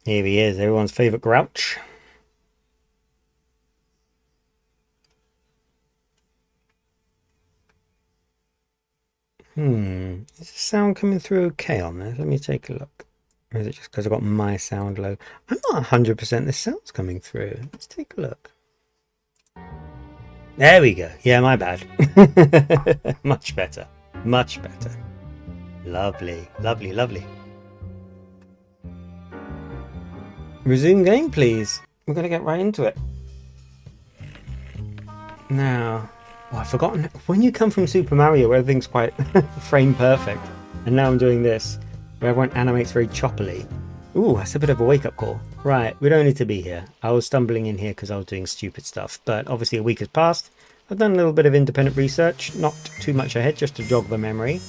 Here he is, everyone's favourite grouch. Is the sound coming through okay on this? Let me take a look. Or is it just because I've got my sound low? I'm not 100% the sound's coming through. Let's take a look. There we go. Yeah, my bad. Much better. Much better. Lovely, lovely, lovely. Resume game, please. We're going to get right into it. Now, I've forgotten. When you come from Super Mario, where everything's quite frame perfect, and now I'm doing this, where everyone animates very choppily. Ooh, that's a bit of a wake-up call. Right, we don't need to be here. I was stumbling in here because I was doing stupid stuff, but obviously a week has passed. I've done a little bit of independent research, not too much ahead, just to jog the memory.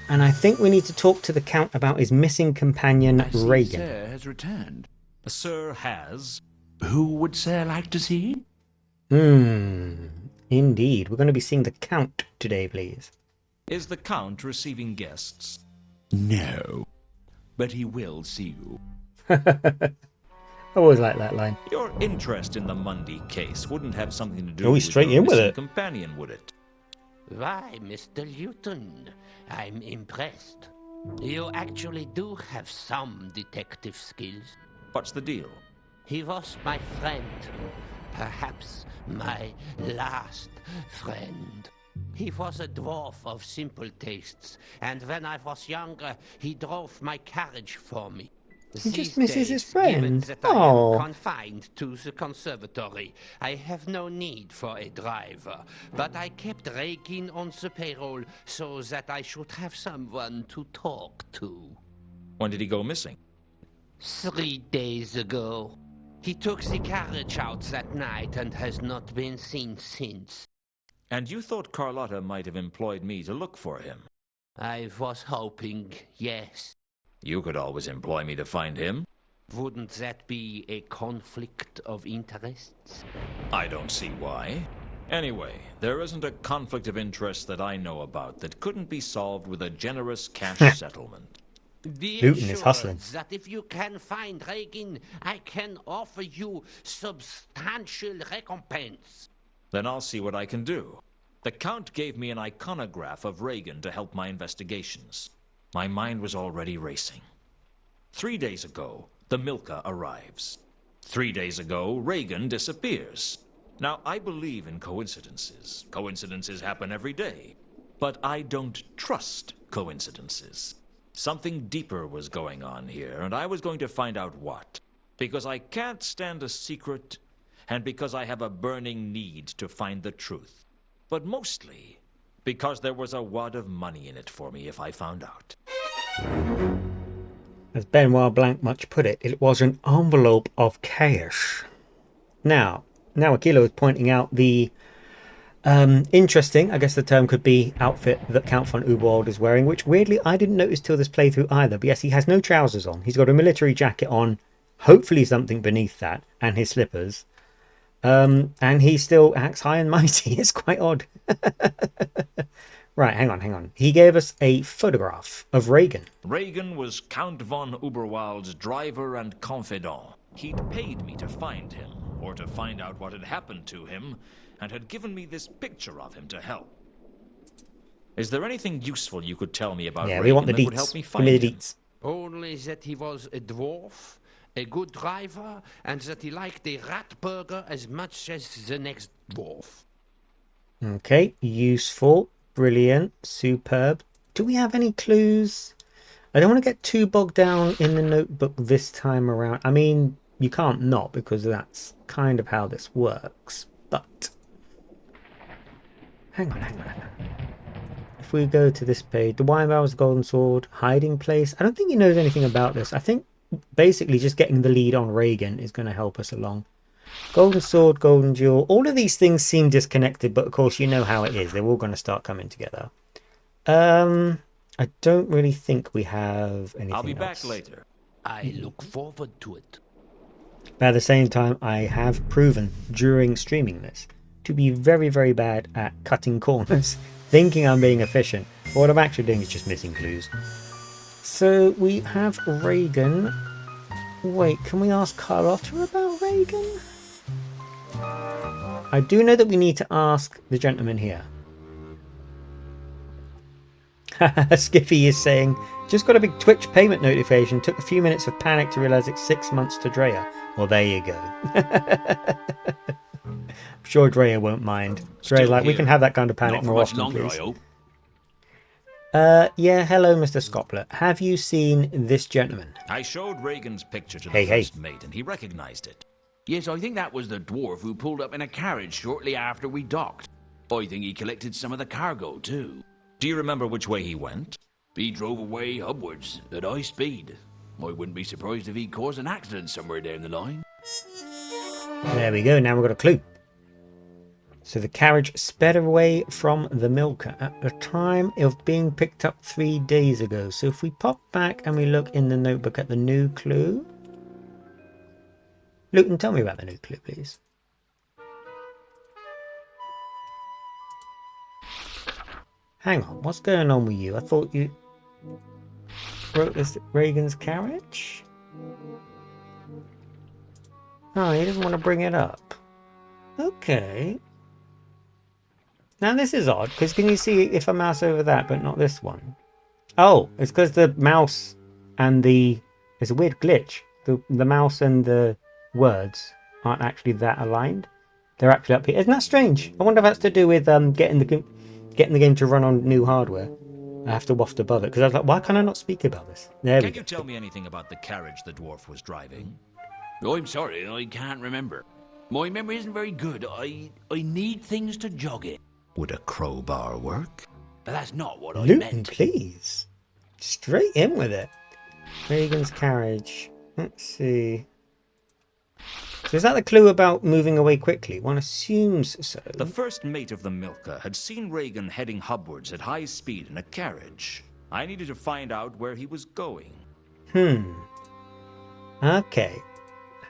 And I think we need to talk to the Count about his missing companion, Reagan. Sir has returned. Sir has? Who would Sir like to see? Indeed. We're going to be seeing the Count today, please. Is the Count receiving guests? No. But he will see you. I always like that line. Your interest in the Mundy case wouldn't have something to do He's with straight your in with missing it. companion, would it? Why, Mr. Lewton, I'm impressed. You actually do have some detective skills. What's the deal? He was my friend. Perhaps my last friend. He was a dwarf of simple tastes, and when I was younger, he drove my carriage for me. He just These misses his days, given friend. that I Oh. am confined to the conservatory, I have no need for a driver. But I kept Reagan on the payroll so that I should have someone to talk to. When did he go missing? 3 days ago. He took the carriage out that night and has not been seen since. And you thought Carlotta might have employed me to look for him? I was hoping, yes. You could always employ me to find him. Wouldn't that be a conflict of interests? I don't see why. Anyway, there isn't a conflict of interest that I know about that couldn't be solved with a generous cash settlement. Be Lewton is assured hustling. that if you can find Reagan, I can offer you substantial recompense. Then I'll see what I can do. The Count gave me an iconograph of Reagan to help my investigations. My mind was already racing. 3 days ago, the Milka arrives. 3 days ago, Reagan disappears. Now, I believe in coincidences. Coincidences happen every day. But I don't trust coincidences. Something deeper was going on here, and I was going to find out what. Because I can't stand a secret, and because I have a burning need to find the truth. But mostly, because there was a wad of money in it for me if I found out. As Benoit Blanc much put it was an envelope of cash. Now Akilo is pointing out the interesting, I guess the term could be, outfit that Count von Uberwald is wearing, which weirdly I didn't notice till this playthrough either. But yes, he has no trousers on. He's got a military jacket on, hopefully something beneath that, and his slippers. And he still acts high and mighty. It's quite odd. Right, hang on. He gave us a photograph of Reagan. Reagan was Count von Uberwald's driver and confidant. He'd paid me to find him, or to find out what had happened to him, and had given me this picture of him to help. Is there anything useful you could tell me about Yeah, Reagan we want the that would help deets. me Give find me the him? deets. Only that he was a dwarf, a good driver, and that he liked a rat burger as much as the next dwarf. Okay, useful, brilliant, superb. Do we have any clues? I don't want to get too bogged down in the notebook this time around. I mean, you can't not, because that's kind of how this works. But hang on. If we go to this page, the Wine Barrel's Golden Sword, hiding place. I don't think he knows anything about this. I think basically just getting the lead on Reagan is going to help us along. Golden Sword, Golden Jewel. All of these things seem disconnected, but of course you know how it is. They're all going to start coming together. I don't really think we have anything I'll be else. back later. I look forward to it. But at the same time, I have proven during streaming this to be very, very bad at cutting corners, thinking I'm being efficient. But what I'm actually doing is just missing clues. So we have Reagan Wait, can we ask Carlotta about Reagan? I do know that we need to ask the gentleman here. Skiffy is saying, just got a big Twitch payment notification. Took a few minutes of panic to realise it's 6 months to Drea. Well, there you go. I'm sure Drea won't mind. Drea's like, we can have that kind of panic more often, longer, please. I hope. Yeah, hello, Mr. Scopler. Have you seen this gentleman? I showed Reagan's picture to the first mate, and he recognized it. Yes, I think that was the dwarf who pulled up in a carriage shortly after we docked. I think he collected some of the cargo, too. Do you remember which way he went? He drove away upwards at high speed. I wouldn't be surprised if he caused an accident somewhere down the line. There we go, now we've got a clue. So the carriage sped away from the milker at the time of being picked up 3 days ago. So if we pop back and we look in the notebook at the new clue. Lewton, tell me about the new clue, please. Hang on, what's going on with you? I thought you wrote this Reagan's carriage? Oh, he doesn't want to bring it up. Okay. Now this is odd, because can you see if I mouse over that, but not this one? Oh, it's because the mouse and the... It's a weird glitch. The mouse and the words aren't actually that aligned. They're actually up here. Isn't that strange? I wonder if that's to do with getting the game to run on new hardware. I have to waft above it, because I was like, why can I not speak about this? There we go. Can you tell me anything about the carriage the dwarf was driving? Oh, I'm sorry, I can't remember. My memory isn't very good. I need things to jog it. Would a crowbar work? But that's not what I Lewton, meant. please. Straight in with it. Reagan's carriage. Let's see. So is that the clue about moving away quickly? One assumes so. The first mate of the Milka had seen Reagan heading hubwards at high speed in a carriage. I needed to find out where he was going. Okay.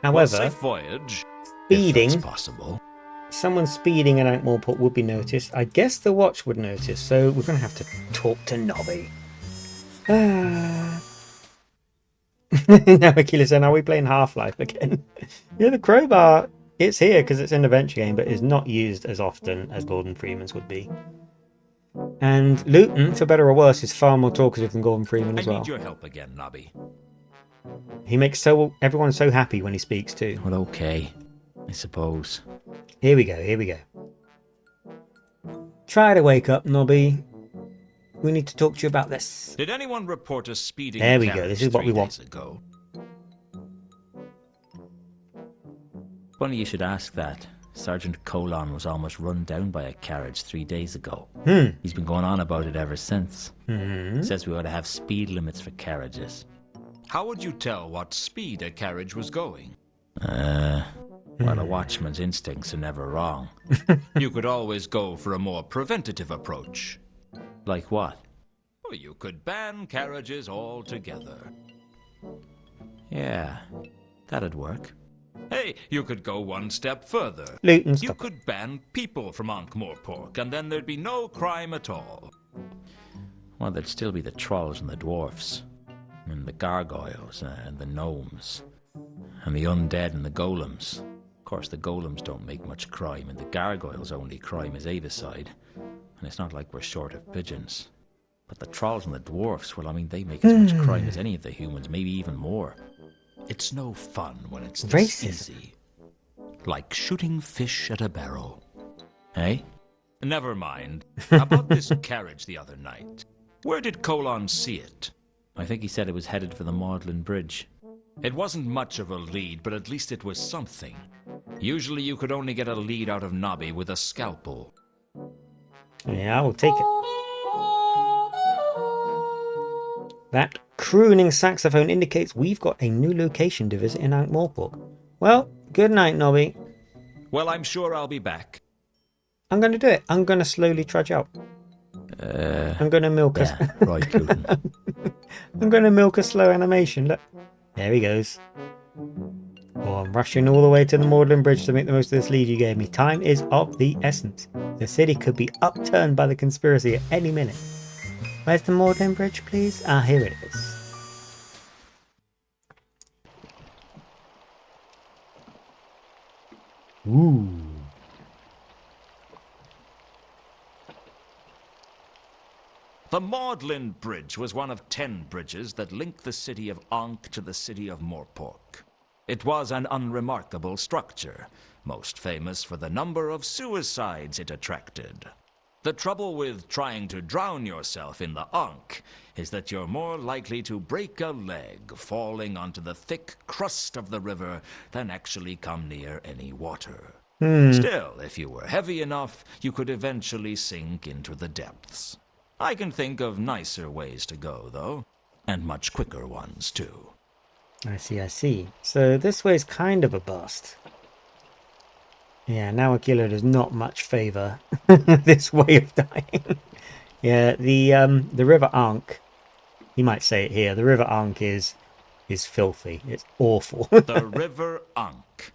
Well, However, safe voyage. speeding. If that's possible. Someone speeding in Ankh-Morpork would be noticed. I guess the watch would notice, so we're going to have to talk to Nobby. Now Akila saying, are we playing Half-Life again? Yeah, the crowbar, it's here because it's an adventure game, but is not used as often as Gordon Freeman's would be. And Lewton, for better or worse, is far more talkative than Gordon Freeman as I well. need your help again, Nobby. He makes everyone so happy when he speaks too. Well, okay. I suppose. Here we go, here we go. Try to wake up, Nobby. We need to talk to you about this. Did anyone report a speeding There we go, carriage this is what 3 we want. days ago? Funny you should ask that. Sergeant Colon was almost run down by a carriage 3 days ago. He's been going on about it ever since. Says we ought to have speed limits for carriages. How would you tell what speed a carriage was going? Well, a watchman's instincts are never wrong. You could always go for a more preventative approach. Like what? Well, you could ban carriages altogether. Yeah, that'd work. Hey, you could go one step further. Lewton, You stop. could ban people from Ankh-Morpork, and then there'd be no crime at all. Well, there'd still be the trolls and the dwarfs, and the gargoyles, and the gnomes, and the undead and the golems. Of course, the golems don't make much crime, and the gargoyles' only crime is avicide. And it's not like we're short of pigeons. But the trolls and the dwarfs, well, I mean, they make as much crime as any of the humans, maybe even more. It's no fun when it's this Racism. easy. Like shooting fish at a barrel. Eh? Never mind. About this carriage the other night. Where did Colon see it? I think he said it was headed for the Magdalen Bridge. It wasn't much of a lead, but at least it was something. Usually you could only get a lead out of Nobby with a scalpel. Yeah, we'll take it. That crooning saxophone indicates we've got a new location to visit in Ankh-Morpork. Well, good night, Nobby. Well, I'm sure I'll be back. I'm going to do it. I'm going to slowly trudge out. I'm going to milk Yeah, right, Lewton. I'm going to milk a slow animation. Look, there he goes. Oh, I'm rushing all the way to the Magdalen Bridge to make the most of this lead you gave me. Time is of the essence. The city could be upturned by the conspiracy at any minute. Where's the Magdalen Bridge, please? Ah, here it is. Ooh. The Maudlin Bridge was one of 10 bridges that linked the city of Ankh to the city of Morpork. It was an unremarkable structure, most famous for the number of suicides it attracted. The trouble with trying to drown yourself in the Ankh is that you're more likely to break a leg falling onto the thick crust of the river than actually come near any water. Still, if you were heavy enough, you could eventually sink into the depths. I can think of nicer ways to go, though, and much quicker ones, too. I see, I see. So this way's kind of a bust. Yeah, now Aquila does not much favour this way of dying. Yeah, the River Ankh, you might say it here, the River Ankh is filthy. It's awful. The River Ankh.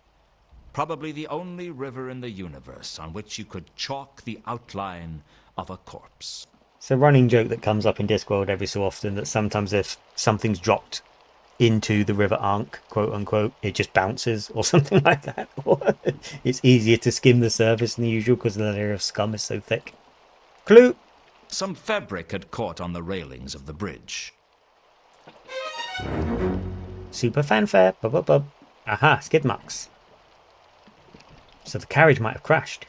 Probably the only river in the universe on which you could chalk the outline of a corpse. It's a running joke that comes up in Discworld every so often, that sometimes if something's dropped into the River Ankh, quote unquote, it just bounces or something like that. Or it's easier to skim the surface than usual because the layer of scum is so thick. Clue! Some fabric had caught on the railings of the bridge. Super fanfare. Bub, bub, bub. Aha, skid marks. So the carriage might have crashed.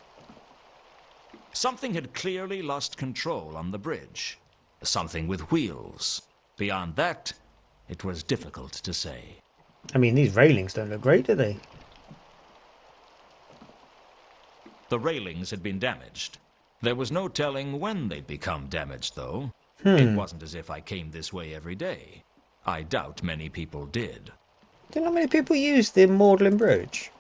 Something had clearly lost control on the bridge. Something with wheels. Beyond that, it was difficult to say. I mean, these railings don't look great, do they? The railings had been damaged. There was no telling when they'd become damaged, though. It wasn't as if I came this way every day. I doubt many people did. Do you know how many people use the Maudlin Bridge?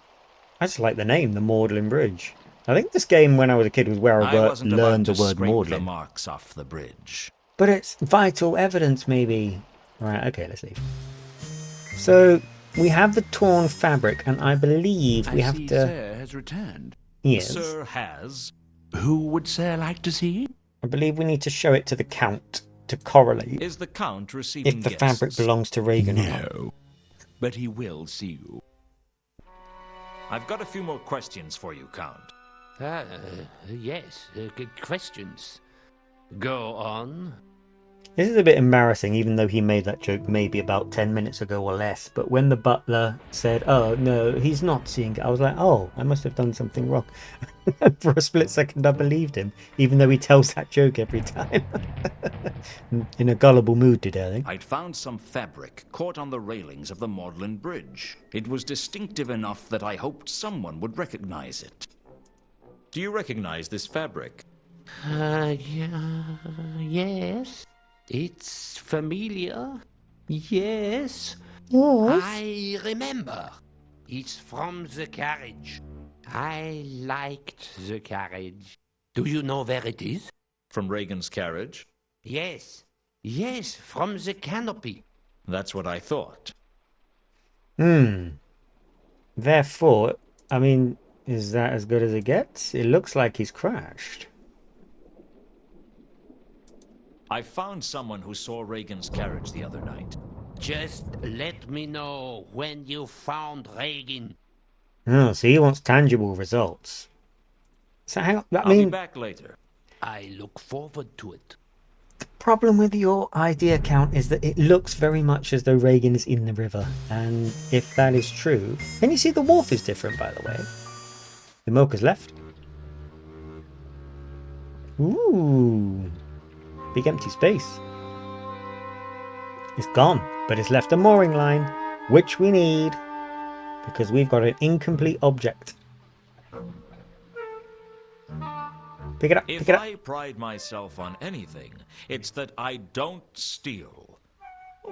I just like the name, the Maudlin Bridge. I think this game, when I was a kid, was where I wasn't learned about the to word scrape Maudlin. the marks off the bridge. But it's vital evidence, maybe. Right, okay, let's leave. So, we have the torn fabric, and I believe we have to... Sir has returned. Yes. Sir has. Who would Sir like to see? I believe we need to show it to the Count to correlate Is the Count receiving if the guests? fabric belongs to Reagan or not. No, but he will see you. I've got a few more questions for you, Count. Yes, good questions. Go on. This is a bit embarrassing, even though he made that joke maybe about 10 minutes ago or less. But when the butler said, "Oh, no, he's not seeing it," I was like, oh, I must have done something wrong. For a split second, I believed him, even though he tells that joke every time. In a gullible mood today, I think. I'd found some fabric caught on the railings of the Maudlin Bridge. It was distinctive enough that I hoped someone would recognize it. Do you recognize this fabric? Yes. It's familiar. Yes. Yes. I remember. It's from the carriage. I liked the carriage. Do you know where it is? From Reagan's carriage? Yes. Yes, from the canopy. That's what I thought. Therefore, I mean, is that as good as it gets? It looks like he's crashed. I found someone who saw Reagan's carriage the other night. Just let me know when you found Reagan. Oh, so he wants tangible results. So hang on, I'll be back later. I look forward to it. the problem with your idea, Count, is that it looks very much as though Reagan is in the river. And if that is true... Can you see the wharf is different, by the way? The milk has left. Ooh. Big empty space. It's gone, but it's left a mooring line, which we need, because we've got an incomplete object. Pick it up, pick If it up. I pride myself on anything, it's that I don't steal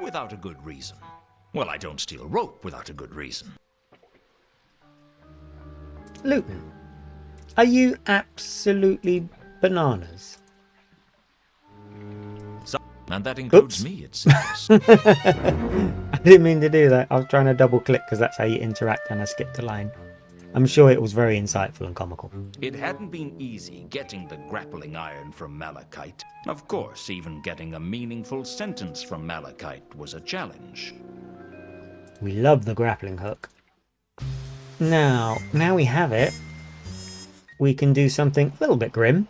without a good reason. Well, I don't steal rope without a good reason. Lewton, are you absolutely bananas? And that includes Oops. me, it seems. I didn't mean to do that. I was trying to double click because that's how you interact, and I skipped a line. I'm sure it was very insightful and comical. It hadn't been easy getting the grappling iron from Malachite. Of course, even getting a meaningful sentence from Malachite was a challenge. We love the grappling hook. Now we have it, we can do something a little bit grim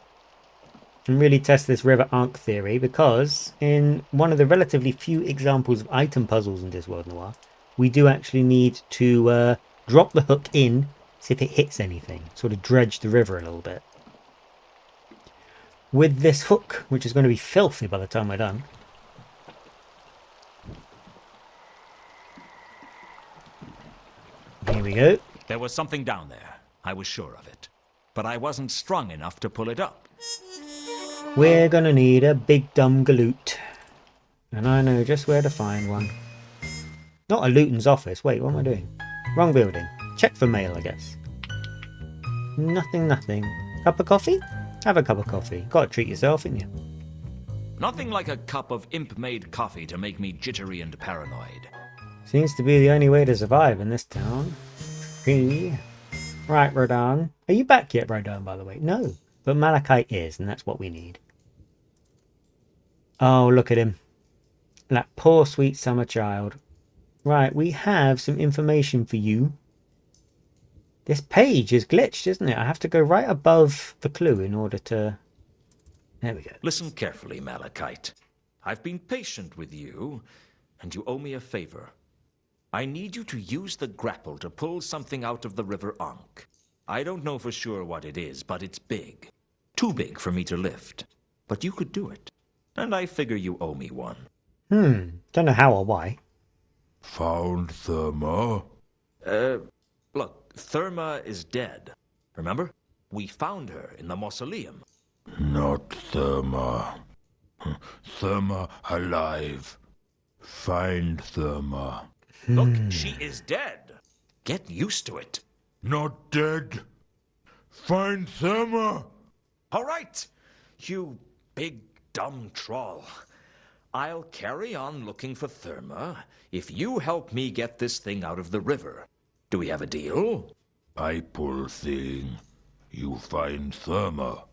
and really test this river arc theory, because in one of the relatively few examples of item puzzles in Discworld Noir, we do actually need to drop the hook in, see if it hits anything, sort of dredge the river a little bit. With this hook, which is going to be filthy by the time we're done. Here we go. There was something down there. I was sure of it. But I wasn't strong enough to pull it up. We're going to need a big dumb galoot. And I know just where to find one. Not a Lewton's office. Wait, what am I doing? Wrong building. Check for mail, I guess. Nothing. Cup of coffee? Have a cup of coffee. Gotta treat yourself, ain't you? Nothing like a cup of imp-made coffee to make me jittery and paranoid. Seems to be the only way to survive in this town. Right, Rodan. Are you back yet, Rodan, by the way? No. But Malachite is, and that's what we need. Oh, look at him. That poor sweet summer child. Right, we have some information for you. This page is glitched, isn't it? I have to go right above the clue in order to... There we go. Listen carefully, Malachite. I've been patient with you, and you owe me a favor. I need you to use the grapple to pull something out of the River Ankh. I don't know for sure what it is, but it's big. Too big for me to lift. But you could do it. And I figure you owe me one. Don't know how or why. Found Therma? Look, Therma is dead. Remember? We found her in the mausoleum. Not Therma. Therma alive. Find Therma. Look, she is dead. Get used to it. Not dead. Find Therma. All right, you big dumb troll. I'll carry on looking for Therma if you help me get this thing out of the river. Do we have a deal? I pull thing. You find Therma.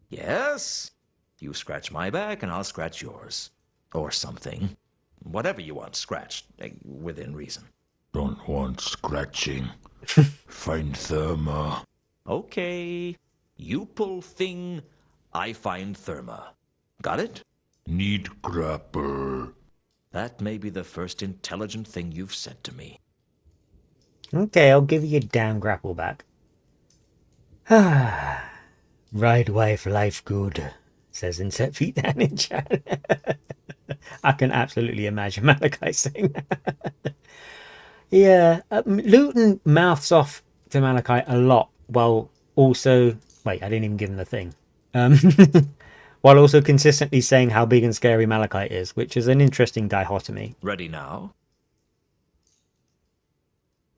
Yes? You scratch my back and I'll scratch yours. Or something. Whatever you want scratched, within reason. Don't want scratching. Find Therma. Okay. You pull thing, I find Therma. Got it? Need grapple. That may be the first intelligent thing you've said to me. Okay, I'll give you a damn grapple back. Ride away for life good, says in Set Feet Down in chat. I can absolutely imagine Malachi saying that. Yeah, Lewton mouths off to Malachi a lot, while also... Wait, I didn't even give him the thing. While also consistently saying how big and scary Malachite is, which is an interesting dichotomy. Ready now?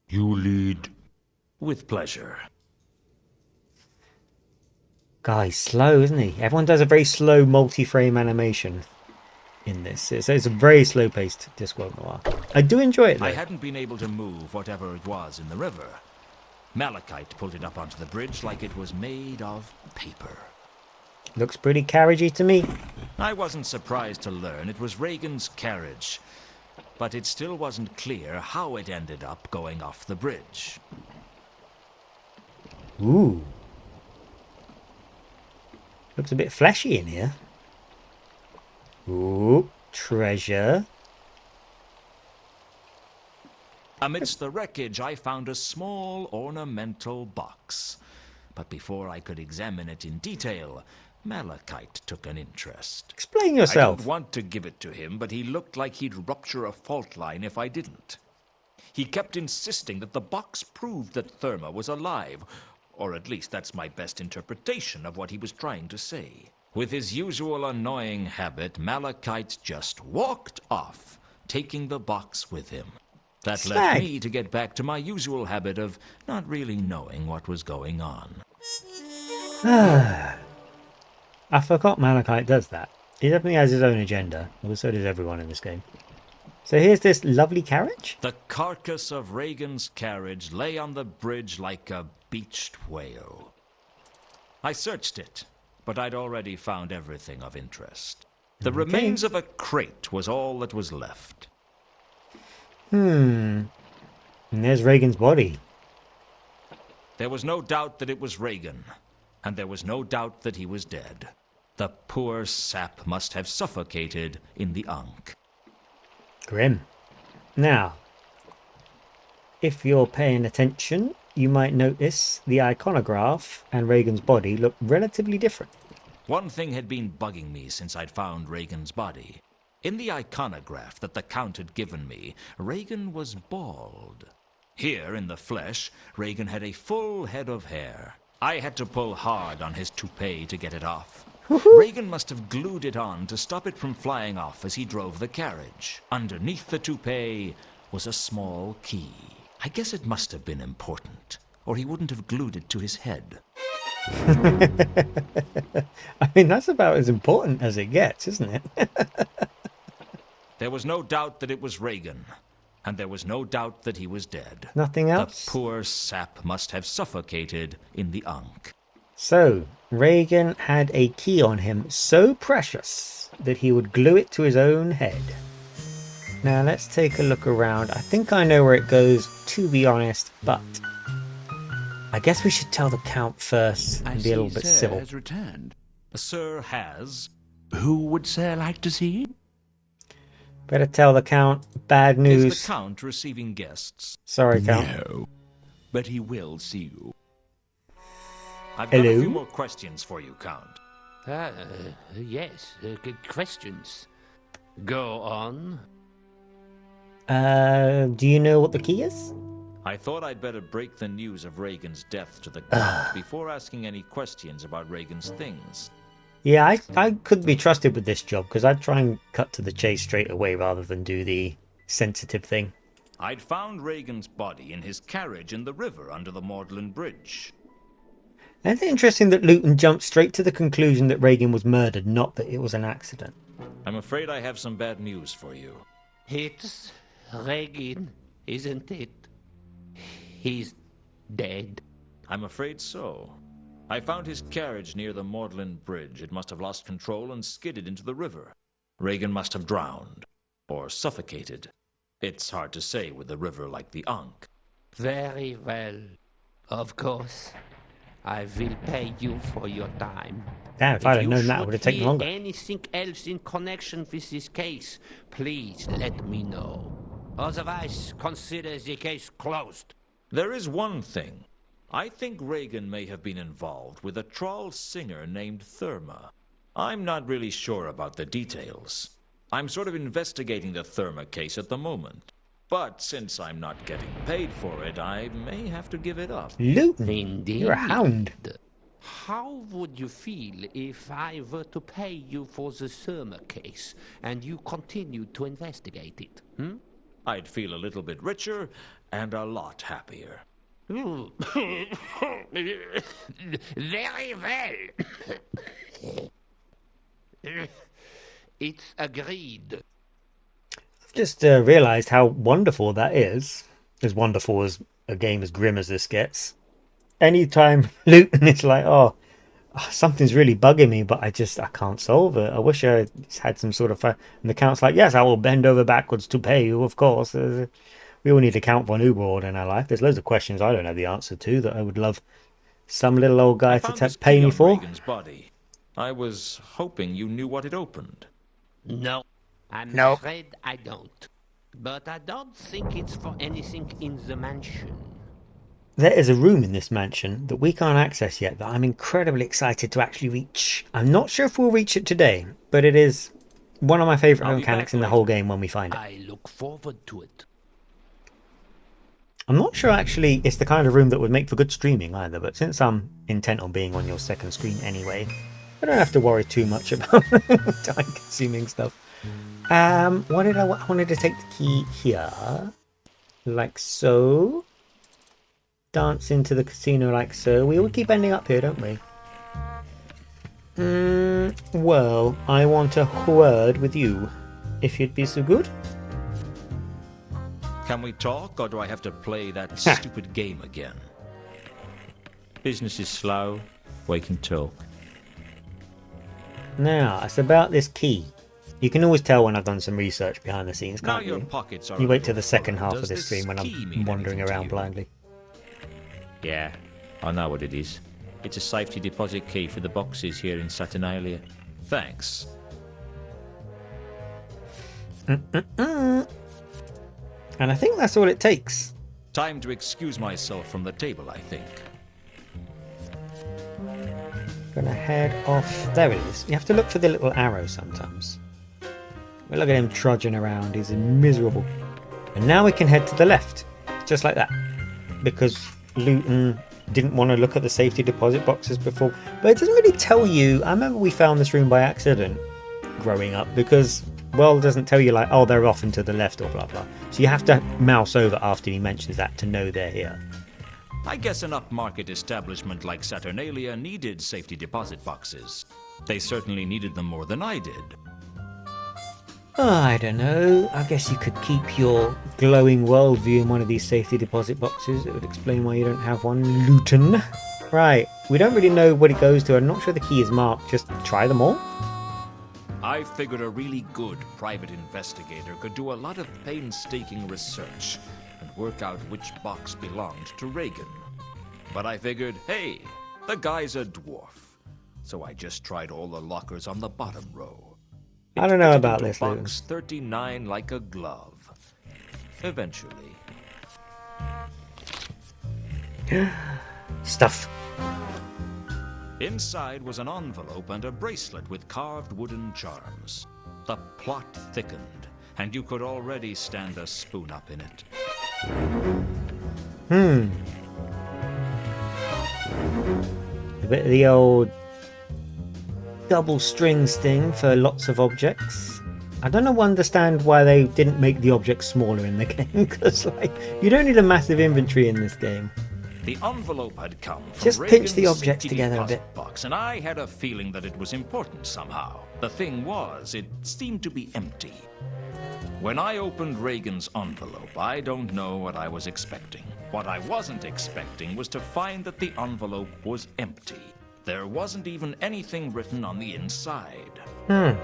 You lead. With pleasure. Guy's slow, isn't he? Everyone does a very slow multi-frame animation in this. It's a very slow-paced Discworld Noir. I do enjoy it, though. I hadn't been able to move whatever it was in the river. Malachite pulled it up onto the bridge like it was made of paper. Looks pretty carriagey to me. I wasn't surprised to learn it was Reagan's carriage, but it still wasn't clear how it ended up going off the bridge. Ooh. Looks a bit fleshy in here. Ooh, treasure. Amidst the wreckage, I found a small ornamental box. But before I could examine it in detail, Malachite took an interest. Explain I yourself. didn't want to give it to him, but he looked like he'd rupture a fault line if I didn't. He kept insisting that the box proved that Therma was alive, or at least that's my best interpretation of what he was trying to say. With his usual annoying habit, Malachite just walked off, taking the box with him. That left me to get back to my usual habit of not really knowing what was going on. I forgot Malachite does that. He definitely has his own agenda, well, so does everyone in this game. So here's this lovely carriage. The carcass of Reagan's carriage lay on the bridge like a beached whale. I searched it, but I'd already found everything of interest. The remains of a crate was all that was left. And there's Reagan's body. There was no doubt that it was Reagan, and there was no doubt that he was dead. The poor sap must have suffocated in the Ankh. Grim. Now, if you're paying attention, you might notice the iconograph and Reagan's body look relatively different. One thing had been bugging me since I'd found Reagan's body. In the iconograph that the Count had given me, Reagan was bald. Here, in the flesh, Reagan had a full head of hair. I had to pull hard on his toupee to get it off. Reagan must have glued it on to stop it from flying off as he drove the carriage. Underneath the toupee was a small key. I guess it must have been important, or he wouldn't have glued it to his head. I mean, that's about as important as it gets, isn't it? There was no doubt that it was Reagan, and there was no doubt that he was dead. Nothing else? The poor sap must have suffocated in the Ankh. So, Reagan had a key on him so precious that he would glue it to his own head. Now, let's take a look around. I think I know where it goes, to be honest, but I guess we should tell the Count first and be a little bit Sir civil. has returned. Sir has. Who would Sir like to see? Better tell the Count. Bad Is news. the Count receiving guests? Sorry, Count. No, but he will see you. I've got a Hello? few more questions for you, Count. Yes, good questions. Go on. Do you know what the key is? I thought I'd better break the news of Reagan's death to the Count before asking any questions about Reagan's things. Yeah, I could be trusted with this job because I'd try and cut to the chase straight away rather than do the sensitive thing. I'd found Reagan's body in his carriage in the river under the Magdalen Bridge. And it's interesting that Lewton jumped straight to the conclusion that Reagan was murdered, not that it was an accident. I'm afraid I have some bad news for you. It's Reagan, isn't it? He's dead. I'm afraid so. I found his carriage near the Magdalen Bridge. It must have lost control and skidded into the river. Reagan must have drowned. Or suffocated. It's hard to say with a river like the Ankh. Very well. Of course. I will pay you for your time. Damn, if I'd have known that, it would have taken hear longer. Anything else in connection with this case, please let me know. Otherwise, consider the case closed. There is one thing. I think Reagan may have been involved with a trawl singer named Therma. I'm not really sure about the details. I'm sort of investigating the Therma case at the moment. But since I'm not getting paid for it, I may have to give it up. Lewton, Indeed. you're a hound. How would you feel if I were to pay you for the Surma case and you continued to investigate it? I'd feel a little bit richer and a lot happier. Very well. It's agreed. I've just realised how wonderful that is. As wonderful as a game as grim as this gets. Anytime Lewton is like, oh, something's really bugging me, but I can't solve it. I wish I had some sort of... And the Count's like, yes, I will bend over backwards to pay you, of course. We all need to Count von Uberord in our life. There's loads of questions I don't have the answer to that I would love some little old guy to pay me for. Reagan's body. I was hoping you knew what it opened. No, I'm No. afraid I don't. But I don't think it's for anything in the mansion. There is a room in this mansion that we can't access yet that I'm incredibly excited to actually reach. I'm not sure if we'll reach it today, but it is one of my favourite I'll be mechanics back in the later. whole game when we find it. I look forward to it. I'm not sure actually it's the kind of room that would make for good streaming either, but since I'm intent on being on your second screen anyway, I don't have to worry too much about time-consuming stuff. I wanted to take the key here, like so. Dance into the casino like so. We all keep ending up here, don't we? Well, I want a word with you, if you'd be so good. Can we talk, or do I have to play that stupid game again? Business is slow. We can talk. Now, it's about this key. You can always tell when I've done some research behind the scenes, Now can't your you? pockets are. You a wait till little the second fuller. half Does of this this stream when key I'm mean wandering anything to around you? blindly. Yeah. I know what it is. It's a safety deposit key for the boxes here in Saturnalia. Thanks. And I think that's all it takes. Time to excuse myself from the table, I think. Gonna head off. There it is. You have to look for the little arrow sometimes. But look at him trudging around. He's miserable. And now we can head to the left. Just like that. Because Lewton didn't want to look at the safety deposit boxes before. But it doesn't really tell you. I remember we found this room by accident growing up. Because, well, it doesn't tell you like, oh, they're off and to the left or blah, blah. So you have to mouse over after he mentions that to know they're here. I guess an upmarket establishment like Saturnalia needed safety deposit boxes. They certainly needed them more than I did. I don't know. I guess you could keep your glowing worldview in one of these safety deposit boxes. It would explain why you don't have one. Lewton. Right. We don't really know what it goes to. I'm not sure the key is marked. Just try them all. I figured a really good private investigator could do a lot of painstaking research and work out which box belonged to Reagan. But I figured, hey, the guy's a dwarf. So I just tried all the lockers on the bottom row. I don't know It about fitted this, into Lewton. box 39 like a glove. Eventually. Stuff. Inside was an envelope and a bracelet with carved wooden charms. The plot thickened, and you could already stand a spoon up in it. A bit of the old double strings thing for lots of objects. I don't understand why they didn't make the objects smaller in the game, because like you don't need a massive inventory in this game. The envelope had come from Just pinch Reagan's the objects safety together a deposit bit. box, and I had a feeling that it was important somehow. The thing was, it seemed to be empty. When I opened Reagan's envelope, I don't know what I was expecting. What I wasn't expecting was to find that the envelope was empty. There wasn't even anything written on the inside. An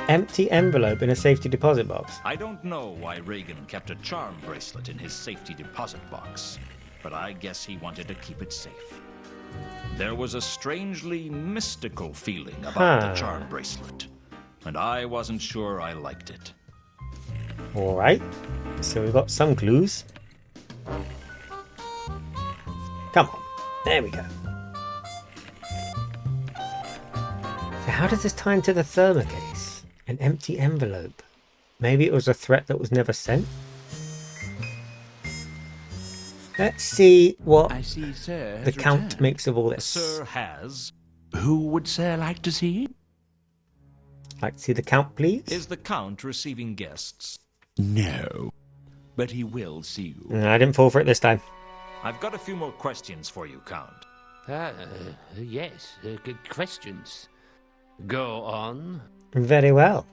empty envelope in a safety deposit box. I don't know why Reagan kept a charm bracelet in his safety deposit box, but I guess he wanted to keep it safe. There was a strangely mystical feeling about the charm bracelet, and I wasn't sure I liked it. Alright, so we've got some clues. Come on, there we go. So how does this tie into the therma case? An empty envelope. Maybe it was a threat that was never sent? Let's see what I see Sir the has Count returned. makes of all this. Sir has. Who would Sir like to see? Like to see the Count, please? Is the Count receiving guests? No. But he will see you. I didn't fall for it this time. I've got a few more questions for you, Count. Yes, good questions. Go on. Very well.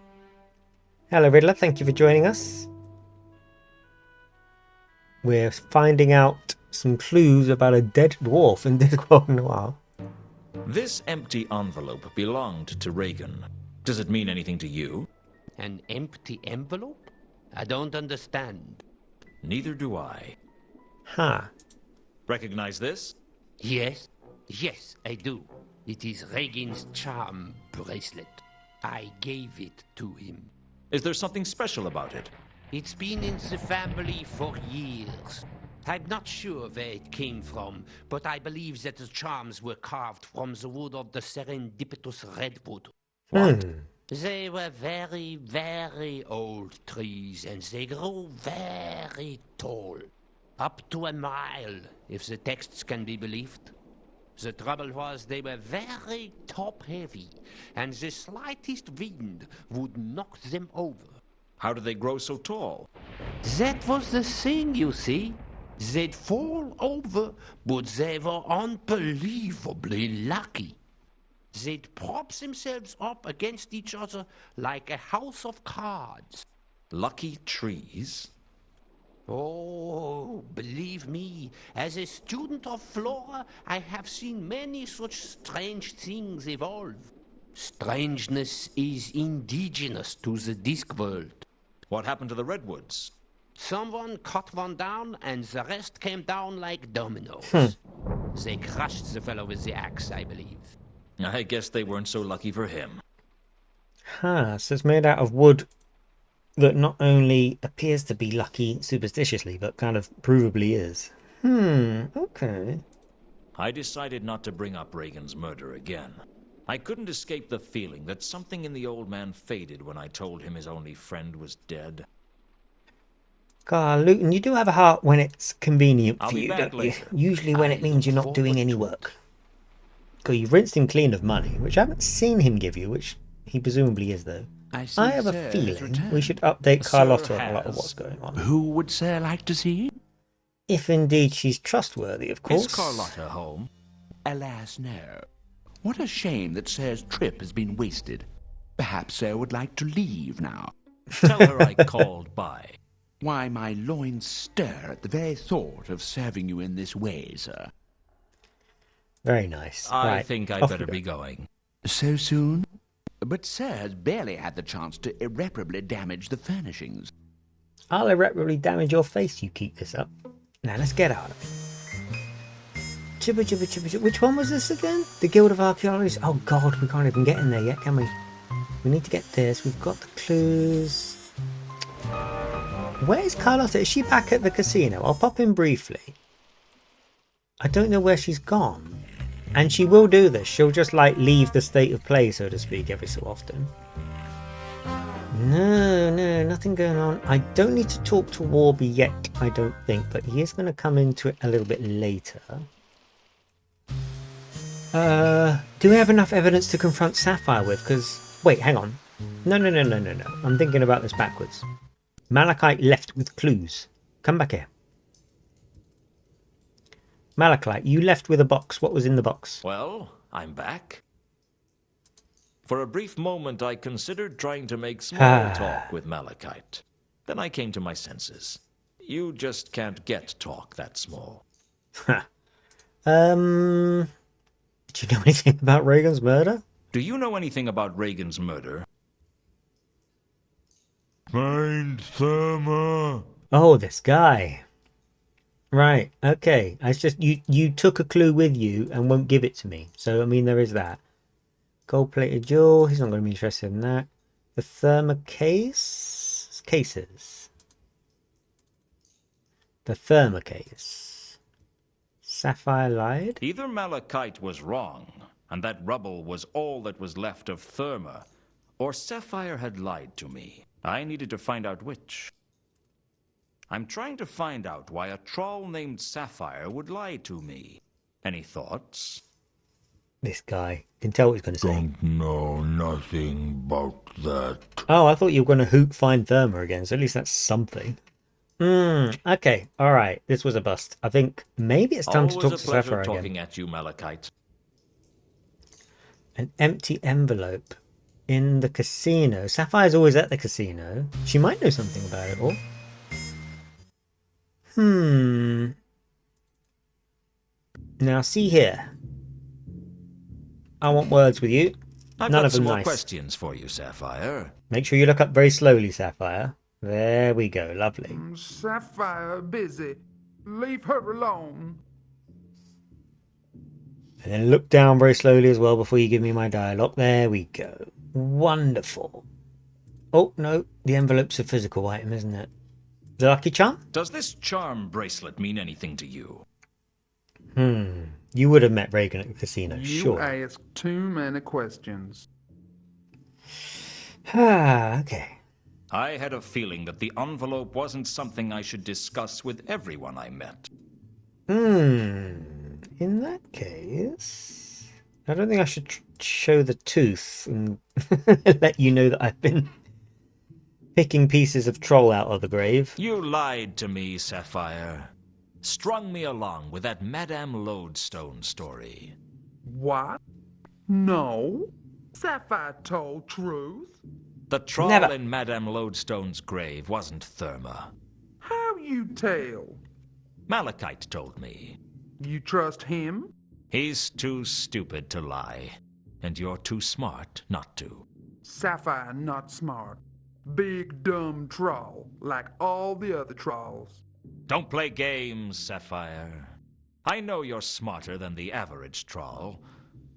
Hello, Riddler. Thank you for joining us. We're finding out some clues about a dead dwarf in Discworld Noir. This empty envelope belonged to Reagan. Does it mean anything to you? An empty envelope? I don't understand. Neither do I. Ha. Recognize this? Yes, I do. It is Reagan's charm bracelet. I gave it to him. Is there something special about it? It's been in the family for years. I'm not sure where it came from, but I believe that the charms were carved from the wood of the serendipitous redwood. What? They were very, very old trees, and they grew very tall. Up to a mile, if the texts can be believed. The trouble was they were very top-heavy, and the slightest wind would knock them over. How do they grow so tall? That was the thing, you see. They'd fall over, but they were unbelievably lucky. They'd prop themselves up against each other like a house of cards. Lucky trees? Oh, believe me, as a student of flora, I have seen many such strange things evolve. Strangeness is indigenous to the Discworld. What happened to the redwoods? Someone cut one down, and the rest came down like dominoes. They crushed the fellow with the axe, I believe. I guess they weren't so lucky for him. Huh, so it's made out of wood that not only appears to be lucky superstitiously, but kind of provably is. Okay. I decided not to bring up Reagan's murder again. I couldn't escape the feeling that something in the old man faded when I told him his only friend was dead. God, Lewton, you do have a heart when it's convenient I'll for be you, back don't you? later. Usually when I it means look you're not forward doing any to work. God, you've rinsed him clean of money, which I haven't seen him give you, which he presumably is, though. I I have a Sir has feeling we returned. should update Sir Carlotta on a lot of has. what's going on. Who would Sir like to see? If indeed she's trustworthy, of course. Is Carlotta home? Alas, no. What a shame that Sir's trip has been wasted. Perhaps Sir would like to leave now. Tell her I called by. Why, my loins stir at the very thought of serving you in this way, sir. Very nice. I Right, think I'd off we better go. be going. So soon? But Sir has barely had the chance to irreparably damage the furnishings. I'll irreparably damage your face, you keep this up. Now let's get out of it. Chibba chibba chibba chibba. Which one was this again? The Guild of Archaeologists? Oh god, we can't even get in there yet, can we? We need to get this. We've got the clues. Where's Carlotta? Is she back at the casino? I'll pop in briefly. I don't know where she's gone. And she will do this. She'll just like leave the state of play, so to speak, every so often. No, nothing going on. I don't need to talk to Warby yet, I don't think, but he is going to come into it a little bit later. Do we have enough evidence to confront Sapphire with? Because, wait, hang on. No. I'm thinking about this backwards. Malachite left with clues. Come back here. Malachite, you left with a box. What was in the box? Well, I'm back. For a brief moment, I considered trying to make small talk with Malachite. Then I came to my senses. You just can't get talk that small. Do you know anything about Reagan's murder? Do you know anything about Reagan's murder? Find Therma. Oh, this guy. Right, okay. It's just you took a clue with you and won't give it to me. So, I mean, there is that. Gold-plated jewel. He's not going to be interested in that. The Therma case? Cases. The Therma case. Sapphire lied? Either Malachite was wrong, and that rubble was all that was left of Therma, or Sapphire had lied to me. I needed to find out which. I'm trying to find out why a troll named Sapphire would lie to me. Any thoughts? This guy. Can tell what he's going to say. Don't know nothing about that. Oh, I thought you were going to hoot find Therma again, so at least that's something. Okay, alright. This was a bust. I think maybe it's time to talk to Always a pleasure Sapphire talking again. at you, Malachite. An empty envelope in the casino. Sapphire's always at the casino. She might know something about it all. Now, see here. I want words with you. I've None got of them some more nice. questions for you, Sapphire. Make sure you look up very slowly, Sapphire. There we go. Lovely. Sapphire busy. Leave her alone. And then look down very slowly as well before you give me my dialogue. There we go. Wonderful. Oh, no. The envelope's a physical item, isn't it? The lucky charm? Does this charm bracelet mean anything to you? You would have met Reagan at the casino, You sure. ask too many questions. Okay. I had a feeling that the envelope wasn't something I should discuss with everyone I met. In that case, I don't think I should show the tooth and let you know that I've been picking pieces of troll out of the grave. You lied to me, Sapphire. Strung me along with that Madame Lodestone story. What? No. Sapphire told truth. The troll Never. in Madame Lodestone's grave wasn't Therma. How you tell? Malachite told me. You trust him? He's too stupid to lie, and you're too smart not to. Sapphire not smart. Big dumb troll, like all the other trolls. Don't play games, Sapphire. I know you're smarter than the average troll,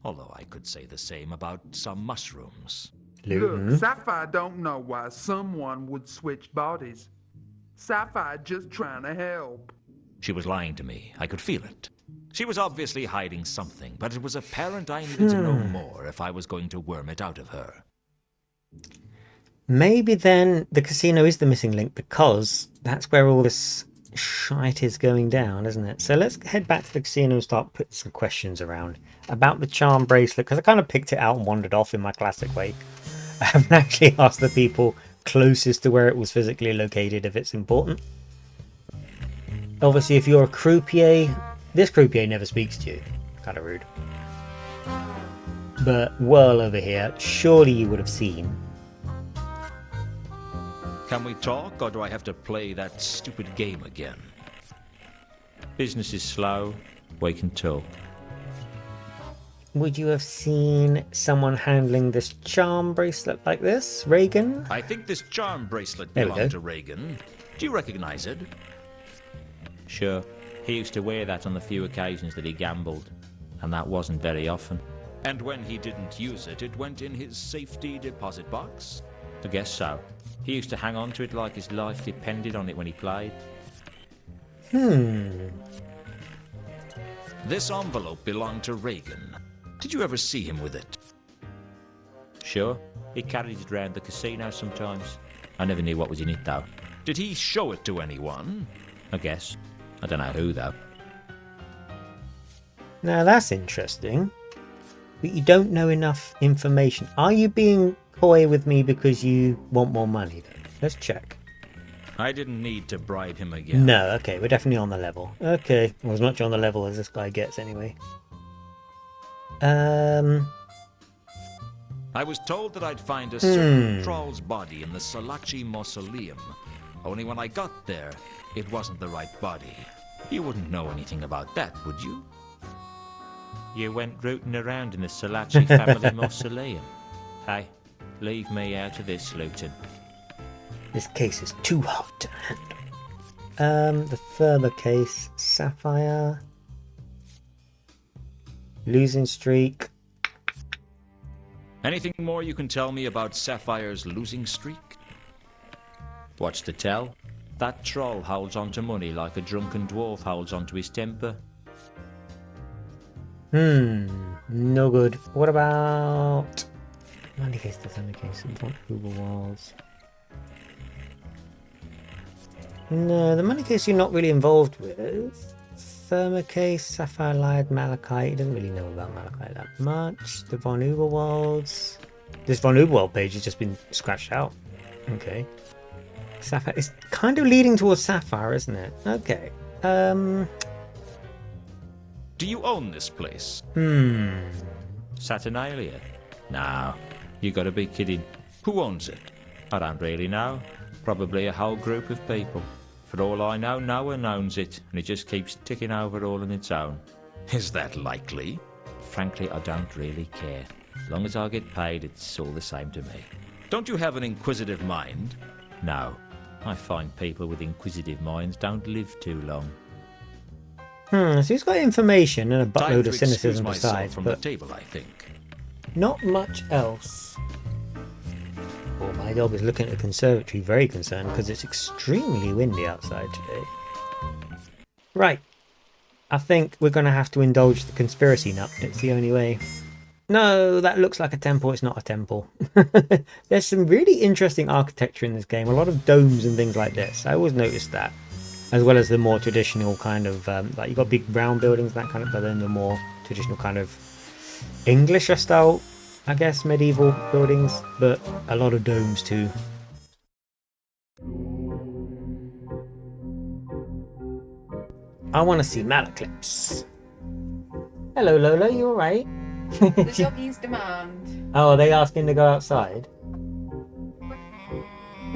although I could say the same about some mushrooms. Lewton. Look, Sapphire don't know why someone would switch bodies. Sapphire just trying to help. She was lying to me. I could feel it. She was obviously hiding something, but it was apparent I needed to know more if I was going to worm it out of her. Maybe then the casino is the missing link because that's where all this shite is going down, isn't it? So let's head back to the casino and start putting some questions around about the charm bracelet, because I kind of picked it out and wandered off in my classic way. I haven't actually asked the people closest to where it was physically located if it's important. Obviously, if you're a croupier, this croupier never speaks to you. Kind of rude. But well over here, surely you would have seen. Can we talk, or do I have to play that stupid game again? Business is slow. We can talk. Would you have seen someone handling this charm bracelet like this, Reagan? I think this charm bracelet There we belonged go. to Reagan. Do you recognize it? Sure, he used to wear that on the few occasions that he gambled, and that wasn't very often. And when he didn't use it, it went in his safety deposit box? I guess so. He used to hang on to it like his life depended on it when he played. This envelope belonged to Reagan. Did you ever see him with it? Sure, he carried it around the casino sometimes. I never knew what was in it though. Did he show it to anyone? I guess. I don't know who though. Now that's interesting. But you don't know enough information. Are you being coy with me because you want more money? Let's check. I didn't need to bribe him again. No, okay, we're definitely on the level. Okay, well, as much on the level as this guy gets anyway. I was told that I'd find a certain troll's body in the Salachi Mausoleum. Only when I got there, it wasn't the right body. You wouldn't know anything about that, would you? You went rooting around in the Salachi family mausoleum. Hey, leave me out of this, Lewton. This case is too hot to handle. The further case, Sapphire. Losing streak. Anything more you can tell me about Sapphire's losing streak? What's to tell? That troll holds on to money like a drunken dwarf holds on to his temper. No good. What about money case? Does money case? Google walls. No, the money case you're not really involved with. Thermocase, Sapphire Lied, Malachite. He doesn't really know about Malachite that much. The Von Uberwalds. This Von Uberwald page has just been scratched out. Okay. Sapphire. It's kind of leading towards Sapphire, isn't it? Okay. Do you own this place? Saturnalia? No, you gotta be kidding. Who owns it? I don't really know. Probably a whole group of people. For all I know, no one owns it, and it just keeps ticking over all on its own. Is that likely? Frankly, I don't really care. As long as I get paid, it's all the same to me. Don't you have an inquisitive mind? No, I find people with inquisitive minds don't live too long. So he's got information and a Time buttload to of excuse cynicism myself besides, from but the table, I think. not much else. Oh, my dog is looking at the conservatory very concerned because it's extremely windy outside today. Right. I think we're going to have to indulge the conspiracy nut. It's the only way. No, that looks like a temple. It's not a temple. There's some really interesting architecture in this game. A lot of domes and things like this. I always noticed that. As well as the more traditional kind of, like you've got big brown buildings, that kind of, but then the more traditional kind of English style, I guess, medieval buildings, but a lot of domes too. I want to see Malaclips. Hello, Lola, you alright? The doggies demand. Oh, are they asking to go outside?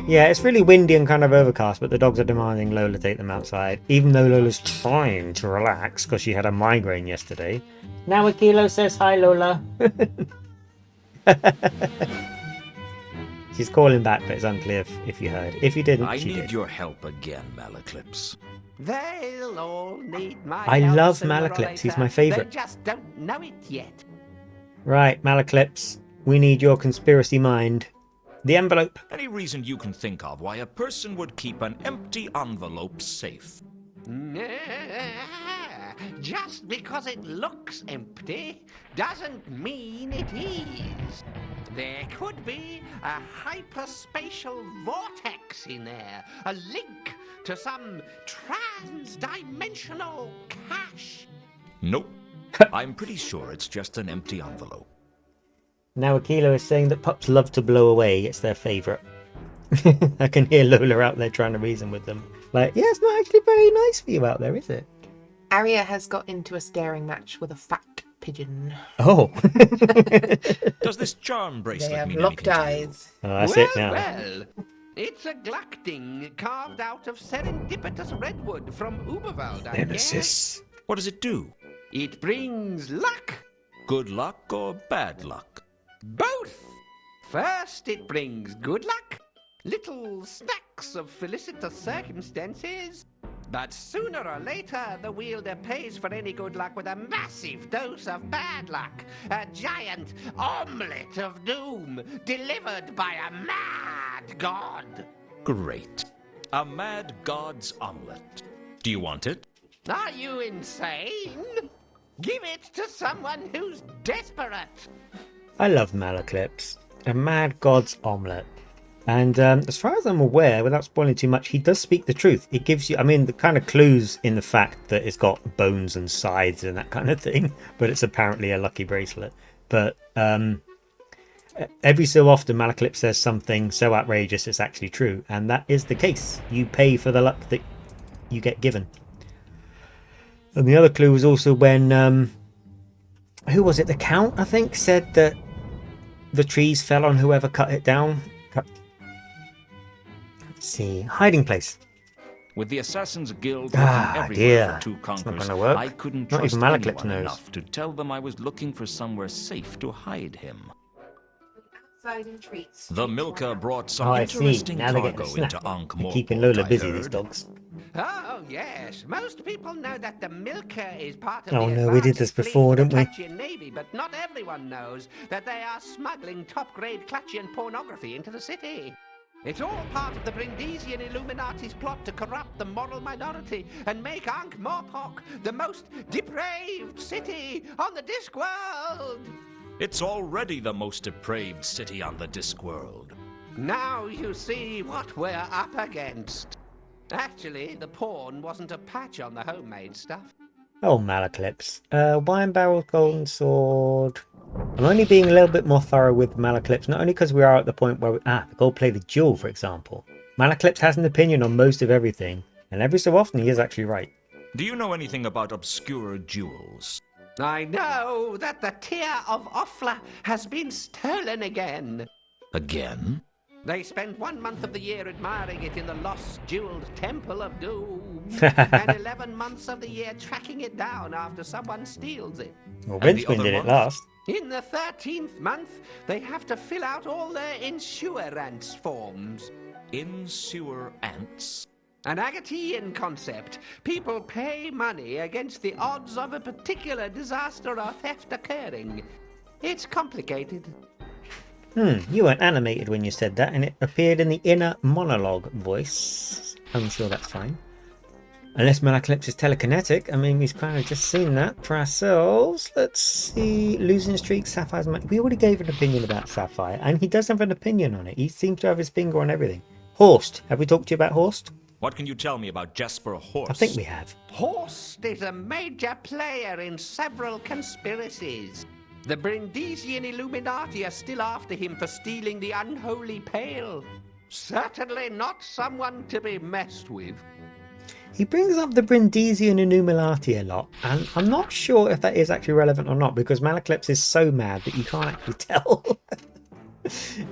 Yeah, it's really windy and kind of overcast, but the dogs are demanding Lola take them outside, even though Lola's trying to relax because she had a migraine yesterday. Now Akilo says hi, Lola. She's calling back, but it's unclear if you heard. If you didn't, I she need did. your help again, Malaclips. They'll all need my I help love sooner or Malaclips, he's later. my favourite. They just don't know it yet. Right, Malaclips, we need your conspiracy mind. The envelope. Any reason you can think of why a person would keep an empty envelope safe? Just because it looks empty doesn't mean it is. There could be a hyperspatial vortex in there, a link to some trans-dimensional cache. Nope. I'm pretty sure it's just an empty envelope. Now Aquila is saying that pups love to blow away. It's their favourite. I can hear Lola out there trying to reason with them. Like, yeah, it's not actually very nice for you out there, is it? Arya has got into a staring match with a fat pigeon. Oh. Does this charm They bracelet have mean locked anything to you? eyes. Oh, that's well, it now. well, it's a Glacting carved out of serendipitous redwood from Uberwald, I guess. Nemesis. What does it do? It brings luck. Good luck or bad luck? Both. First, it brings good luck. Little snacks of felicitous circumstances. But sooner or later, the wielder pays for any good luck with a massive dose of bad luck. A giant omelette of doom delivered by a mad god. Great. A mad god's omelette. Do you want it? Are you insane? Give it to someone who's desperate. I love Malaclips. A mad god's omelette. And as far as I'm aware, without spoiling too much, he does speak the truth. It gives you, I mean, the kind of clues in the fact that it's got bones and sides and that kind of thing, but it's apparently a lucky bracelet. But every so often, Malaclips says something so outrageous it's actually true, and that is the case. You pay for the luck that you get given. And the other clue was also when, who was it? The Count, I think, said that the trees fell on whoever cut it down. Let's see, hiding place. With the Assassin's Guild Ah, looking everywhere dear. for two It's not conquerors, gonna work. I couldn't Not trust even Malaclips anyone knows. enough to tell them I was looking for somewhere safe to hide him. Outside in treats. The Milka brought some Oh, I see. interesting Now they're getting cargo a snack. into Ankh They're keeping Lola busy, these dogs. Oh, yes. Most people know that the Milka is part of Oh, the no, we did advanced this fleet before, of the didn't we? Klachian Navy, but not everyone knows that they are smuggling top-grade Klachian pornography into the city. It's all part of the Brindisian Illuminati's plot to corrupt the moral minority and make Ankh-Morpork the most depraved city on the Discworld. It's already the most depraved city on the Discworld. Now you see what we're up against. Actually, the porn wasn't a patch on the homemade stuff. Oh, Malaclips. Wine barrel, golden sword. I'm only being a little bit more thorough with Malaclips, not only because we are at the point where the gold plated jewel, for example. Malaclips has an opinion on most of everything, and every so often he is actually right. Do you know anything about obscure jewels? I know that the tear of Ofla has been stolen again. Again? They spend 1 month of the year admiring it in the lost jeweled Temple of Doom, and 11 months of the year tracking it down after someone steals it. Well, And the Rincewind other did it month? last. In the 13th month, they have to fill out all their insurance forms. In-sewer ants? An Agatean concept. People pay money against the odds of a particular disaster or theft occurring. It's complicated. You weren't animated when you said that, and it appeared in the inner monologue voice. I'm sure that's fine. Unless Malaclips is telekinetic. I mean, we've kind of just seen that for ourselves. Let's see. Losing streak, Sapphire's money. We already gave an opinion about Sapphire, and he does have an opinion on it. He seems to have his finger on everything. Horst. Have we talked to you about Horst? What can you tell me about Jesper Horst? I think we have. Horst is a major player in several conspiracies. The Brindisian Illuminati are still after him for stealing the unholy pail. Certainly not someone to be messed with. He brings up the Brindisian Illuminati a lot, and I'm not sure if that is actually relevant or not, because Malaclips is so mad that you can't actually tell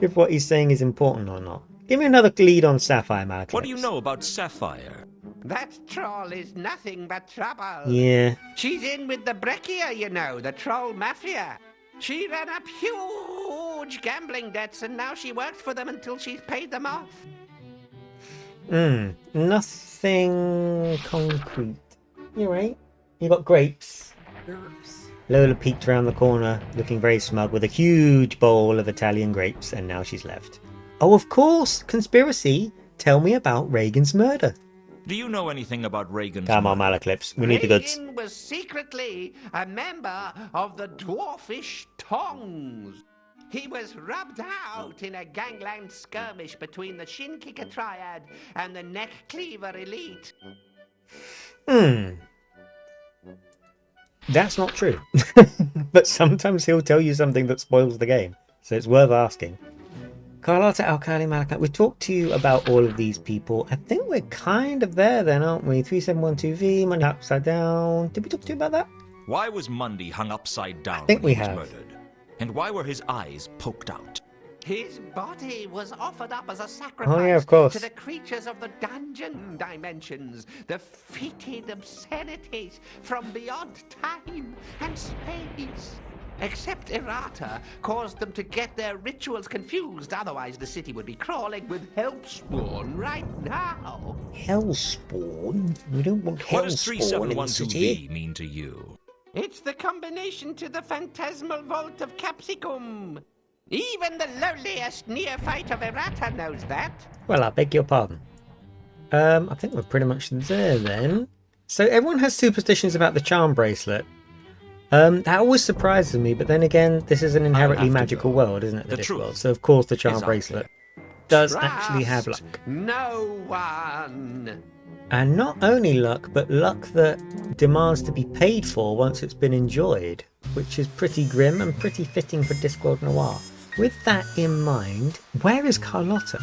if what he's saying is important or not. Give me another lead on Sapphire, Malaclips. What do you know about Sapphire? That troll is nothing but trouble. Yeah. She's in with the Breccia, you know, the troll mafia. She ran up huge gambling debts, and now she works for them until she's paid them off. Nothing concrete. You're right. You got grapes. Lola peeked around the corner, looking very smug, with a huge bowl of Italian grapes, and now she's left. Oh, of course! Conspiracy! Tell me about Reagan's murder. Do you know anything about Reagan's Come on, murder? Malaclips. We need the goods. Reagan was secretly a member of the Dwarfish Tongs. He was rubbed out in a gangland skirmish between the Shin Kicker Triad and the Neck Cleaver Elite. That's not true. But sometimes he'll tell you something that spoils the game, so it's worth asking. Carlotta, Alkali, Malachite. We talked to you about all of these people. I think we're kind of there then, aren't we? 3712V, Monday Upside Down. Did we talk to you about that? Why was Mundy hung upside down think when we he was have. murdered? And why were his eyes poked out? His body was offered up as a sacrifice Oh, yeah, of course. to the creatures of the dungeon dimensions, the fetid obscenities from beyond time and space. Except errata caused them to get their rituals confused, otherwise the city would be crawling with hellspawn right now. Hellspawn? We don't want What does hellspawn in the city. 3712V mean to you? It's the combination to the phantasmal vault of Capsicum. Even the lowliest neophyte of errata knows that. Well, I beg your pardon. I think we're pretty much there then. So everyone has superstitions about the charm bracelet. That always surprises me, but then again, this is an inherently have to magical go. world, isn't it? The Discworld. truth So of course the charm is out bracelet does Trust actually have luck. No one. And not only luck, but luck that demands to be paid for once it's been enjoyed, which is pretty grim and pretty fitting for Discworld Noir. With that in mind, where is Carlotta?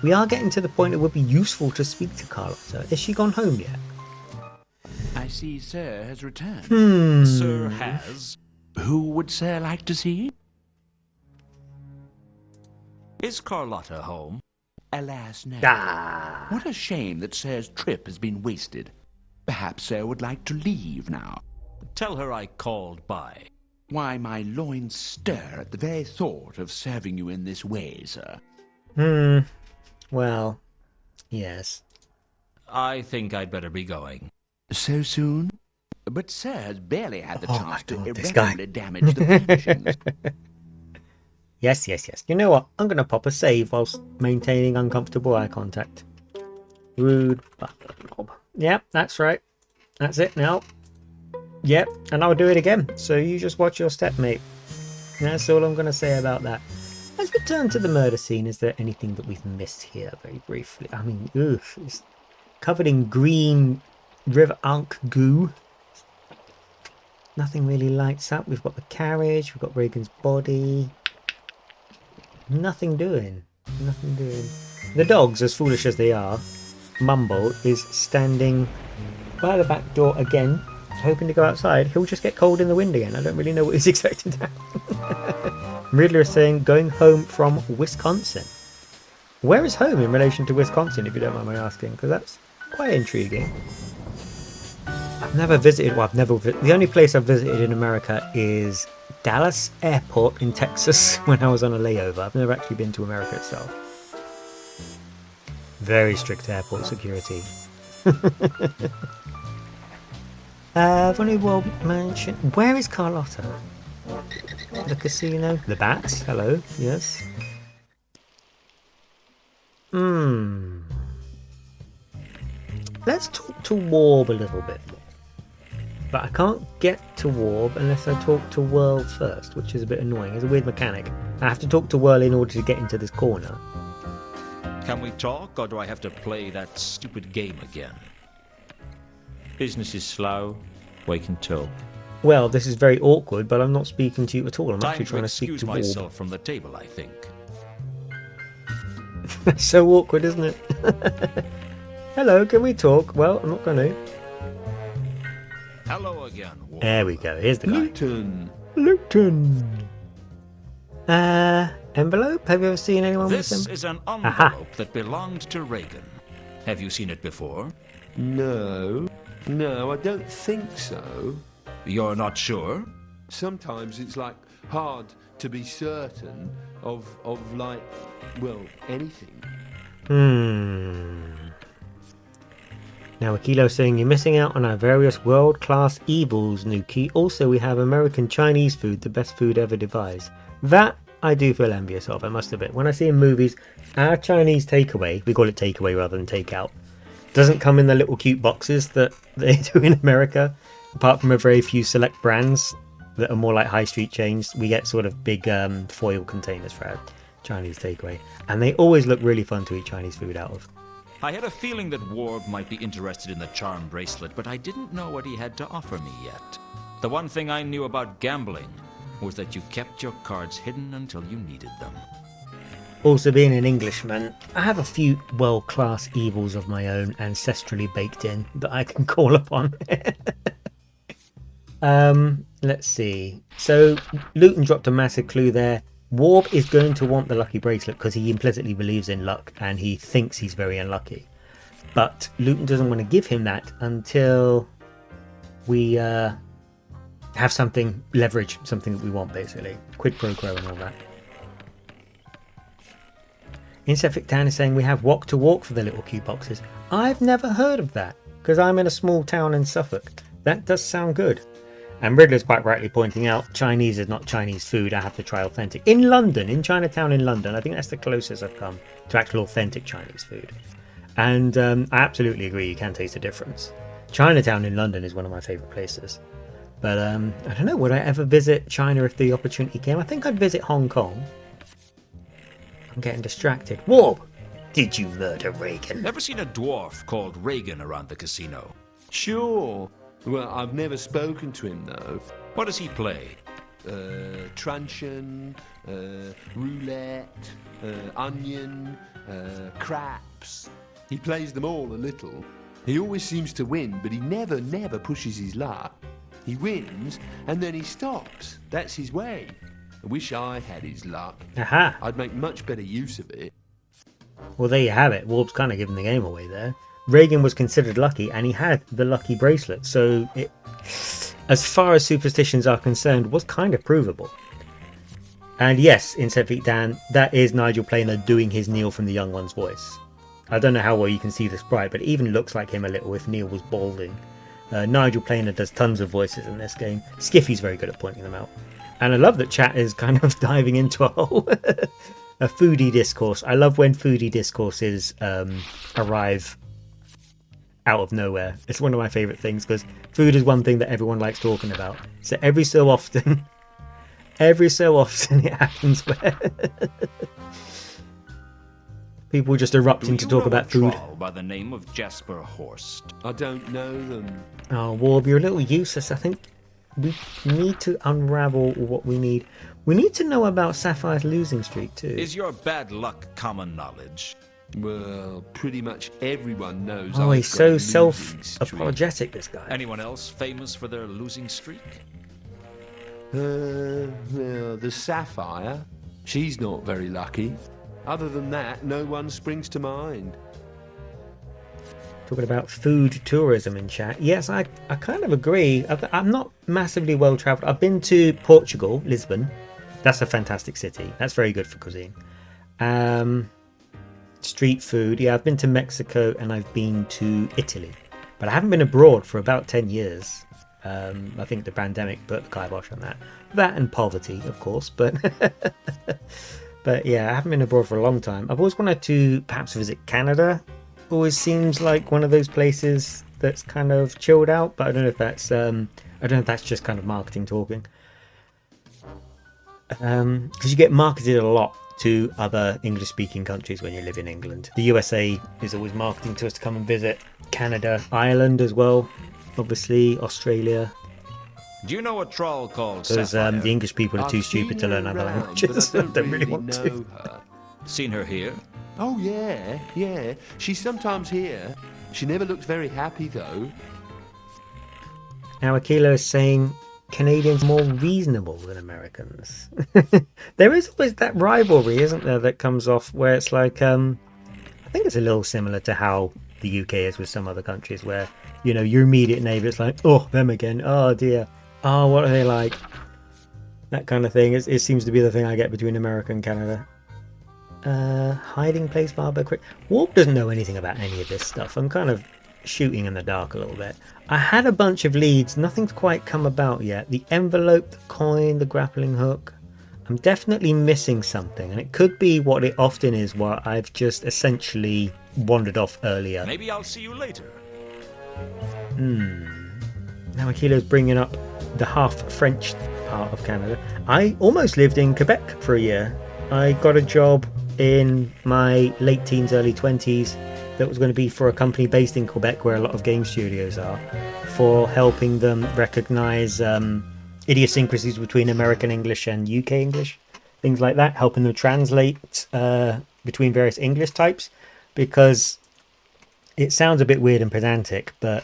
We are getting to the point it would be useful to speak to Carlotta. Is she gone home yet? I see Sir has returned. Sir has. Who would Sir like to see? Is Carlotta home? Alas, no. Ah. What a shame that Sir's trip has been wasted. Perhaps Sir would like to leave now. Tell her I called by. Why, my loins stir at the very thought of serving you in this way, Sir. Well, yes. I think I'd better be going. So soon? But Sir has barely had the Oh chance my to God, this guy. irreparably damage the furnishings. Yes. You know what? I'm going to pop a save whilst maintaining uncomfortable eye contact. Rude butler knob. Yep, that's right. That's it now. Yep, and I'll do it again. So you just watch your step, mate. That's all I'm going to say about that. Let's return to the murder scene. Is there anything that we've missed here very briefly? I mean, it's covered in green River Ankh goo. Nothing really lights up. We've got the carriage. We've got Reagan's body. Nothing doing. The dogs, as foolish as they are, Mumble is standing by the back door again, hoping to go outside. He'll just get cold in the wind again. I don't really know what he's expecting to happen. Riddler is saying, going home from Wisconsin. Where is home in relation to Wisconsin, if you don't mind my asking? Because that's quite intriguing. I've never visited, the only place I've visited in America is Dallas Airport in Texas when I was on a layover. I've never actually been to America itself. Very strict airport security. Funny World Mansion. Where is Carlotta? The casino. The bats. Hello. Yes. Let's talk to Warb a little bit more. But I can't get to Warb unless I talk to Whirl first, which is a bit annoying. It's a weird mechanic. I have to talk to Whirl in order to get into this corner. Can we talk, or do I have to play that stupid game again? Business is slow. We can talk. Well, this is very awkward, but I'm not speaking to you at all. I'm Time actually to trying to speak excuse to Warb. myself from the table, I think. That's so awkward, isn't it? Hello, can we talk? Well, I'm not going to. Hello again, Warp. There we go. Here's the guy. Lewton. Lewton. Envelope? Have you ever seen anyone This with them? is an Aha. envelope that belonged to Reagan. Have you seen it before? No, I don't think so. You're not sure? Sometimes it's like hard to be certain of like, well, anything. Now Akilo's saying you're missing out on our various world-class evils, Nuki. Also, we have American Chinese food, the best food ever devised. That I do feel envious of, I must admit. When I see in movies, our Chinese takeaway, we call it takeaway rather than takeout, doesn't come in the little cute boxes that they do in America. Apart from a very few select brands that are more like high street chains, we get sort of big foil containers for our Chinese takeaway. And they always look really fun to eat Chinese food out of. I had a feeling that Warb might be interested in the charm bracelet, but I didn't know what he had to offer me yet. The one thing I knew about gambling was that you kept your cards hidden until you needed them. Also, being an Englishman, I have a few world-class evils of my own ancestrally baked in that I can call upon. Let's see. So, Lewton dropped a massive clue there. Warb is going to want the lucky bracelet because he implicitly believes in luck and he thinks he's very unlucky. But Lewton doesn't want to give him that until we have something, leverage, something that we want basically. Quid pro quo and all that. Insect Dan is saying we have walk to walk for the little cue boxes. I've never heard of that because I'm in a small town in Suffolk. That does sound good. And Riddler's quite rightly pointing out Chinese is not Chinese food. I have to try authentic. In London, in Chinatown in London, I think that's the closest I've come to actual authentic Chinese food. And I absolutely agree, you can taste the difference. Chinatown in London is one of my favourite places. But I don't know, would I ever visit China if the opportunity came? I think I'd visit Hong Kong. I'm getting distracted. Warb! Did you murder Reagan? Ever seen a dwarf called Reagan around the casino? Sure. Well, I've never spoken to him, though. What does he play? Truncheon, roulette, onion, craps. He plays them all a little. He always seems to win, but he never pushes his luck. He wins, and then he stops. That's his way. I wish I had his luck. Aha! I'd make much better use of it. Well, there you have it. Warb's kind of giving the game away there. Reagan was considered lucky and he had the lucky bracelet, so it, as far as superstitions are concerned, was kind of provable. And yes, in Septic Dan, that is Nigel Planer doing his Neil from the Young One's voice. I don't know how well you can see the sprite, but it even looks like him a little if Neil was balding. Nigel Planer does tons of voices in this game. Skiffy's very good at pointing them out. And I love that chat is kind of diving into a whole a foodie discourse. I love when foodie discourses arrive out of nowhere. It's one of my favourite things because food is one thing that everyone likes talking about. So every so often it happens where people just erupt into talk about food. By the name of Jasper Horst. I don't know them. Oh, Warb, you're a little useless. I think we need to unravel what we need. We need to know about Sapphire's losing streak too. Is your bad luck common knowledge? Well, pretty much everyone knows. Oh, he's so self-apologetic, this guy. Anyone else famous for their losing streak? Well, the Sapphire. She's not very lucky. Other than that, no one springs to mind. Talking about food tourism in chat. Yes, I kind of agree. I'm not massively well travelled. I've been to Portugal, Lisbon. That's a fantastic city. That's very good for cuisine. Street food. Yeah, I've been to Mexico and I've been to Italy. But I haven't been abroad for about 10 years. I think the pandemic put the kibosh on that. That and poverty, of course. But but yeah, I haven't been abroad for a long time. I've always wanted to perhaps visit Canada. Always seems like one of those places that's kind of chilled out. But I don't know if that's just kind of marketing talking. Because you get marketed a lot to other English-speaking countries when you live in England. The USA is always marketing to us to come and visit. Canada, Ireland as well, obviously, Australia. Do you know a troll called Because Sapphire? the English people are too stupid to learn other languages. I don't really want to. know her. Seen her here? Oh, yeah. She's sometimes here. She never looks very happy, though. Now, Akilo is saying Canadians are more reasonable than Americans. There is always that rivalry, isn't there, that comes off where it's like, I think it's a little similar to how the UK is with some other countries where, you know, your immediate neighbour is like, oh, them again, oh dear, oh, what are they like? That kind of thing. It seems to be the thing I get between America and Canada. Hiding place, Barber Creek. Warp doesn't know anything about any of this stuff. I'm kind of shooting in the dark a little bit. I had a bunch of leads. Nothing's quite come about yet. The envelope, the coin, the grappling hook. I'm definitely missing something, and it could be what it often is, where I've just essentially wandered off earlier. Maybe I'll see you later. Now Akila's bringing up the half-French part of Canada. I almost lived in Quebec for a year. I got a job in my late teens, early 20s that was going to be for a company based in Quebec, where a lot of game studios are, for helping them recognize idiosyncrasies between American English and UK English, things like that, helping them translate between various English types, because it sounds a bit weird and pedantic, but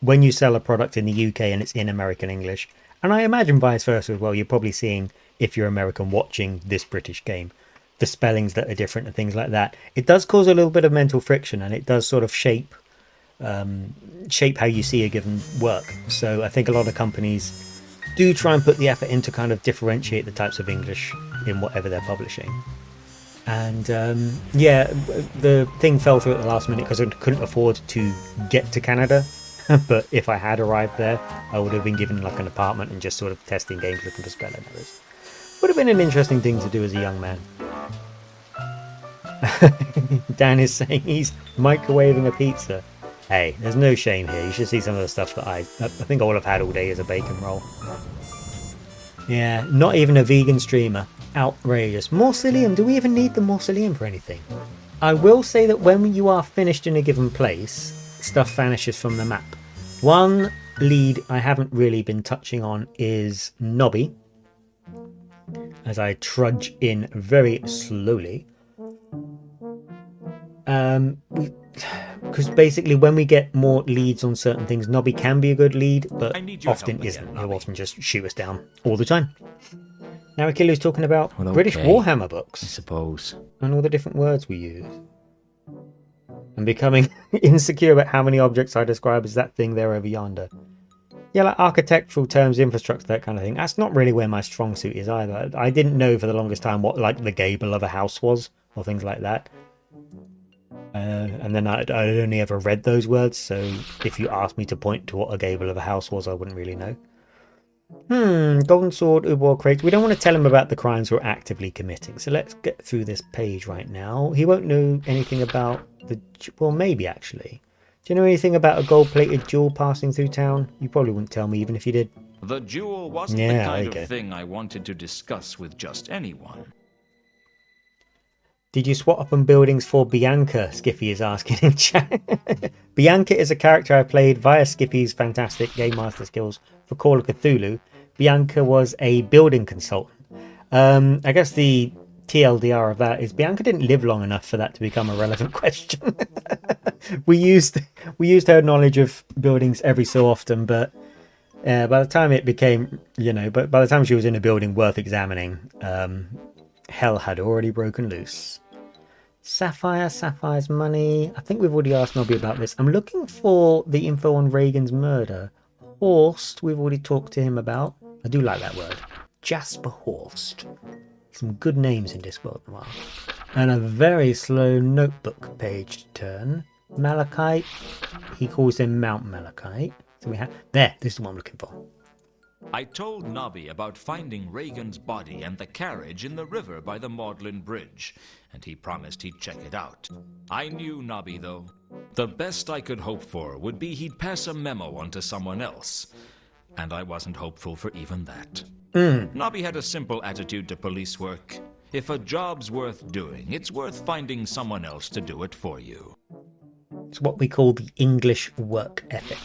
when you sell a product in the UK and it's in American English, and I imagine vice versa as well, you're probably seeing, if you're American watching this British game, the spellings that are different and things like that. It does cause a little bit of mental friction, and it does sort of shape how you see a given work. So I think a lot of companies do try and put the effort in to kind of differentiate the types of English in whatever they're publishing. And yeah, the thing fell through at the last minute because I couldn't afford to get to Canada. But if I had arrived there, I would have been given like an apartment and just sort of testing games, looking for spelling errors. Would have been an interesting thing to do as a young man. Dan is saying he's microwaving a pizza. Hey, there's no shame here. You should see some of the stuff that I think all I've had all day is a bacon roll. Yeah, not even a vegan streamer. Outrageous. Mausoleum. Do we even need the mausoleum for anything? I will say that when you are finished in a given place, stuff vanishes from the map. One lead I haven't really been touching on is Nobby, as I trudge in very slowly. Because basically when we get more leads on certain things, Nobby can be a good lead, but often isn't. He'll often just shoot us down all the time. Now Akilu's talking about British Warhammer books, I suppose, and all the different words we use. I'm becoming insecure about how many objects I describe as that thing there over yonder. Yeah, like architectural terms, infrastructure, that kind of thing. That's not really where my strong suit is either. I didn't know for the longest time what like the gable of a house was, or things like that. And then I'd only ever read those words, so if you asked me to point to what a gable of a house was, I wouldn't really know. Golden Sword, War Crates. We don't want to tell him about the crimes we're actively committing, so let's get through this page right now. He won't know anything about the... Well, maybe actually. Do you know anything about a gold-plated jewel passing through town? You probably wouldn't tell me even if you did. The jewel wasn't the kind of thing I wanted to discuss with just anyone. Did you swap up on buildings for Bianca? Skippy is asking in chat. Bianca is a character I played via Skippy's fantastic Game Master skills for Call of Cthulhu. Bianca was a building consultant. I guess the TLDR of that is Bianca didn't live long enough for that to become a relevant question. we used her knowledge of buildings every so often, but by the time it became, but by the time she was in a building worth examining, hell had already broken loose. Sapphire's money. I think we've already asked Nobby about this. I'm looking for the info on Reagan's murder. Horst, we've already talked to him about. I do like that word. Jasper Horst. Some good names in Discworld Noir. And a very slow notebook page to turn. Malachite. He calls him Mount Malachite. So we have... There, this is what I'm looking for. I told Nobby about finding Reagan's body and the carriage in the river by the Magdalen Bridge, and he promised he'd check it out. I knew Nobby, though. The best I could hope for would be he'd pass a memo on to someone else, and I wasn't hopeful for even that. Nobby had a simple attitude to police work. If a job's worth doing, it's worth finding someone else to do it for you. It's what we call the English work ethic.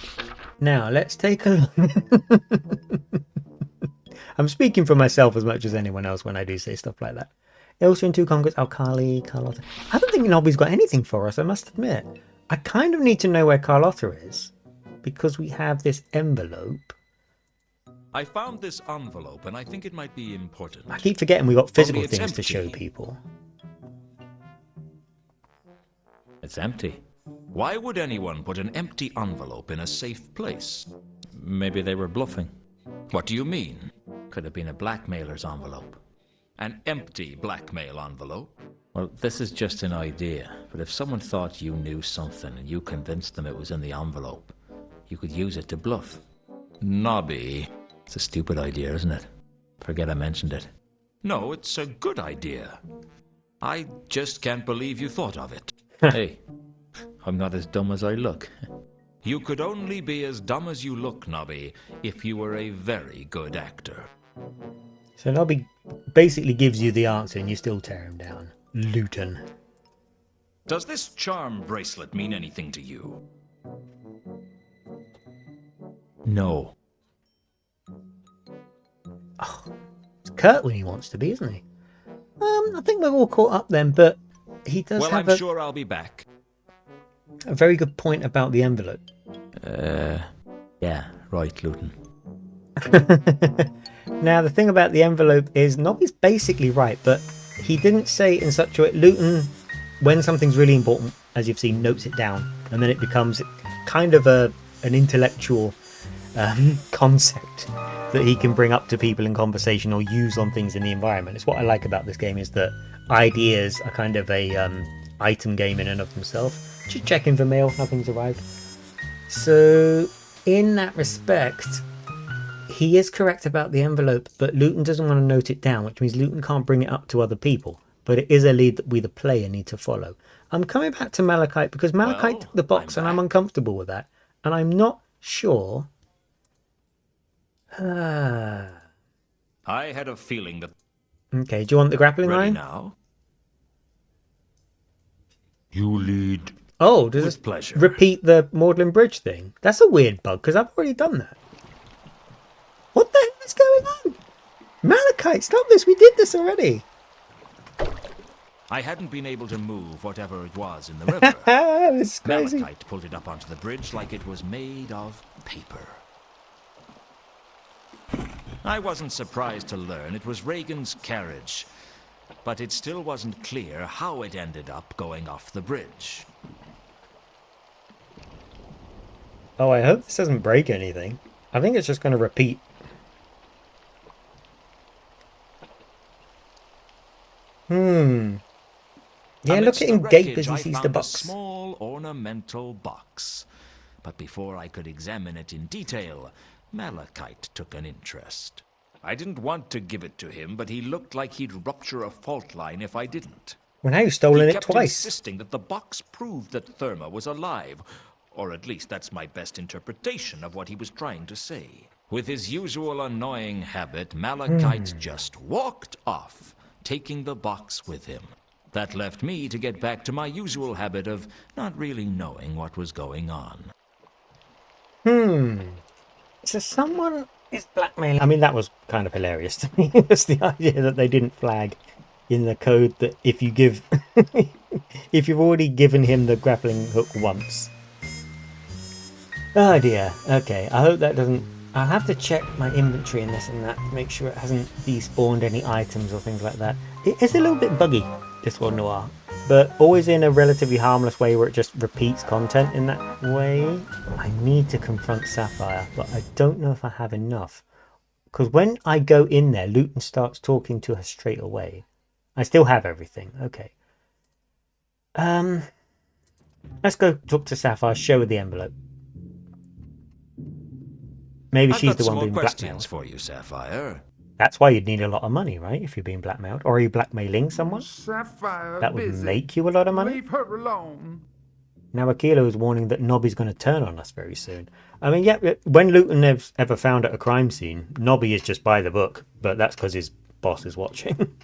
Now, let's take a look. I'm speaking for myself as much as anyone else when I do say stuff like that. Also in 2 Conquers, Alkali, Carlotta. I don't think Nobby's got anything for us, I must admit. I kind of need to know where Carlotta is, because we have this envelope. I found this envelope, and I think it might be important. I keep forgetting we've got physical things empty. to show people. It's empty. Why would anyone put an empty envelope in a safe place? Maybe they were bluffing. What do you mean? Could have been a blackmailer's envelope. An empty blackmail envelope? Well, this is just an idea, but if someone thought you knew something and you convinced them it was in the envelope, you could use it to bluff. Nobby. It's a stupid idea, isn't it? Forget I mentioned it. No, it's a good idea. I just can't believe you thought of it. Hey, I'm not as dumb as I look. You could only be as dumb as you look, Nobby, if you were a very good actor. So Nobby basically gives you the answer and you still tear him down. Lewton. Does this charm bracelet mean anything to you? No. Oh, it's Kurt when he wants to be, isn't he? I think we're all caught up then, but he does Well, have I'm sure I'll be back. a very good point about the envelope. Yeah, right, Lewton. Now, the thing about the envelope is Nobby's basically right, but he didn't say it in such a way. Lewton, when something's really important, as you've seen, notes it down, and then it becomes kind of an intellectual concept that he can bring up to people in conversation or use on things in the environment. It's what I like about this game, is that ideas are kind of a item game in and of themselves. Just checking for mail, nothing's arrived. So in that respect, he is correct about the envelope, but Lewton doesn't want to note it down, which means Lewton can't bring it up to other people. But it is a lead that we, the player, need to follow. I'm coming back to Malachite because Malachite took the box and I'm uncomfortable with that. And I'm not sure. I had a feeling that... Okay, do you want the grappling Ready line? now? You lead. Oh, does With this pleasure. repeat the Magdalen Bridge thing? That's a weird bug because I've already done that. What the hell is going on? Malachite, stop this. We did this already. I hadn't been able to move whatever it was in the river. This is crazy. Malachite pulled it up onto the bridge like it was made of paper. I wasn't surprised to learn it was Reagan's carriage, but it still wasn't clear how it ended up going off the bridge. Oh, I hope this doesn't break anything. I think it's just going to repeat. Yeah, look Amidst at the him gape wreckage, as he I sees found the a box. small ornamental box. But before I could examine it in detail, Malachite took an interest. I didn't want to give it to him, but he looked like he'd rupture a fault line if I didn't. Well, now you've stolen He it kept twice. insisting that the box proved that Therma was alive, or at least that's my best interpretation of what he was trying to say. With his usual annoying habit, Malachite just walked off, taking the box with him. That left me to get back to my usual habit of not really knowing what was going on. So someone is blackmailing. I mean, that was kind of hilarious to me. It's the idea that they didn't flag in the code that if you give, if you've already given him the grappling hook once. Oh dear. Okay, I hope that doesn't. I'll have to check my inventory and this and that to make sure it hasn't despawned any items or things like that. It is a little bit buggy, Discworld Noir, but always in a relatively harmless way where it just repeats content in that way. I need to confront Sapphire, but I don't know if I have enough. Because when I go in there, Lewton starts talking to her straight away. I still have everything. Okay. Let's go talk to Sapphire, show her the envelope. Maybe I've she's got the some one more being questions blackmailed. for you, Sapphire. That's why you'd need a lot of money, right? If you're being blackmailed. Or are you blackmailing someone? Sapphire That would busy. make you a lot of money. Leave her alone. Now Akilo is warning that Nobby's going to turn on us very soon. I mean, yeah, when Lewton is ever found at a crime scene, Nobby is just by the book, but that's because his boss is watching.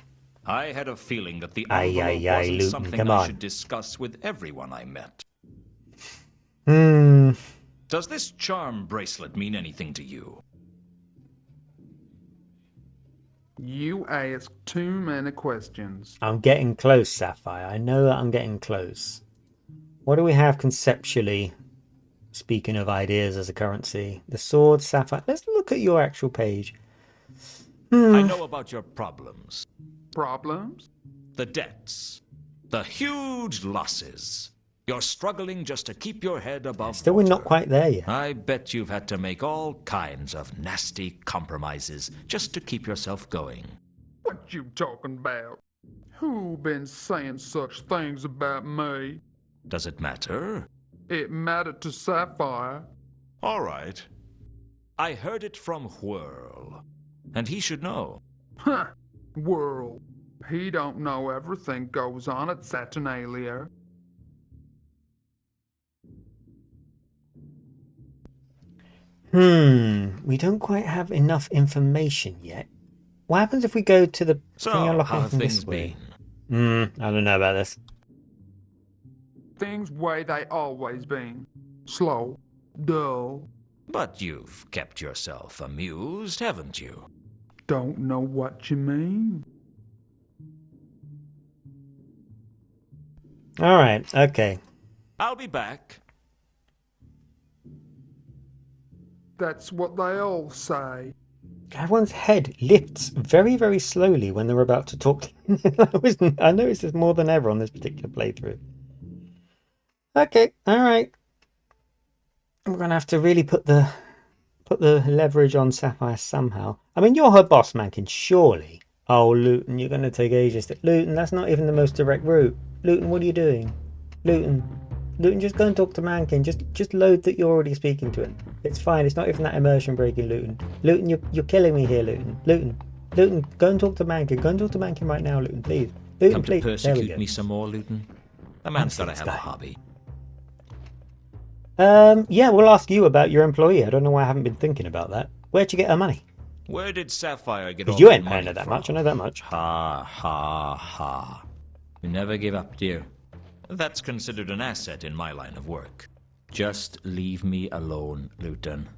I had a feeling that the Aye, envelope aye, aye, wasn't Lewton, something come I on. should discuss with everyone I met. Does this charm bracelet mean anything to you? You ask too many questions. I'm getting close, Sapphire. I know that I'm getting close. What do we have conceptually? Speaking of ideas as a currency. The sword, Sapphire. Let's look at your actual page. I know about your problems. Problems? The debts. The huge losses. You're struggling just to keep your head above Still, we're water. not quite there yet. I bet you've had to make all kinds of nasty compromises just to keep yourself going. What you talking about? Who been saying such things about me? Does it matter? It mattered to Sapphire. All right. I heard it from Whirl, and he should know. Huh. Whirl. He don't know everything goes on at Saturnalia. We don't quite have enough information yet. What happens if we go to the So, thing you're how looking have from things this way? been? I don't know about this. Things way they always been. Slow. Dull. But you've kept yourself amused, haven't you? Don't know what you mean. Alright, okay. I'll be back. That's what they all say. Everyone's head lifts very, very slowly when they're about to talk. I noticed this more than ever on this particular playthrough. Okay, alright. We're gonna have to really put the leverage on Sapphire somehow. I mean, you're her boss, Mankin, surely. Oh, Lewton, you're gonna take ages to... Lewton, that's not even the most direct route. Lewton, what are you doing? Lewton, just go and talk to Mankin. Just load that you're already speaking to him. It's fine. It's not even that immersion breaking, Lewton. Lewton, you're killing me here, Lewton. Lewton, go and talk to Mankin. Go and talk to Mankin right now, Lewton, please. Lewton, Come to please. persecute me some more, Lewton? A man's gotta have a hobby. Yeah, we'll ask you about your employee. I don't know why I haven't been thinking about that. Where'd you get her money? Where did Sapphire get all Because you that ain't paying money her that from? much. I know that much. Ha, ha, ha. You never give up, do you? That's considered an asset in my line of work. Just leave me alone, Lewton.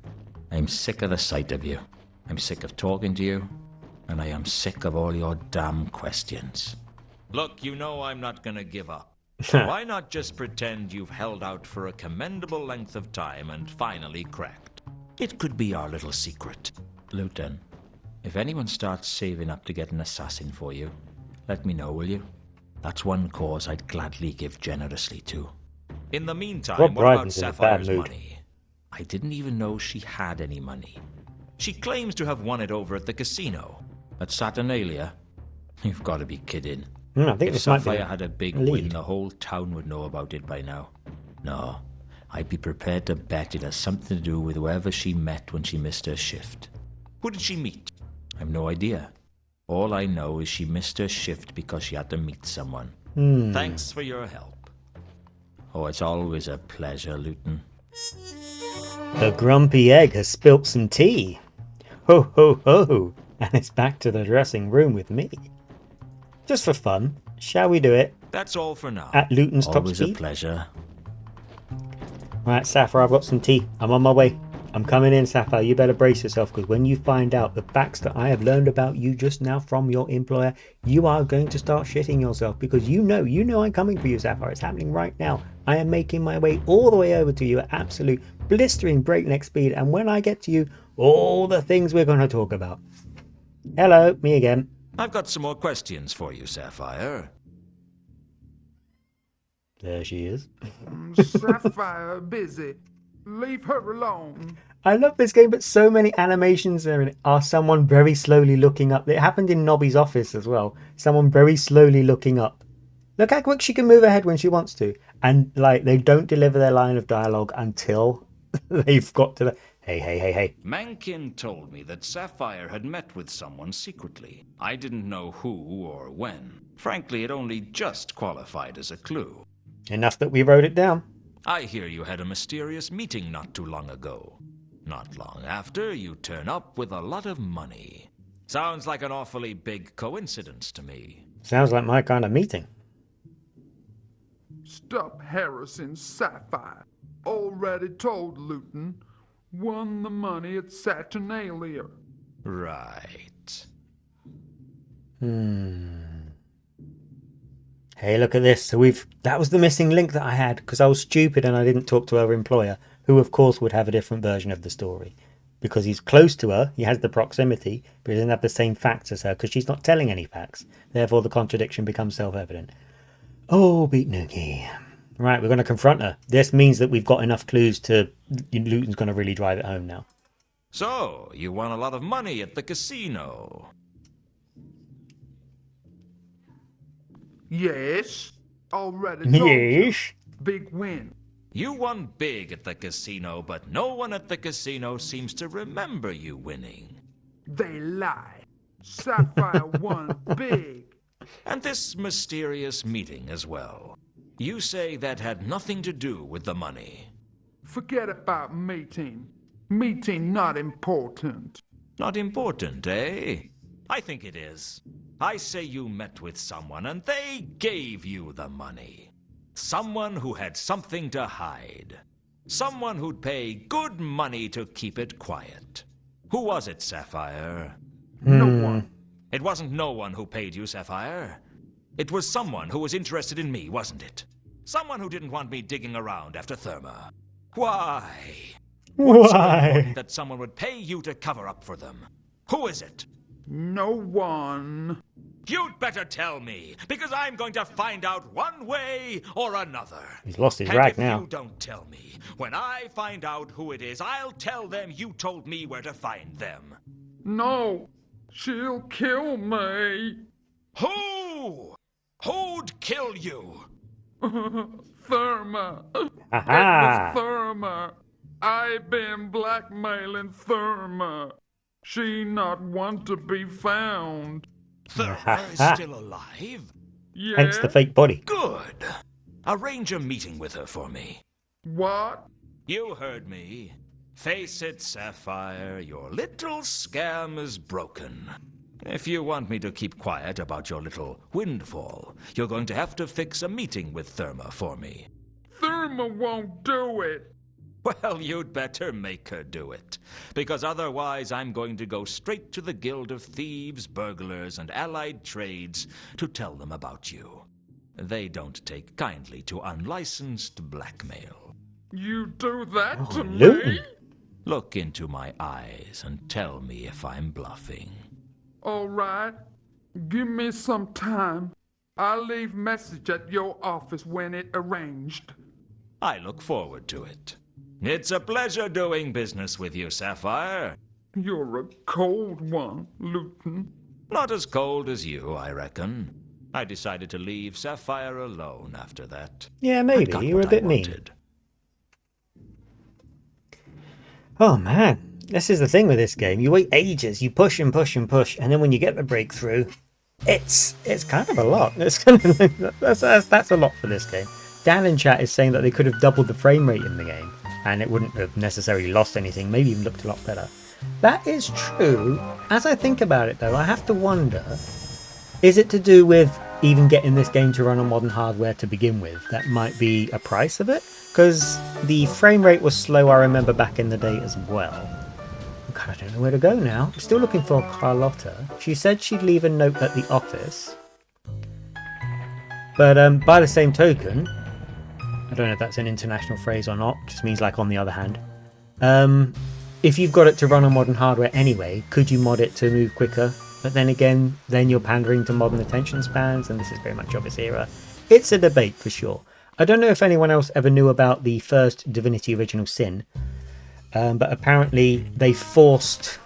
I'm sick of the sight of you. I'm sick of talking to you. And I am sick of all your damn questions. Look, you know I'm not gonna give up. Why not just pretend you've held out for a commendable length of time and finally cracked? It could be our little secret. Lewton, if anyone starts saving up to get an assassin for you, let me know, will you? That's one cause I'd gladly give generously to. In the meantime, Rob what about Brydon's in a bad Sapphire's mood. money? I didn't even know she had any money. She claims to have won it over at the casino. At Saturnalia? You've got to be kidding. I think If this might be Sapphire a had a big lead. win, the whole town would know about it by now. No, I'd be prepared to bet it has something to do with whoever she met when she missed her shift. Who did she meet? I've no idea. All I know is she missed her shift because she had to meet someone. Thanks for your help. Oh, it's always a pleasure, Lewton. The grumpy egg has spilt some tea. Ho, ho, ho. And it's back to the dressing room with me. Just for fun, shall we do it? That's all for now. At Luton's top Always a speed? pleasure. Right, Sapphire, I've got some tea. I'm on my way. I'm coming in, Sapphire. You better brace yourself, because when you find out the facts that I have learned about you just now from your employer, you are going to start shitting yourself, because you know I'm coming for you, Sapphire. It's happening right now. I am making my way all the way over to you at absolute blistering breakneck speed, and when I get to you, all the things we're going to talk about. Hello, me again. I've got some more questions for you, Sapphire. There she is. Sapphire busy. Leave her alone. I love this game, but so many animations are someone very slowly looking up. It happened in Nobby's office as well. Someone very slowly looking up. Look how quick she can move her head when she wants to. And like they don't deliver their line of dialogue until they've got to the... Hey. Mankin told me that Sapphire had met with someone secretly. I didn't know who or when. Frankly, it only just qualified as a clue. Enough that we wrote it down. I hear you had a mysterious meeting not too long ago. Not long after, you turn up with a lot of money. Sounds like an awfully big coincidence to me. Sounds like my kind of meeting. Stop harassing Sapphire. Already told Lewton. Won the money at Saturnalia. Right. Hey, look at this. So that was the missing link that I had because I was stupid and I didn't talk to her employer, who of course would have a different version of the story. Because he's close to her, he has the proximity, but he doesn't have the same facts as her because she's not telling any facts. Therefore, the contradiction becomes self-evident. Oh, Beat Nookie. Right, we're going to confront her. This means that we've got enough clues to... Luton's going to really drive it home now. So, you won a lot of money at the casino. Yes. Already told you. Yes. Big win. You won big at the casino, but no one at the casino seems to remember you winning. They lie. Sapphire won big. And this mysterious meeting as well. You say that had nothing to do with the money. Forget about meeting. Meeting not important. Not important, eh? I think it is. I say you met with someone and they gave you the money. Someone who had something to hide. Someone who'd pay good money to keep it quiet. Who was it, Sapphire? No one. It wasn't no one who paid you, Sapphire. It was someone who was interested in me, wasn't it? Someone who didn't want me digging around after Therma. Why? What's so important that someone would pay you to cover up for them? Who is it? No one. You'd better tell me, because I'm going to find out one way or another. He's lost his And rag if now. you don't tell me, when I find out who it is, I'll tell them you told me where to find them. No. She'll kill me. Who? Who'd kill you? Therma. Aha. It was Therma. I've been blackmailing Therma. She not want to be found. Therma is still alive? Yeah? Hence the fake body. Good. Arrange a meeting with her for me. What? You heard me. Face it, Sapphire, your little scam is broken. If you want me to keep quiet about your little windfall, you're going to have to fix a meeting with Therma for me. Therma won't do it. Well, you'd better make her do it, because otherwise I'm going to go straight to the Guild of Thieves, Burglars, and Allied Trades to tell them about you. They don't take kindly to unlicensed blackmail. You do that to Lewton. me? Look into my eyes and tell me if I'm bluffing. All right. Give me some time. I'll leave message at your office when it arranged. I look forward to it. It's a pleasure doing business with you, Sapphire. You're a cold one, Lewton. Not as cold as you, I reckon. I decided to leave Sapphire alone after that. Yeah, I maybe. got You were a what bit I mean. wanted. Oh man, this is the thing with this game. You wait ages, you push and push and push, and then when you get the breakthrough, it's kind of a lot. It's kind of that's a lot for this game. Dan in chat is saying that they could have doubled the frame rate in the game, and it wouldn't have necessarily lost anything. Maybe even looked a lot better. That is true. As I think about it, though, I have to wonder: is it to do with even getting this game to run on modern hardware to begin with? That might be a price of it. Because the frame rate was slow, I remember, back in the day as well. God, I don't know where to go now. I'm still looking for Carlotta. She said she'd leave a note at the office. But by the same token, I don't know if that's an international phrase or not. Just means like on the other hand. If you've got it to run on modern hardware anyway, could you mod it to move quicker? But then again, then you're pandering to modern attention spans, and this is very much of its era. It's a debate for sure. I don't know if anyone else ever knew about the first Divinity Original Sin, but apparently they forced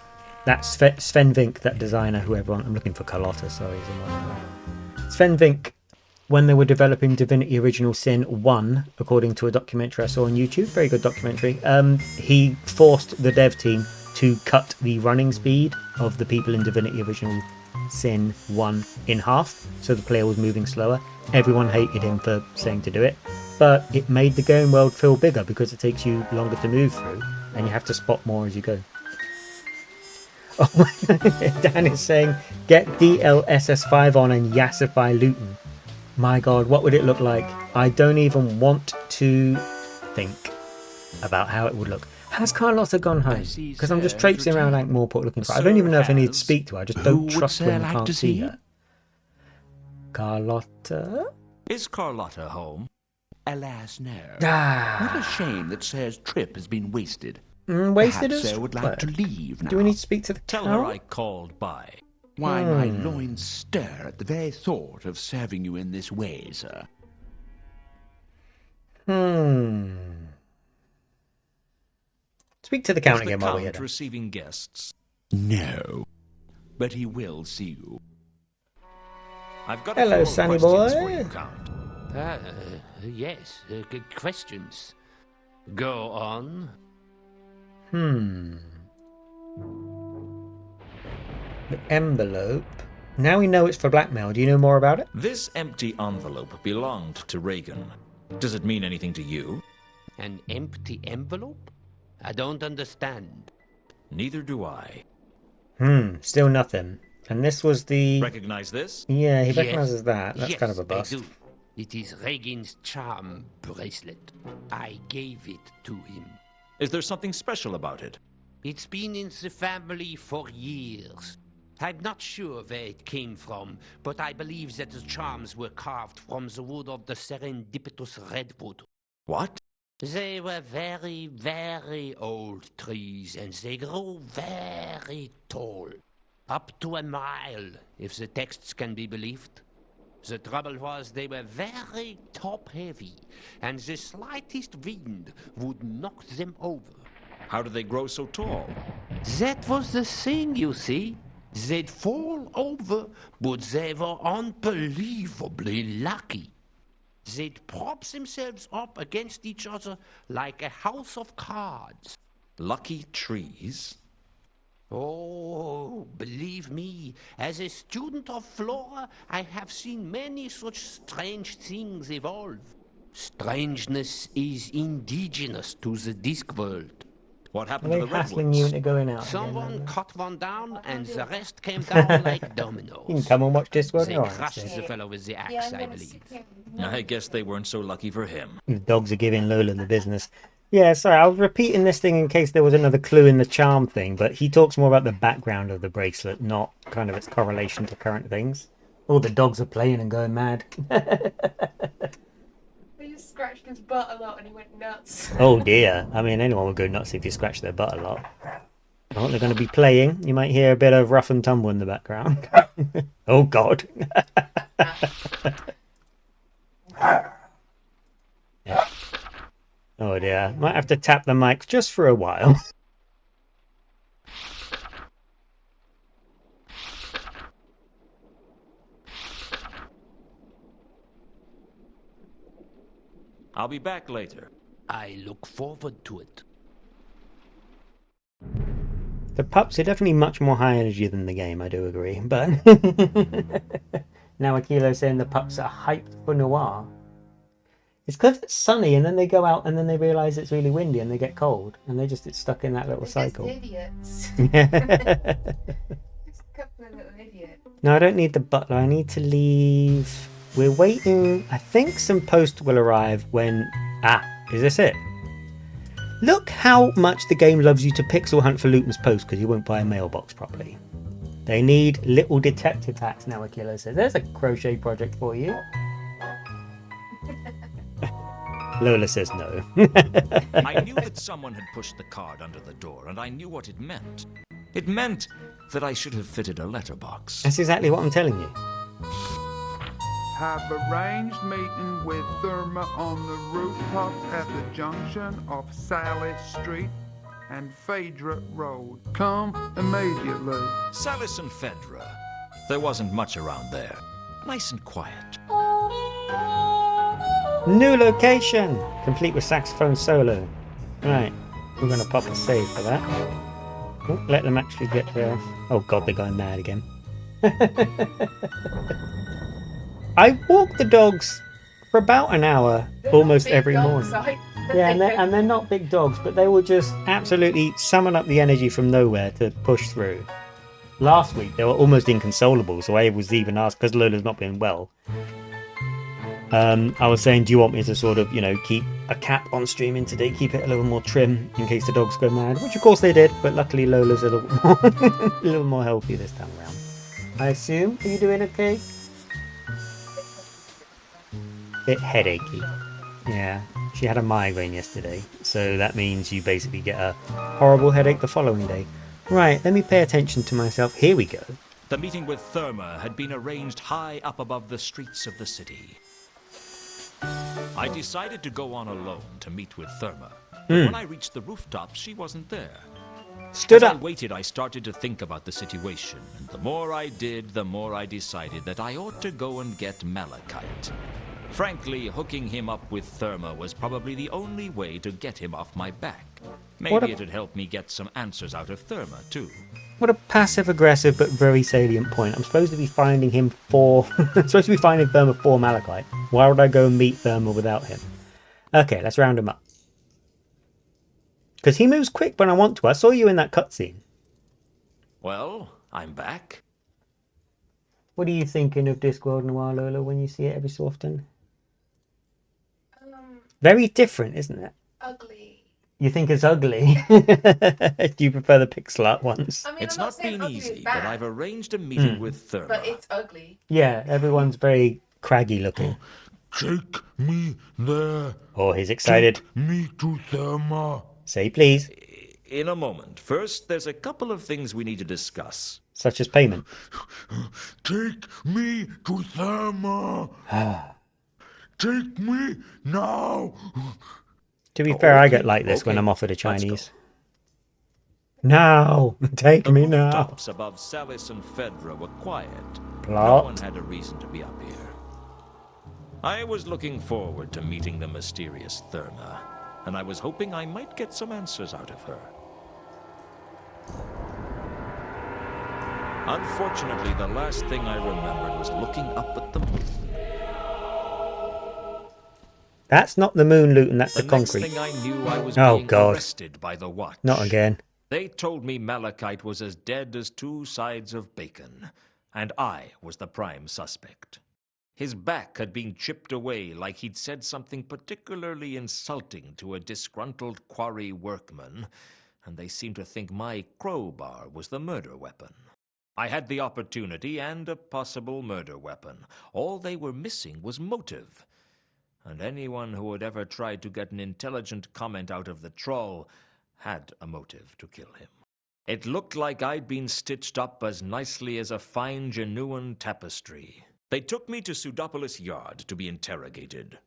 that Sven Vink, that designer, whoever, I'm looking for Carlotta, sorry. Sven Vink, when they were developing Divinity Original Sin 1, according to a documentary I saw on YouTube, very good documentary, he forced the dev team to cut the running speed of the people in Divinity Original Sin 1 in half, so the player was moving slower. Everyone hated him for saying to do it, but it made the game world feel bigger because it takes you longer to move through and you have to spot more as you go. Oh, Dan is saying get DLSS5 on and yassify Lewton. My god, what would it look like? I don't even want to think about how it would look. Has Carlotta gone home? Because I'm just traipsing around Ankh-Morport looking for her. I don't even know if I need to speak to her. I just don't trust her when I can't see her. Carlotta? Is Carlotta home? Alas, no. Ah. What a shame that Sir's trip has been wasted. Wasted Perhaps as Sir would like what? to leave now. Do we need to speak to the Tell cow? her I called by. Why, my loins stir at the very thought of serving you in this way, sir. Speak to the count Is the again while we're Count here. receiving guests? No, but he will see you. I've got a Hello, few more Sonny questions boy. for you, Count. Yes, good questions. Go on. The envelope. Now we know it's for blackmail. Do you know more about it? This empty envelope belonged to Reagan. Does it mean anything to you? An empty envelope? I don't understand. Neither do I. Still nothing. And this was the... Recognize this? Yeah, he Yes. recognizes that. That's Yes, kind of a bust. I do. It is Reagan's charm bracelet. I gave it to him. Is there something special about it? It's been in the family for years. I'm not sure where it came from, but I believe that the charms were carved from the wood of the serendipitous redwood. What? They were very, very old trees, and they grew very tall. Up to a mile, if the texts can be believed. The trouble was they were very top-heavy, and the slightest wind would knock them over. How do they grow so tall? That was the thing, you see. They'd fall over, but they were unbelievably lucky. They'd prop themselves up against each other like a house of cards. Lucky trees? Oh, believe me, as a student of flora, I have seen many such strange things evolve. Strangeness is indigenous to the Discworld. What Are happened they to the hassling you redwoods? into going out? Someone cut one down, and the rest came down like dominoes. You can come and watch Discworld They Noir crushed instead. the fellow with the Yeah, axe, I'm I gonna believe. sit here. I guess they weren't so lucky for him. The dogs are giving Lola the business. Yeah, sorry, I was repeating this thing in case there was another clue in the charm thing, but he talks more about the background of the bracelet, not kind of its correlation to current things. All the dogs are playing and going mad. He just scratched his butt a lot and he went nuts. Oh dear. I mean, anyone would go nuts if you scratch their butt a lot. Oh, they're going to be playing. You might hear a bit of rough and tumble in the background. Oh God. Yeah. Oh dear. Might have to tap the mic just for a while. I'll be back later. I look forward to it. The pups are definitely much more high energy than the game, I do agree. But now Akilo's saying the pups are hyped for Noir. It's because it's sunny and then they go out and then they realise it's really windy and they get cold and they just get stuck in that little They're cycle. just idiots. Yeah. Just a couple of little idiots. No, I don't need the butler. I need to leave. We're waiting. I think some post will arrive when... Ah, is this it? Look how much the game loves you to pixel hunt for Lewton's post because you won't buy a mailbox properly. They need little detective hats now, Akilo says. There's a crochet project for you. Lola says no. I knew that someone had pushed the card under the door, and I knew what it meant. It meant that I should have fitted a letterbox. That's exactly what I'm telling you. Have arranged meeting with Therma on the rooftop at the junction of Sally Street and Phaedra Road. Come immediately. Salis and Phaedra. There wasn't much around there. Nice and quiet. New location! Complete with saxophone solo. Right, we're going to pop a save for that. Oh, let them actually get there. Oh god, they're going mad again. I walk the dogs for about an hour They're almost not big every dogs, morning. I- Yeah, and they're not big dogs, but they will just absolutely summon up the energy from nowhere to push through. Last week they were almost inconsolable, so I was even asked, because Lola's not been well, I was saying, do you want me to sort of, you know, keep a cap on streaming today, keep it a little more trim in case the dogs go mad, which of course they did, but luckily Lola's a little more, a little more healthy this time around. I assume, are you doing okay? Bit headachy. Yeah, she had a migraine yesterday, so that means you basically get a horrible headache the following day. Right, let me pay attention to myself. Here we go. The meeting with Therma had been arranged high up above the streets of the city. I decided to go on alone to meet with Therma. But when I reached the rooftop, she wasn't there. Stood As I up. waited, I started to think about the situation, and the more I did, the more I decided that I ought to go and get Malachite. Frankly, hooking him up with Therma was probably the only way to get him off my back. Maybe it'd help me get some answers out of Therma, too. What a passive-aggressive but very salient point. I'm supposed to be finding him for... I'm supposed to be finding Therma for Malachite. Why would I go and meet Therma without him? Okay, let's round him up. Because he moves quick when I want to. I saw you in that cutscene. Well, I'm back. What are you thinking of Discworld Noir, Lola, when you see it every so often? Very different, isn't it? Ugly. You think it's ugly? Do you prefer the pixel art ones? I mean, It's I'm not been saying easy, ugly is but bad, I've arranged a meeting with Therma. but it's ugly. Yeah, everyone's very craggy looking. Take me there. Oh, he's excited. Take me to Therma. Say please. In a moment. First, there's a couple of things we need to discuss. Such as payment. Take me to Therma. Take me now. To be fair, I get Okay, like this when okay, I'm offered a let's go. Chinese. Now! Take The me now! rooftops above Salis and Fedra were quiet. No Plot. one had a reason to be up here. I was looking forward to meeting the mysterious Therma, and I was hoping I might get some answers out of her. Unfortunately, the last thing I remembered was looking up at the moon. That's not the moon, Lewton, that's The the next concrete. thing I knew, I was Oh, being God. arrested by the Watch. Not again. They told me Malachite was as dead as two sides of bacon, and I was the prime suspect. His back had been chipped away like he'd said something particularly insulting to a disgruntled quarry workman, and they seemed to think my crowbar was the murder weapon. I had the opportunity and a possible murder weapon. All they were missing was motive. And anyone who had ever tried to get an intelligent comment out of the troll had a motive to kill him. It looked like I'd been stitched up as nicely as a fine genuine tapestry. They took me to Pseudopolis Yard to be interrogated.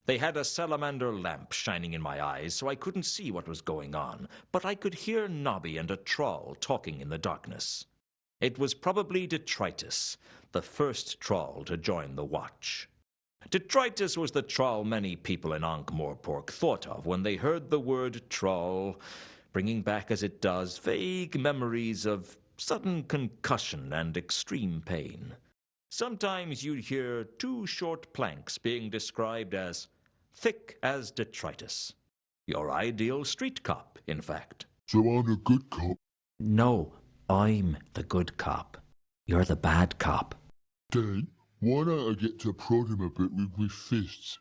They had a salamander lamp shining in my eyes, so I couldn't see what was going on, but I could hear Nobby and a troll talking in the darkness. It was probably Detritus, the first troll to join the Watch. Detritus was the troll many people in Ankh-Morpork thought of when they heard the word troll, bringing back as it does vague memories of sudden concussion and extreme pain. Sometimes you'd hear two short planks being described as thick as detritus. Your ideal street cop, in fact. So I'm a good cop. No, I'm the good cop. You're the bad cop. Then, why don't I get to prod him a bit with my fists?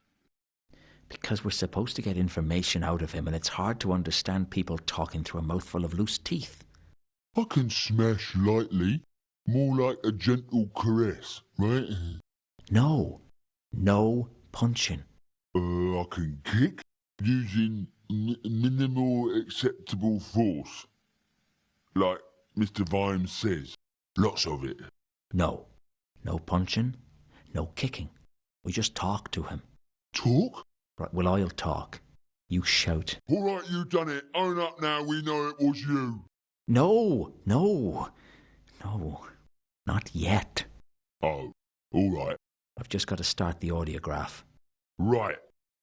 Because we're supposed to get information out of him, and it's hard to understand people talking through a mouthful of loose teeth. I can smash lightly, more like a gentle caress, right? No punching. I can kick using minimal acceptable force. Like Mr. Vimes says, lots of it. No punching, no kicking. We just talk to him. Talk? Right, well, I'll talk. You shout. All right, you done it. Own up now, we know it was you. No, not yet. Oh, all right. I've just got to start the audiograph. Right.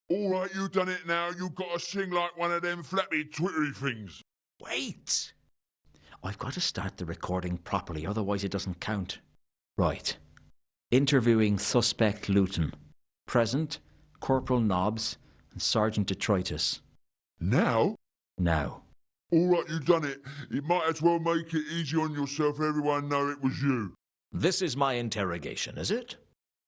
All right, you done it now. You got to sing like one of them flappy twittery things. Wait! I've got to start the recording properly, otherwise it doesn't count. Right. Interviewing suspect Lewton. Present, Corporal Nobbs and Sergeant Detritus. Now? Now. All right, you done it. It might as well make it easy on yourself. Everyone know it was you. This is my interrogation, is it?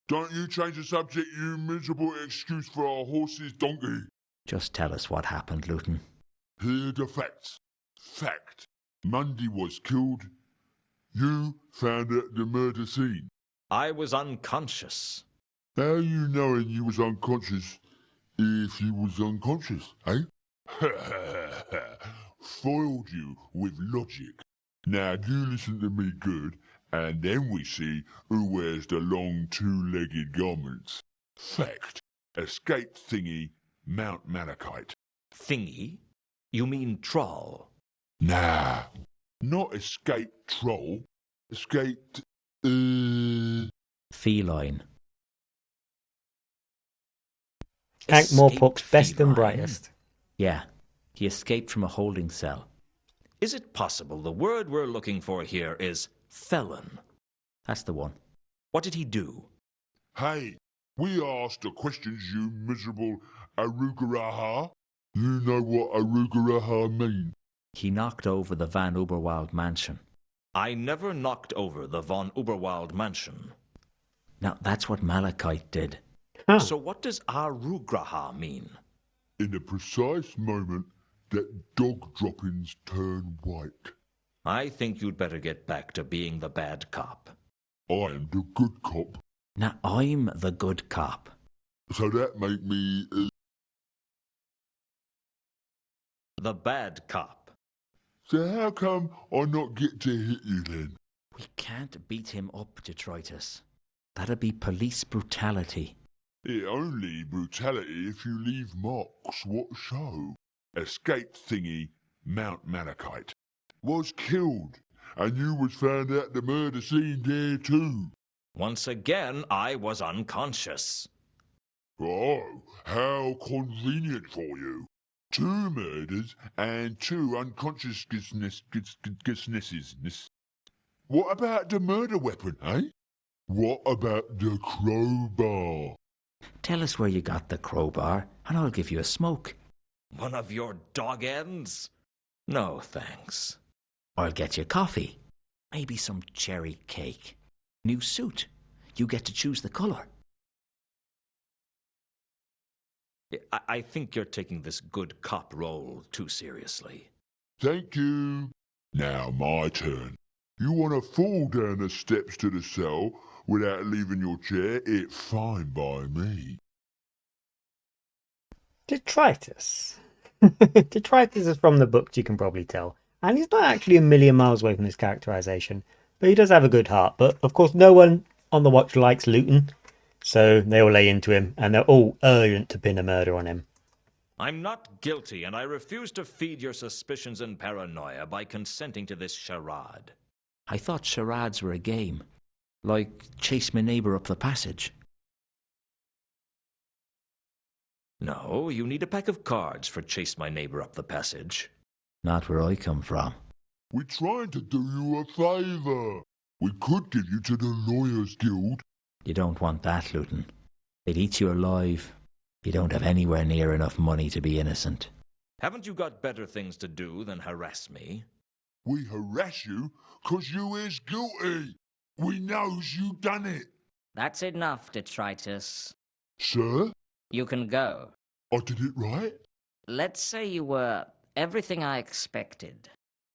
Don't you change the subject, you miserable excuse for our horse's donkey. Just tell us what happened, Lewton. Here are the facts. Fact. Mundy was killed. You found her at the murder scene. I was unconscious. How you knowing you was unconscious if you was unconscious, eh? Foiled you with logic. Now you listen to me good, and then we see who wears the long two-legged garments. Fact. Escape thingy, Mount Malachite. Thingy? You mean troll? Nah, not escaped troll. Escaped, Feline. Hank Morpork's Escape best and feline? brightest. Yeah, he escaped from a holding cell. Is it possible the word we're looking for here is felon? That's the one. What did he do? Hey, we asked the questions, you miserable arugaraha. You know what arugaraha mean? He knocked over the Van Uberwald mansion. I never knocked over the von Uberwald mansion. Now, that's what Malachite did. Huh. So what does arugraha mean? In the precise moment that dog droppings turn white. I think you'd better get back to being the bad cop. I am the good cop, Now, I'm the good cop. so that make me... The bad cop. So how come I not get to hit you then? We can't beat him up, Detritus. That'd be police brutality. It only brutality if you leave marks. What show? Escape thingy, Mount Malachite. Was killed, and you was found at the murder scene there too. Once again, I was unconscious. Oh, how convenient for you. 2 murders and 2 unconsciousnesses. What about the murder weapon, eh? What about the crowbar? Tell us where you got the crowbar, and I'll give you a smoke. One of your dog ends? No, thanks. I'll get you coffee. Maybe some cherry cake. New suit. You get to choose the colour. I think you're taking this good cop role too seriously. Thank you. Now my turn. You want to fall down the steps to the cell without leaving your chair? It's fine by me. Detritus. Detritus is from the books, you can probably tell. And he's not actually a million miles away from his characterization. But he does have a good heart. But, of course, no one on the watch likes Lewton. So they all lay into him, and they're all urgent to pin a murder on him. I'm not guilty, and I refuse to feed your suspicions and paranoia by consenting to this charade. I thought charades were a game. Like chase my neighbour up the passage. No, you need a pack of cards for chase my neighbor up the passage. Not where I come from. We're trying to do you a favour. We could give you to the Lawyers Guild. You don't want that, Lewton. They'd eat you alive. You don't have anywhere near enough money to be innocent. Haven't you got better things to do than harass me? We harass you 'cause you is guilty. We knows you done it. That's enough, Detritus. Sir? You can go. I did it right? Let's say you were everything I expected.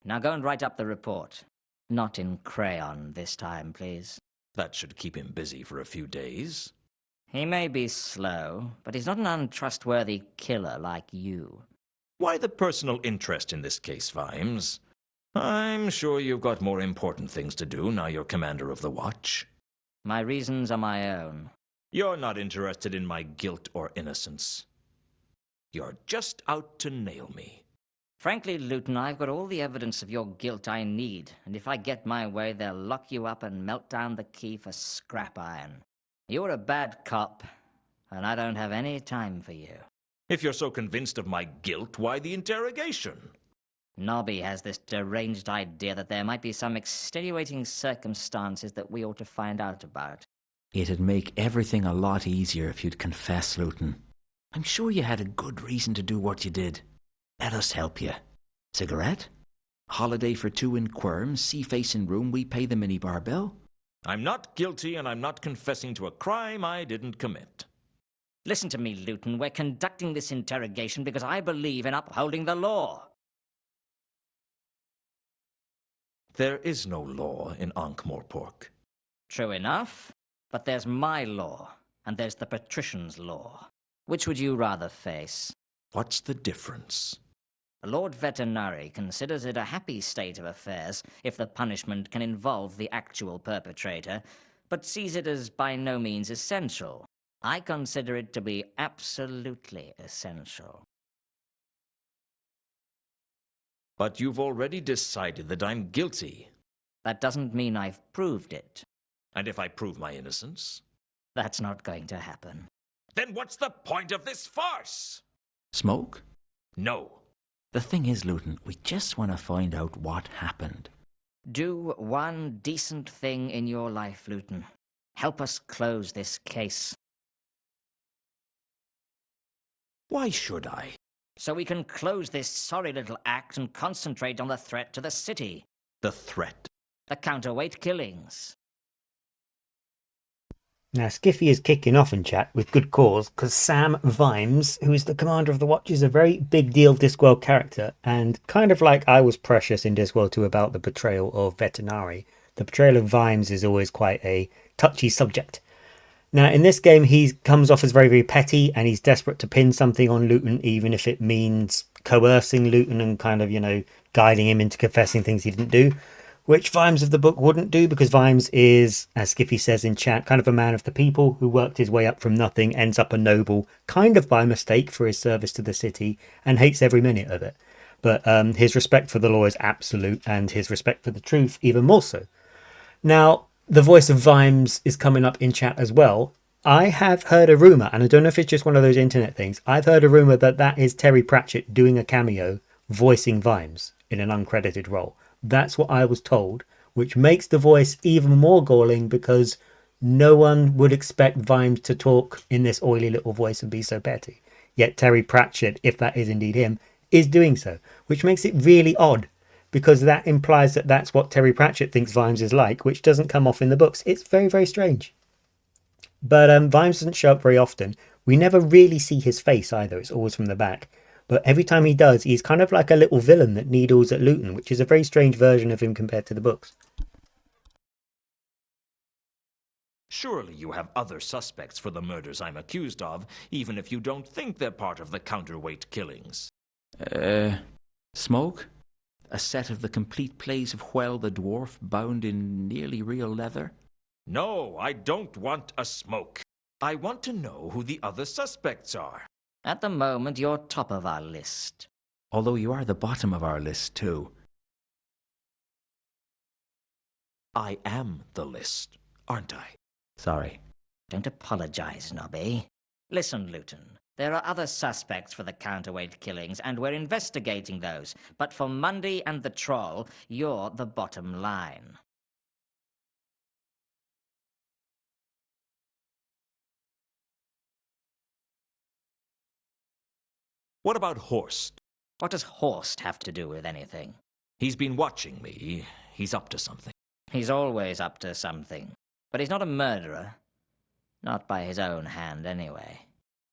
Now go and write up the report. Not in crayon this time, please. That should keep him busy for a few days. He may be slow, but he's not an untrustworthy killer like you. Why the personal interest in this case, Vimes? I'm sure you've got more important things to do now you're commander of the watch. My reasons are my own. You're not interested in my guilt or innocence. You're just out to nail me. Frankly, Lewton, I've got all the evidence of your guilt I need, and if I get my way, they'll lock you up and melt down the key for scrap iron. You're a bad cop, and I don't have any time for you. If you're so convinced of my guilt, why the interrogation? Nobby has this deranged idea that there might be some extenuating circumstances that we ought to find out about. It'd make everything a lot easier if you'd confess, Lewton. I'm sure you had a good reason to do what you did. Let us help you. Cigarette? Holiday for 2 in Quirm, sea-facing room, we pay the minibar bill. I'm not guilty, and I'm not confessing to a crime I didn't commit. Listen to me, Lewton. We're conducting this interrogation because I believe in upholding the law. There is no law in Ankh-Morpork. True enough, but there's my law, and there's the patrician's law. Which would you rather face? What's the difference? Lord Veterinary considers it a happy state of affairs if the punishment can involve the actual perpetrator, but sees it as by no means essential. I consider it to be absolutely essential. But you've already decided that I'm guilty. That doesn't mean I've proved it. And if I prove my innocence? That's not going to happen. Then what's the point of this farce? Smoke? No. The thing is, Lewton, we just want to find out what happened. Do one decent thing in your life, Lewton. Help us close this case. Why should I? So we can close this sorry little act and concentrate on the threat to the city. The threat? The counterweight killings. Now, Skiffy is kicking off in chat with good cause, because Sam Vimes, who is the commander of the Watch, is a very big deal Discworld character, and kind of like I was precious in Discworld 2 about the betrayal of Vetinari, the betrayal of Vimes is always quite a touchy subject. Now, in this game, he comes off as very, very petty, and he's desperate to pin something on Lewton, even if it means coercing Lewton and kind of, guiding him into confessing things he didn't do. Which Vimes of the book wouldn't do, because Vimes is, as Skiffy says in chat, kind of a man of the people who worked his way up from nothing, ends up a noble, kind of by mistake for his service to the city, and hates every minute of it. But his respect for the law is absolute, and his respect for the truth even more so. Now, the voice of Vimes is coming up in chat as well. I have heard a rumour, and I don't know if it's just one of those internet things, I've heard a rumour that is Terry Pratchett doing a cameo, voicing Vimes in an uncredited role. That's what I was told, which makes the voice even more galling because no one would expect Vimes to talk in this oily little voice and be so petty. Yet Terry Pratchett, if that is indeed him, is doing so, which makes it really odd because that implies that that's what Terry Pratchett thinks Vimes is like, which doesn't come off in the books. It's very, very strange. But Vimes doesn't show up very often. We never really see his face either. It's always from the back. But every time he does, he's kind of like a little villain that needles at Lewton, which is a very strange version of him compared to the books. Surely you have other suspects for the murders I'm accused of, even if you don't think they're part of the counterweight killings. Smoke? A set of the complete plays of Hwel the Dwarf bound in nearly real leather? No, I don't want a smoke. I want to know who the other suspects are. At the moment, you're top of our list. Although you are the bottom of our list, too. I am the list, aren't I? Sorry. Don't apologize, Nobby. Listen, Lewton. There are other suspects for the counterweight killings, and we're investigating those. But for Mundy and the Troll, you're the bottom line. What about Horst? What does Horst have to do with anything? He's been watching me. He's up to something. He's always up to something. But he's not a murderer. Not by his own hand, anyway.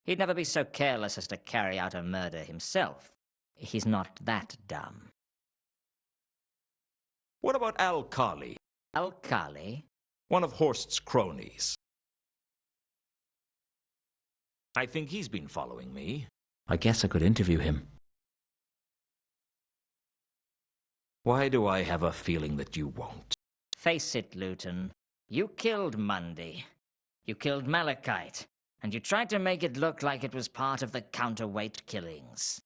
He'd never be so careless as to carry out a murder himself. He's not that dumb. What about Al-Khali? Al-Khali? One of Horst's cronies. I think he's been following me. I guess I could interview him. Why do I have a feeling that you won't? Face it, Lewton. You killed Mundy. You killed Malachite. And you tried to make it look like it was part of the counterweight killings.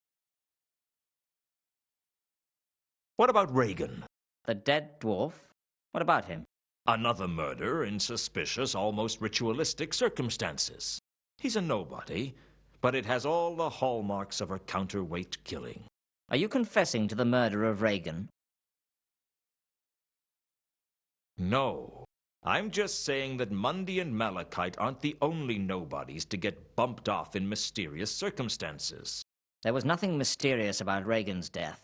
What about Reagan? The dead dwarf? What about him? Another murder in suspicious, almost ritualistic circumstances. He's a nobody, but it has all the hallmarks of a counterweight killing. Are you confessing to the murder of Reagan? No. I'm just saying that Mundy and Malachite aren't the only nobodies to get bumped off in mysterious circumstances. There was nothing mysterious about Reagan's death.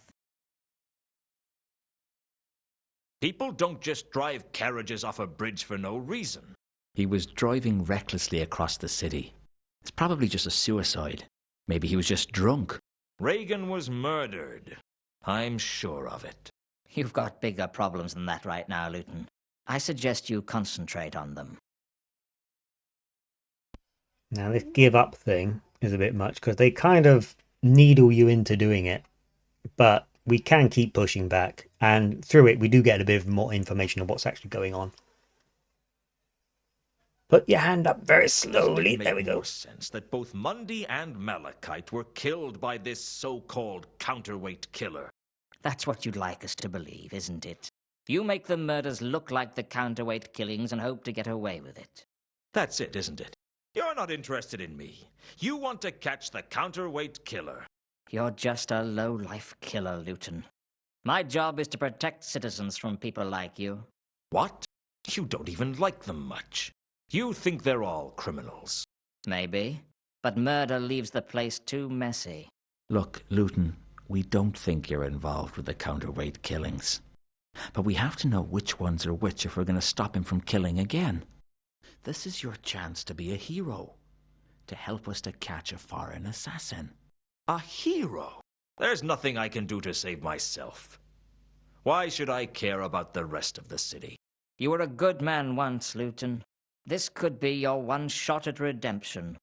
People don't just drive carriages off a bridge for no reason. He was driving recklessly across the city. It's probably just a suicide. Maybe he was just drunk. Reagan was murdered. I'm sure of it. You've got bigger problems than that right now, Lewton. I suggest you concentrate on them. Now, this give up thing is a bit much because they kind of needle you into doing it. But we can keep pushing back. And through it, we do get a bit more information of what's actually going on. Put your hand up very slowly. There we go. More sense that both Mundy and Malachite were killed by this so-called counterweight killer. That's what you'd like us to believe, isn't it? You make the murders look like the counterweight killings and hope to get away with it. That's it, isn't it? You're not interested in me. You want to catch the counterweight killer. You're just a low-life killer, Lewton. My job is to protect citizens from people like you. What? You don't even like them much. You think they're all criminals. Maybe. But murder leaves the place too messy. Look, Lewton, we don't think you're involved with the counterweight killings. But we have to know which ones are which if we're going to stop him from killing again. This is your chance to be a hero. To help us to catch a foreign assassin. A hero? There's nothing I can do to save myself. Why should I care about the rest of the city? You were a good man once, Lewton. This could be your one shot at redemption.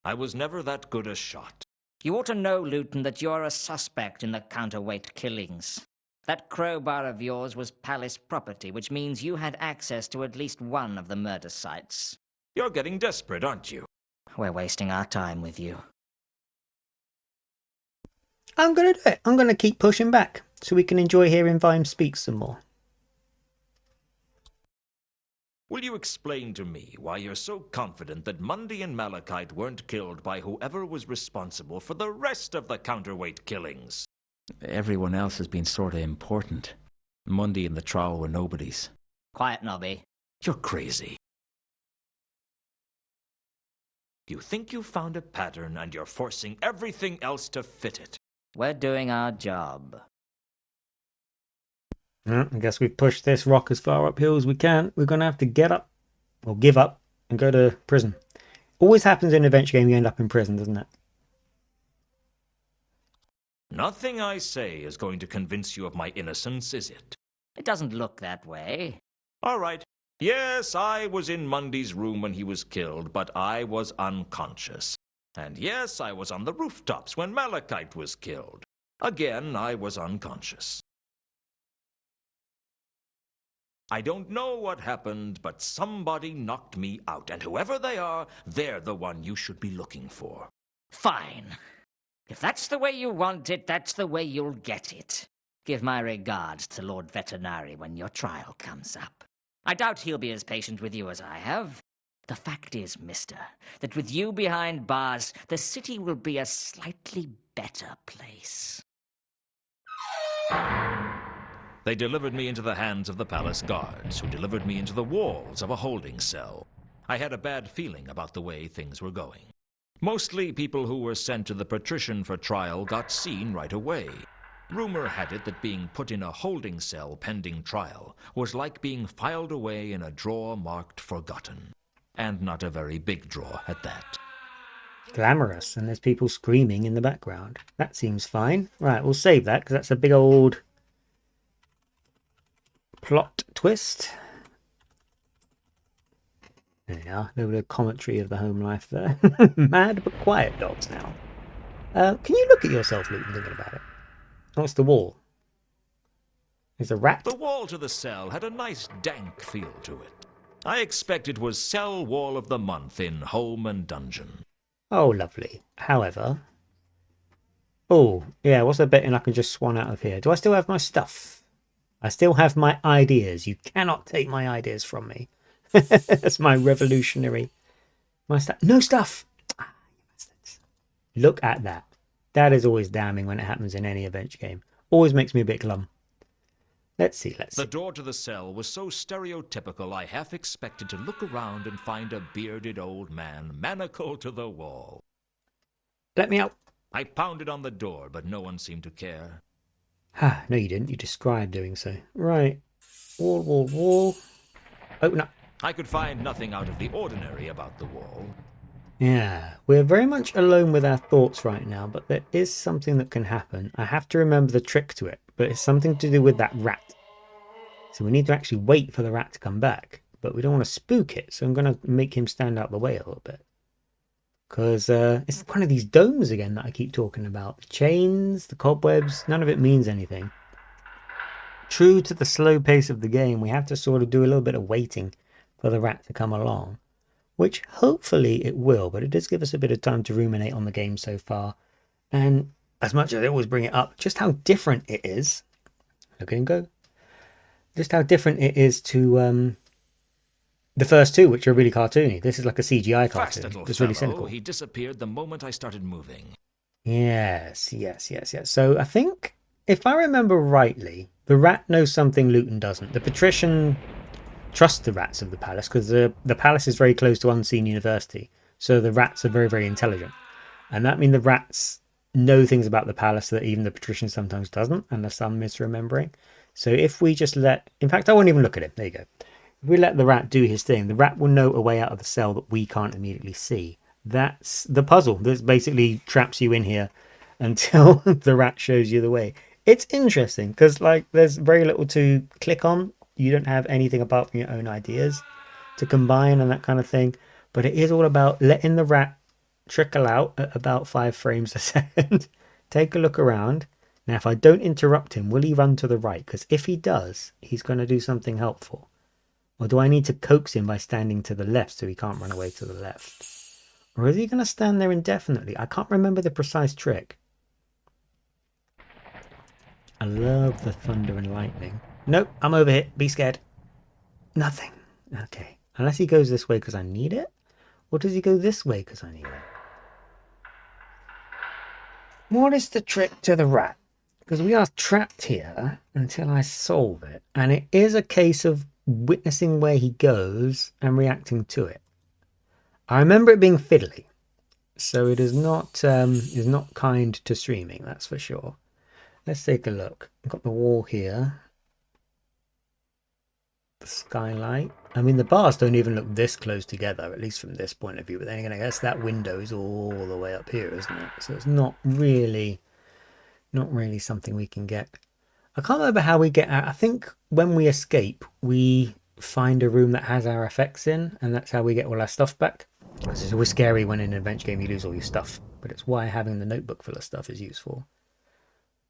I was never that good a shot. You ought to know, Lewton, that you're a suspect in the counterweight killings. That crowbar of yours was palace property, which means you had access to at least one of the murder sites. You're getting desperate, aren't you? We're wasting our time with you. I'm going to do it. I'm going to keep pushing back so we can enjoy hearing Vime speak some more. Will you explain to me why you're so confident that Mundy and Malachite weren't killed by whoever was responsible for the rest of the counterweight killings? Everyone else has been sort of important. Mundy and the Troll were nobodies. Quiet, Nobby. You're crazy. You think you found a pattern and you're forcing everything else to fit it. We're doing our job. I guess we've pushed this rock as far uphill as we can. We're going to have to get up, or give up, and go to prison. Always happens in an adventure game, you end up in prison, doesn't it? Nothing I say is going to convince you of my innocence, is it? It doesn't look that way. All right. Yes, I was in Mundy's room when he was killed, but I was unconscious. And yes, I was on the rooftops when Malachite was killed. Again, I was unconscious. I don't know what happened, but somebody knocked me out, and whoever they are, they're the one you should be looking for. Fine. If that's the way you want it, that's the way you'll get it. Give my regards to Lord Veterinary when your trial comes up. I doubt he'll be as patient with you as I have. The fact is, mister, that with you behind bars, the city will be a slightly better place. They delivered me into the hands of the palace guards, who delivered me into the walls of a holding cell. I had a bad feeling about the way things were going. Mostly people who were sent to the patrician for trial got seen right away. Rumor had it that being put in a holding cell pending trial was like being filed away in a drawer marked forgotten. And not a very big drawer at that. Glamorous, and there's people screaming in the background. That seems fine. Right, we'll save that, because that's a big old plot twist. There you are, a little bit of commentary of the home life there. Mad but quiet dogs now. Can you look at yourself, Lewton, thinking about it? Oh, it's the wall. There's a rat. The wall to the cell had a nice dank feel to it. I expect it was Cell Wall of the Month in Home and Dungeon. Oh, lovely. However... Oh, yeah, what's a betting I can just swan out of here? Do I still have my stuff? I still have my ideas. You cannot take my ideas from me. That's my revolutionary... My stuff. No stuff! Ah, you bastards. Look at that. That is always damning when it happens in any adventure game. Always makes me a bit glum. Let's see. The door to the cell was so stereotypical I half expected to look around and find a bearded old man manacled to the wall. Let me out. I pounded on the door, but no one seemed to care. Ah, no you didn't. You described doing so. Right. Wall, wall, wall. Open up. I could find nothing out of the ordinary about the wall. Yeah, we're very much alone with our thoughts right now, but there is something that can happen. I have to remember the trick to it, but it's something to do with that rat. So we need to actually wait for the rat to come back, but we don't want to spook it, so I'm going to make him stand out the way a little bit. Because it's one of these domes again that I keep talking about. The chains, the cobwebs, none of it means anything. True to the slow pace of the game, we have to sort of do a little bit of waiting for the rat to come along. Which hopefully it will, but it does give us a bit of time to ruminate on the game so far. And as much as I always bring it up, just how different it is. Look and go. Just how different it is to the first two, which are really cartoony. This is like a CGI Fast cartoon. little It's really fellow. cynical. He disappeared the moment I started moving. Yes. So I think, if I remember rightly, the rat knows something Lewton doesn't. The patrician trusts the rats of the palace because the palace is very close to Unseen University. So the rats are very, very intelligent. And that means the rats know things about the palace that even the patrician sometimes doesn't, unless I'm misremembering. So if we just let... In fact, I won't even look at it. There you go. If we let the rat do his thing, the rat will know a way out of the cell that we can't immediately see. That's the puzzle. That basically traps you in here until the rat shows you the way. It's interesting because, like, there's very little to click on. You don't have anything apart from your own ideas to combine and that kind of thing. But it is all about letting the rat trickle out at about 5 frames a second. Take a look around. Now, if I don't interrupt him, will he run to the right? Because if he does, he's going to do something helpful. Or do I need to coax him by standing to the left so he can't run away to the left? Or is he going to stand there indefinitely? I can't remember the precise trick. I love the thunder and lightning. Nope, I'm over here. Be scared. Nothing. Okay. Unless he goes this way because I need it? Or does he go this way because I need it? What is the trick to the rat? Because we are trapped here until I solve it. And it is a case of witnessing where he goes and reacting to it. I remember it being fiddly. So it is not kind to streaming, that's for sure. Let's take a look. I've got the wall here. The skylight. I mean, the bars don't even look this close together, at least from this point of view. But then again, I guess that window is all the way up here, isn't it? So it's not really something we can get. I can't remember how we get out. I think when we escape, we find a room that has our effects in, and that's how we get all our stuff back. Because it's always scary when in an adventure game you lose all your stuff. But it's why having the notebook full of stuff is useful.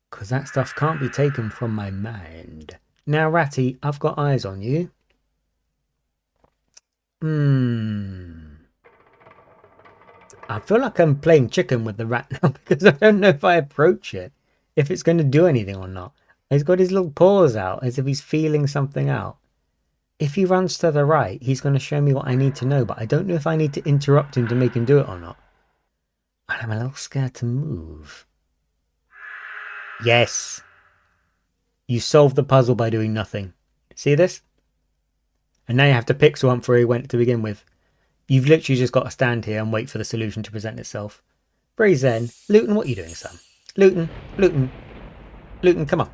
Because that stuff can't be taken from my mind. Now, Ratty, I've got eyes on you. I feel like I'm playing chicken with the rat now because I don't know if I approach it, if it's going to do anything or not. He's got his little paws out as if he's feeling something out. If he runs to the right, he's going to show me what I need to know, but I don't know if I need to interrupt him to make him do it or not. And I'm a little scared to move. Yes. You solved the puzzle by doing nothing. See this? And now you have to pick someone for where he went to begin with. You've literally just got to stand here and wait for the solution to present itself. Very zen. Lewton, what are you doing, son? Lewton, come on.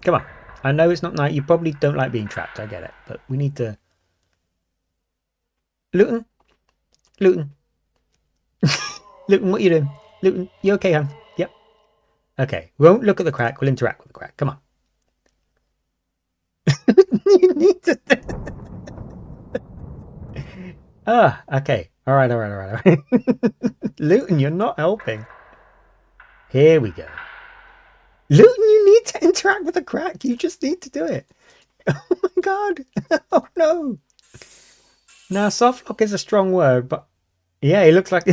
Come on. I know it's not night. You probably don't like being trapped. I get it. But we need to... Lewton? Lewton, what are you doing? Lewton, you okay, hon? Yep. Okay. We won't look at the crack. We'll interact with the crack. Come on. You need to... Okay. All right. Lewton, you're not helping. Here we go. Lewton, you need to interact with the crack. You just need to do it. Oh my god. Oh no. Now, softlock is a strong word, but yeah, it looks like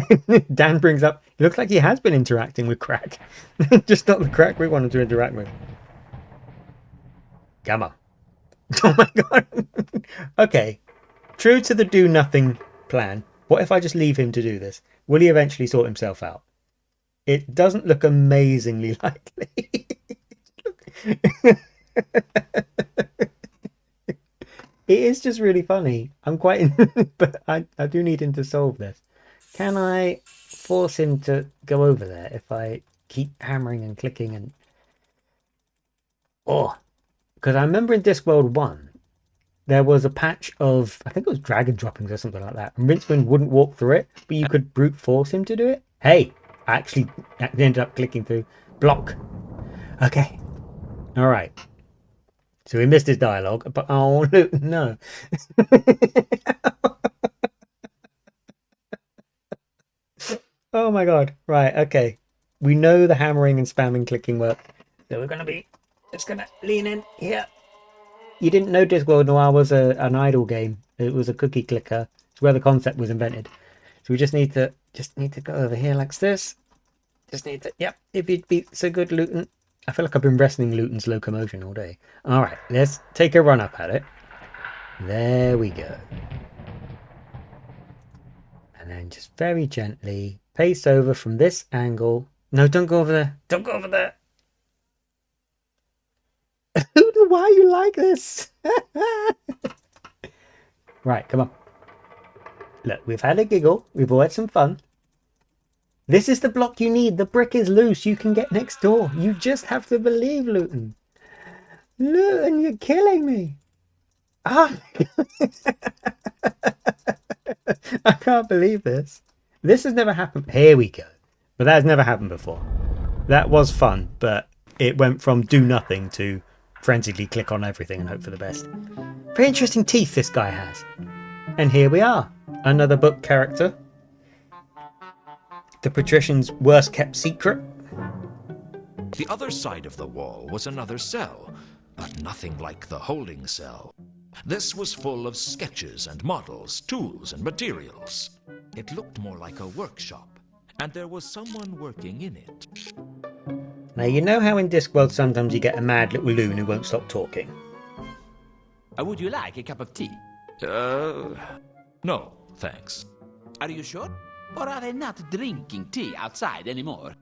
Dan brings up, it looks like he has been interacting with crack. Just not the crack we wanted to interact with. Come on. Oh my god. Okay. True to the do nothing plan, what if I just leave him to do this? Will he eventually sort himself out? It doesn't look amazingly likely. It is just really funny. I'm quite... but I do need him to solve this. Can I force him to go over there if I keep hammering and clicking and... Oh! Because I remember in Discworld 1, there was a patch of... I think it was dragon droppings or something like that. And Rincewind wouldn't walk through it, but you could brute force him to do it. Hey! I actually ended up clicking through. Block. Okay. All right. So we missed his dialogue, but oh no. Oh my god. Right, okay. We know the hammering and spamming clicking work. So we're just gonna lean in here. You didn't know Discworld Noir was an idle game. It was a cookie clicker. It's where the concept was invented. So we just need to go over here like this. Just need to... Yep, if you'd be so good, Lewton. I feel like I've been wrestling Lewton's locomotion all day. Alright, let's take a run up at it. There we go. And then just very gently pace over from this angle. No, don't go over there. Don't go over there. Lewton, why are you like this? Right, come on. Look, we've had a giggle. We've all had some fun. This is the block you need. The brick is loose. You can get next door. You just have to believe, Lewton. Lewton, you're killing me. Ah, I can't believe this. This has never happened. Here we go. But that has never happened before. That was fun, but it went from do nothing to frantically click on everything and hope for the best. Very interesting teeth this guy has. And here we are. Another book character. The patrician's worst kept secret. The other side of the wall was another cell, but nothing like the holding cell. This was full of sketches and models, tools and materials. It looked more like a workshop, and there was someone working in it. Now, you know how in Discworld sometimes you get a mad little loon who won't stop talking? Would you like a cup of tea? No, thanks. Are you sure? Or are they not drinking tea outside anymore?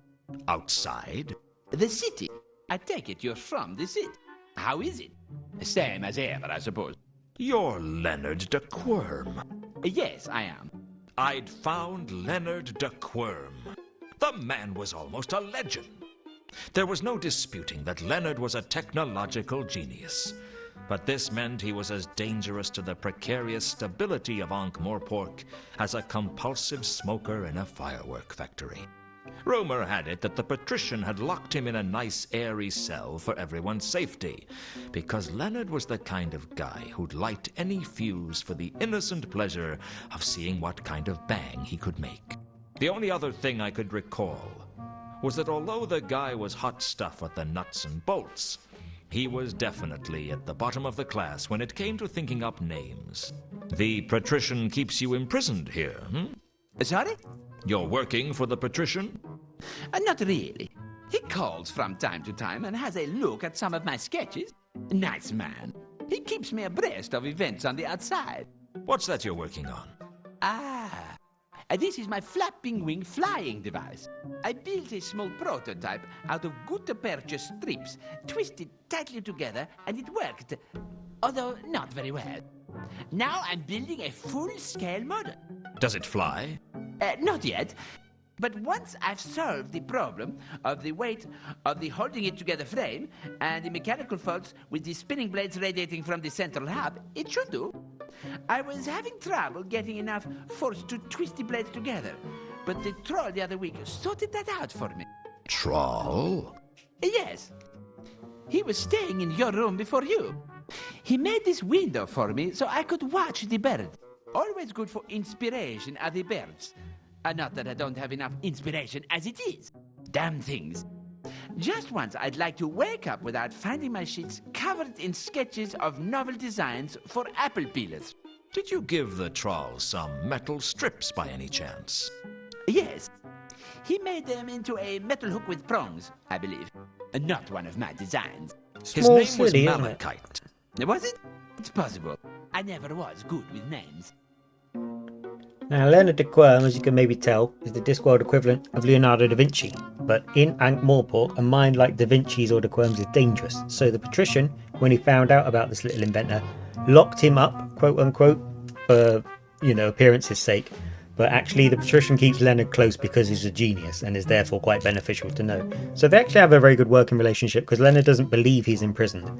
Outside? The city. I take it you're from the city. How is it? Same as ever, I suppose. You're Leonard de Quirm. Yes, I am. I'd found Leonard de Quirm. The man was almost a legend. There was no disputing that Leonard was a technological genius. But this meant he was as dangerous to the precarious stability of Ankh-Morpork as a compulsive smoker in a firework factory. Rumor had it that the patrician had locked him in a nice airy cell for everyone's safety, because Leonard was the kind of guy who'd light any fuse for the innocent pleasure of seeing what kind of bang he could make. The only other thing I could recall was that although the guy was hot stuff with the nuts and bolts, he was definitely at the bottom of the class when it came to thinking up names. The patrician keeps you imprisoned here, Sorry? You're working for the patrician? Not really. He calls from time to time and has a look at some of my sketches. Nice man. He keeps me abreast of events on the outside. What's that you're working on? This is my flapping wing flying device. I built a small prototype out of gutta-percha strips, twisted tightly together, and it worked. Although not very well. Now I'm building a full-scale model. Does it fly? Not yet. But once I've solved the problem of the weight of the holding it together frame and the mechanical faults with the spinning blades radiating from the central hub, it should do. I was having trouble getting enough force to twist the blades together, but the troll the other week sorted that out for me. Troll? Yes. He was staying in your room before you. He made this window for me so I could watch the birds. Always good for inspiration are the birds. Not that I don't have enough inspiration as it is. Damn things. Just once I'd like to wake up without finding my sheets covered in sketches of novel designs for apple peelers. Did you give the troll some metal strips by any chance? Yes. He made them into a metal hook with prongs, I believe. Not one of my designs. His name was Malachite. Was it? It's possible. I never was good with names. Now, Leonard de Quirm, as you can maybe tell, is the Discworld equivalent of Leonardo da Vinci. But in Ankh-Morpork, a mind like da Vinci's or de Quirm's is dangerous. So the patrician, when he found out about this little inventor, locked him up, quote unquote, for, appearance's sake. But actually, the patrician keeps Leonard close because he's a genius and is therefore quite beneficial to know. So they actually have a very good working relationship because Leonard doesn't believe he's imprisoned.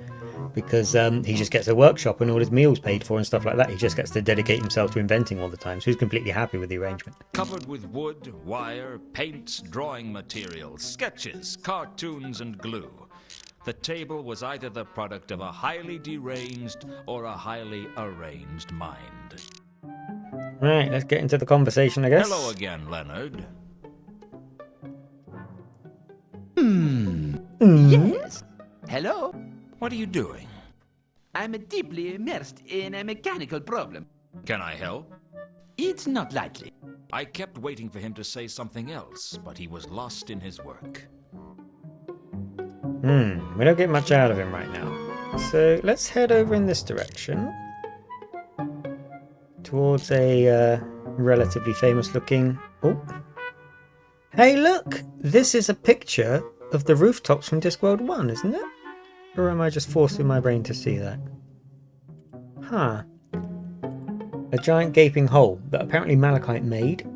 Because he just gets a workshop and all his meals paid for and stuff like that. He just gets to dedicate himself to inventing all the time. So he's completely happy with the arrangement. Covered with wood, wire, paints, drawing materials, sketches, cartoons, and glue. The table was either the product of a highly deranged or a highly arranged mind. Right, let's get into the conversation, I guess. Hello again, Leonard. Yes. Hello. What are you doing? I'm deeply immersed in a mechanical problem. Can I help? It's not likely. I kept waiting for him to say something else, but he was lost in his work. We don't get much out of him right now. So let's head over in this direction. Towards a relatively famous looking... Oh. Hey look! This is a picture of the rooftops from Discworld 1, isn't it? Or am I just forcing my brain to see that? Huh. A giant gaping hole that apparently Malachite made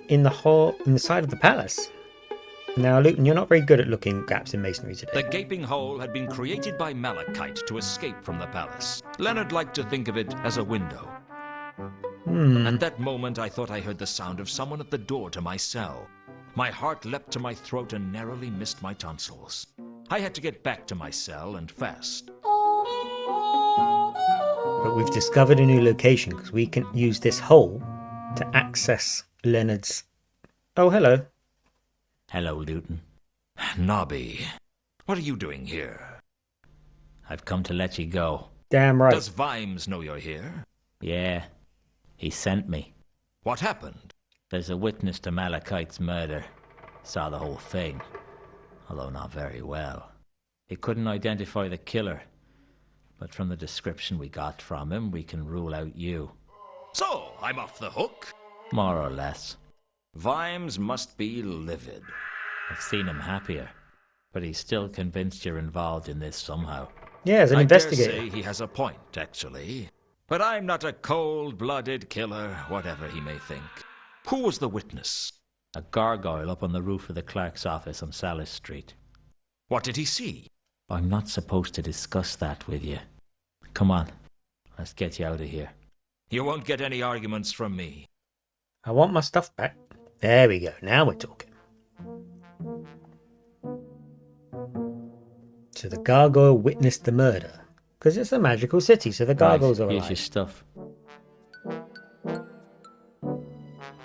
in the side of the palace. Now, Lewton, you're not very good at looking at gaps in masonry today. The gaping hole had been created by Malachite to escape from the palace. Leonard liked to think of it as a window. At that moment, I thought I heard the sound of someone at the door to my cell. My heart leapt to my throat and narrowly missed my tonsils. I had to get back to my cell and fast. But we've discovered a new location because we can use this hole to access Leonard's... Oh, hello. Hello, Lewton. Nobby, what are you doing here? I've come to let you go. Damn right. Does Vimes know you're here? Yeah, he sent me. What happened? There's a witness to Malachite's murder. Saw the whole thing, although not very well. He couldn't identify the killer, but from the description we got from him, we can rule out you. So, I'm off the hook? More or less. Vimes must be livid. I've seen him happier, but he's still convinced you're involved in this somehow. Yeah, as an investigator. I dare say he has a point, actually. But I'm not a cold-blooded killer, whatever he may think. Who was the witness? A gargoyle up on the roof of the clerk's office on Salis Street. What did he see? I'm not supposed to discuss that with you. Come on, let's get you out of here. You won't get any arguments from me. I want my stuff back. There we go. Now we're talking. So the gargoyle witnessed the murder. Because it's a magical city, so the gargoyles are alive. Here's your stuff.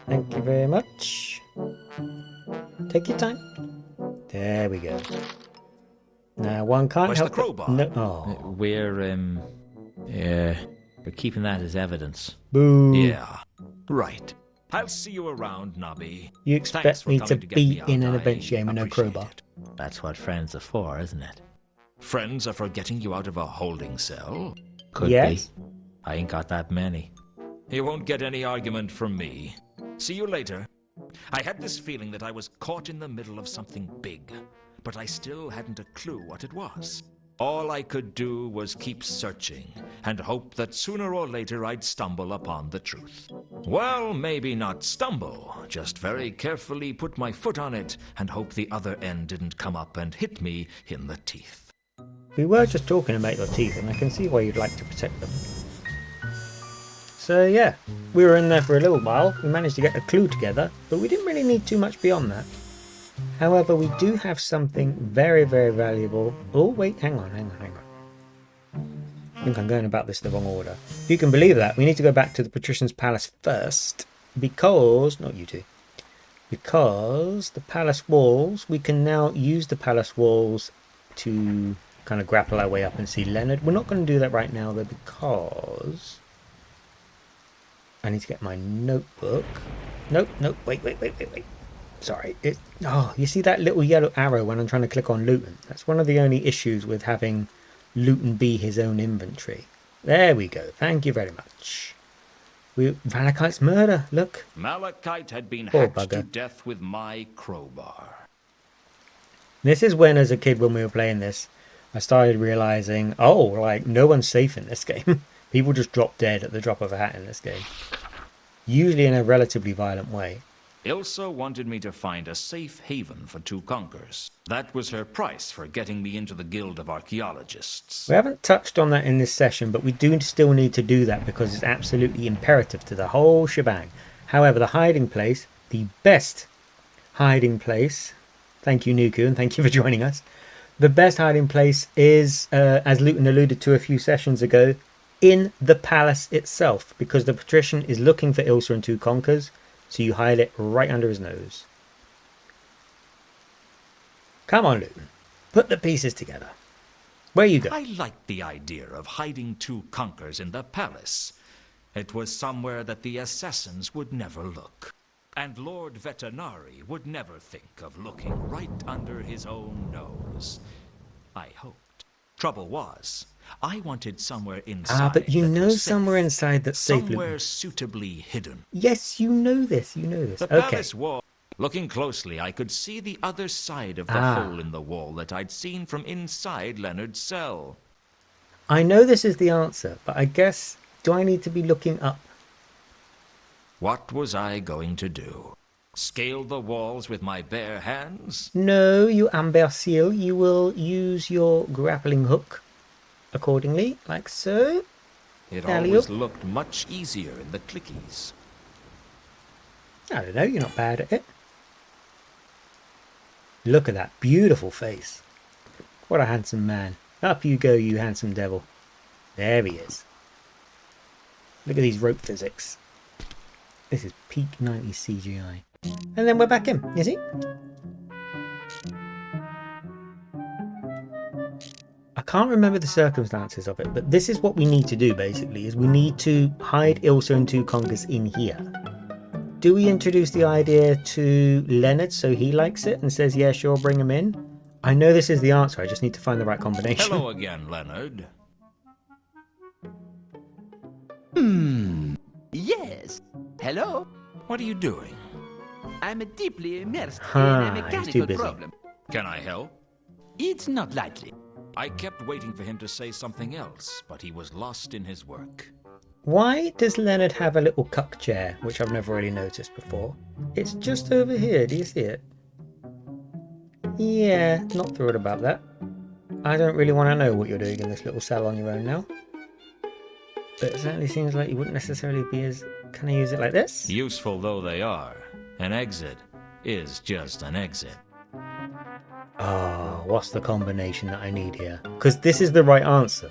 Thank you very much. Take your time. There we go. Now one can't Where's help the crowbar? No. Oh. We're keeping that as evidence. Boo. Yeah, right. I'll see you around, Nobby. You Thanks expect for me to coming get me be out. in an I adventure game with no appreciate crowbar? it. That's what friends are for, isn't it? Friends are for getting you out of a holding cell? Could Yes. be. I ain't got that many. You won't get any argument from me. See you later. I had this feeling that I was caught in the middle of something big, but I still hadn't a clue what it was. All I could do was keep searching and hope that sooner or later I'd stumble upon the truth. Well, maybe not stumble, just very carefully put my foot on it and hope the other end didn't come up and hit me in the teeth. We were just talking about your teeth, and I can see why you'd like to protect them. So yeah, we were in there for a little while. We managed to get a clue together, but we didn't really need too much beyond that. However, we do have something very, very valuable. Oh, wait, hang on. I think I'm going about this the wrong order. If you can believe that, we need to go back to the Patrician's Palace first, because... not you two. Because the palace walls, we can now use the palace walls to kind of grapple our way up and see Leonard. We're not going to do that right now, though, because... I need to get my notebook. Nope, wait. Sorry. You see that little yellow arrow when I'm trying to click on Lewton? That's one of the only issues with having Lewton be his own inventory. There we go. Thank you very much. Malachite's murder. Look. Malachite had been Poor hacked bugger. to death with my crowbar. This is when, as a kid, when we were playing this, I started realizing, no one's safe in this game. People just drop dead at the drop of a hat in this game. Usually in a relatively violent way. Ilsa wanted me to find a safe haven for two conkers. That was her price for getting me into the Guild of Archaeologists. We haven't touched on that in this session, but we do still need to do that because it's absolutely imperative to the whole shebang. However, the hiding place, the best hiding place, thank you Nuku and thank you for joining us, the best hiding place is, as Lewton alluded to a few sessions ago, in the palace itself, because the patrician is looking for Ilsa and two conkers, so you hide it right under his nose. Come on, Lewton. Put the pieces together. Where you go? I liked the idea of hiding two conkers in the palace. It was somewhere that the assassins would never look. And Lord Vetinari would never think of looking right under his own nose. I hoped. Trouble was, I wanted somewhere inside. But you that know was somewhere safe, inside that's safe, somewhere Lewton. suitably hidden. Yes, you know this. You know this. The Okay. palace wall. Looking closely, I could see the other side of the hole in the wall that I'd seen from inside Leonard's cell. I know this is the answer, but I guess, do I need to be looking up? What was I going to do? Scale the walls with my bare hands? No, you imbecile. You will use your grappling hook accordingly, like so. It Alley-oop. always looked much easier in the clickies. I don't know, you're not bad at it. Look at that beautiful face. What a handsome man. Up you go, you handsome devil. There he is. Look at these rope physics. This is peak 90s CGI. And then we're back in, you see? I can't remember the circumstances of it, but this is what we need to do, basically, is we need to hide Ilsa and two congas in here. Do we introduce the idea to Leonard so he likes it and says, yeah, sure, bring him in? I know this is the answer, I just need to find the right combination. Hello again, Leonard. Yes. Hello? What are you doing? I'm deeply immersed Ah, in a he's too mechanical busy. problem. Can I help? It's not likely. I kept waiting for him to say something else, but he was lost in his work. Why does Leonard have a little cuck chair, which I've never really noticed before? It's just over here, do you see it? Yeah, not thrilled about that. I don't really want to know what you're doing in this little cell on your own now. But it certainly seems like you wouldn't necessarily be as... Can I use it like this? Useful though they are, an exit is just an exit. Oh, what's the combination that I need here? Because this is the right answer.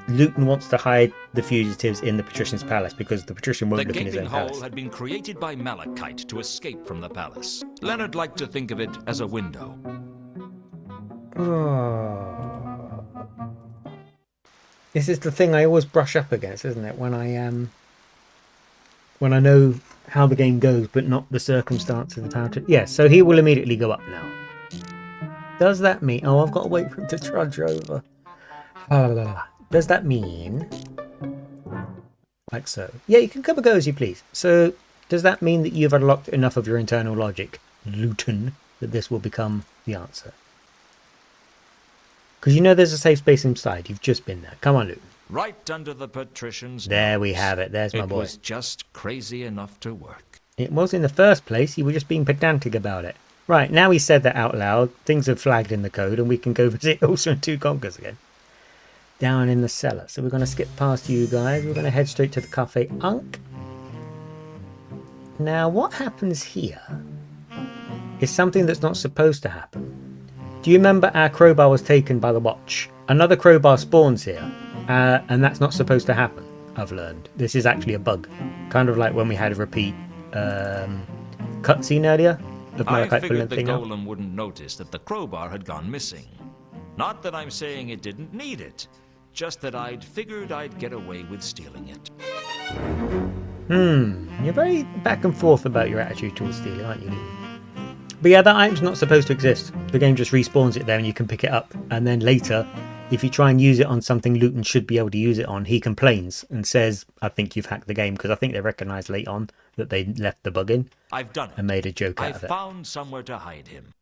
Lewton wants to hide the fugitives in the Patrician's palace because the Patrician won't The look in his gaping own hole palace. had been created by Malachite to escape from the palace. Leonard liked to think of it as a window. Oh. This is the thing I always brush up against, isn't it? When I know how the game goes, but not the circumstances of how to... Yeah, so he will immediately go up now. Does that mean... Oh, I've got to wait for him to trudge over. Does that mean... Like so. Yeah, you can come and go as you please. So, does that mean that you've unlocked enough of your internal logic, Lewton, that this will become the answer? Because you know there's a safe space inside. You've just been there. Come on, Lewton. Right under the patrician's There nose. we have it. There's my boy. It was just crazy enough to work. It was in the first place. You were just being pedantic about it. Right, now he said that out loud. Things have flagged in the code and we can go visit also in two conquers again. Down in the cellar. So we're going to skip past you guys. We're going to head straight to the Cafe Unk. Now, what happens here is something that's not supposed to happen. Do you remember our crowbar was taken by the watch? Another crowbar spawns here. And that's not supposed to happen, I've learned. This is actually a bug. Kind of like when we had a repeat cutscene earlier of I Malachite pulling figured the the thing out. golem wouldn't notice that the crowbar had gone missing. Not that I'm saying it didn't need it, just that I'd figured I'd get away with stealing it. You're very back and forth about your attitude towards stealing, aren't you? But yeah, that item's not supposed to exist. The game just respawns it there and you can pick it up. And then later, if you try and use it on something Lewton should be able to use it on, he complains and says, I think you've hacked the game, because I think they recognised late on that they left the bug in. I've done it. And made a joke out I've of it. found somewhere to hide him.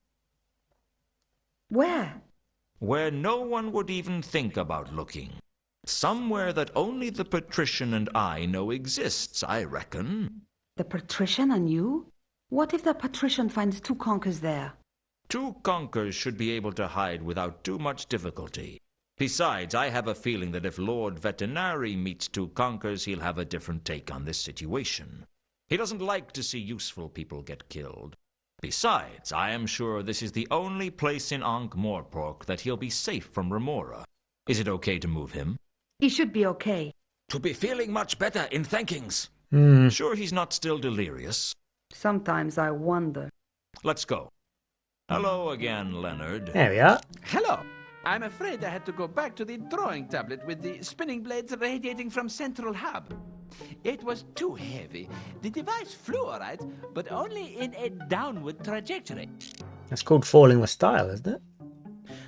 Where? Where no one would even think about looking. Somewhere that only the patrician and I know exists, I reckon. The patrician and you? What if the patrician finds two conquers there? Two conkers should be able to hide without too much difficulty. Besides, I have a feeling that if Lord Vetinari meets two conkers, he'll have a different take on this situation. He doesn't like to see useful people get killed. Besides, I am sure this is the only place in Ankh-Morpork that he'll be safe from Remora. Is it okay to move him? He should be okay. To be feeling much better in thankings. Sure he's not still delirious? Sometimes I wonder. Let's go. Hello again, Leonard. There we are. Hello. I'm afraid I had to go back to the drawing tablet with the spinning blades radiating from Central Hub. It was too heavy. The device flew all right, but only in a downward trajectory. That's called falling with style, isn't it?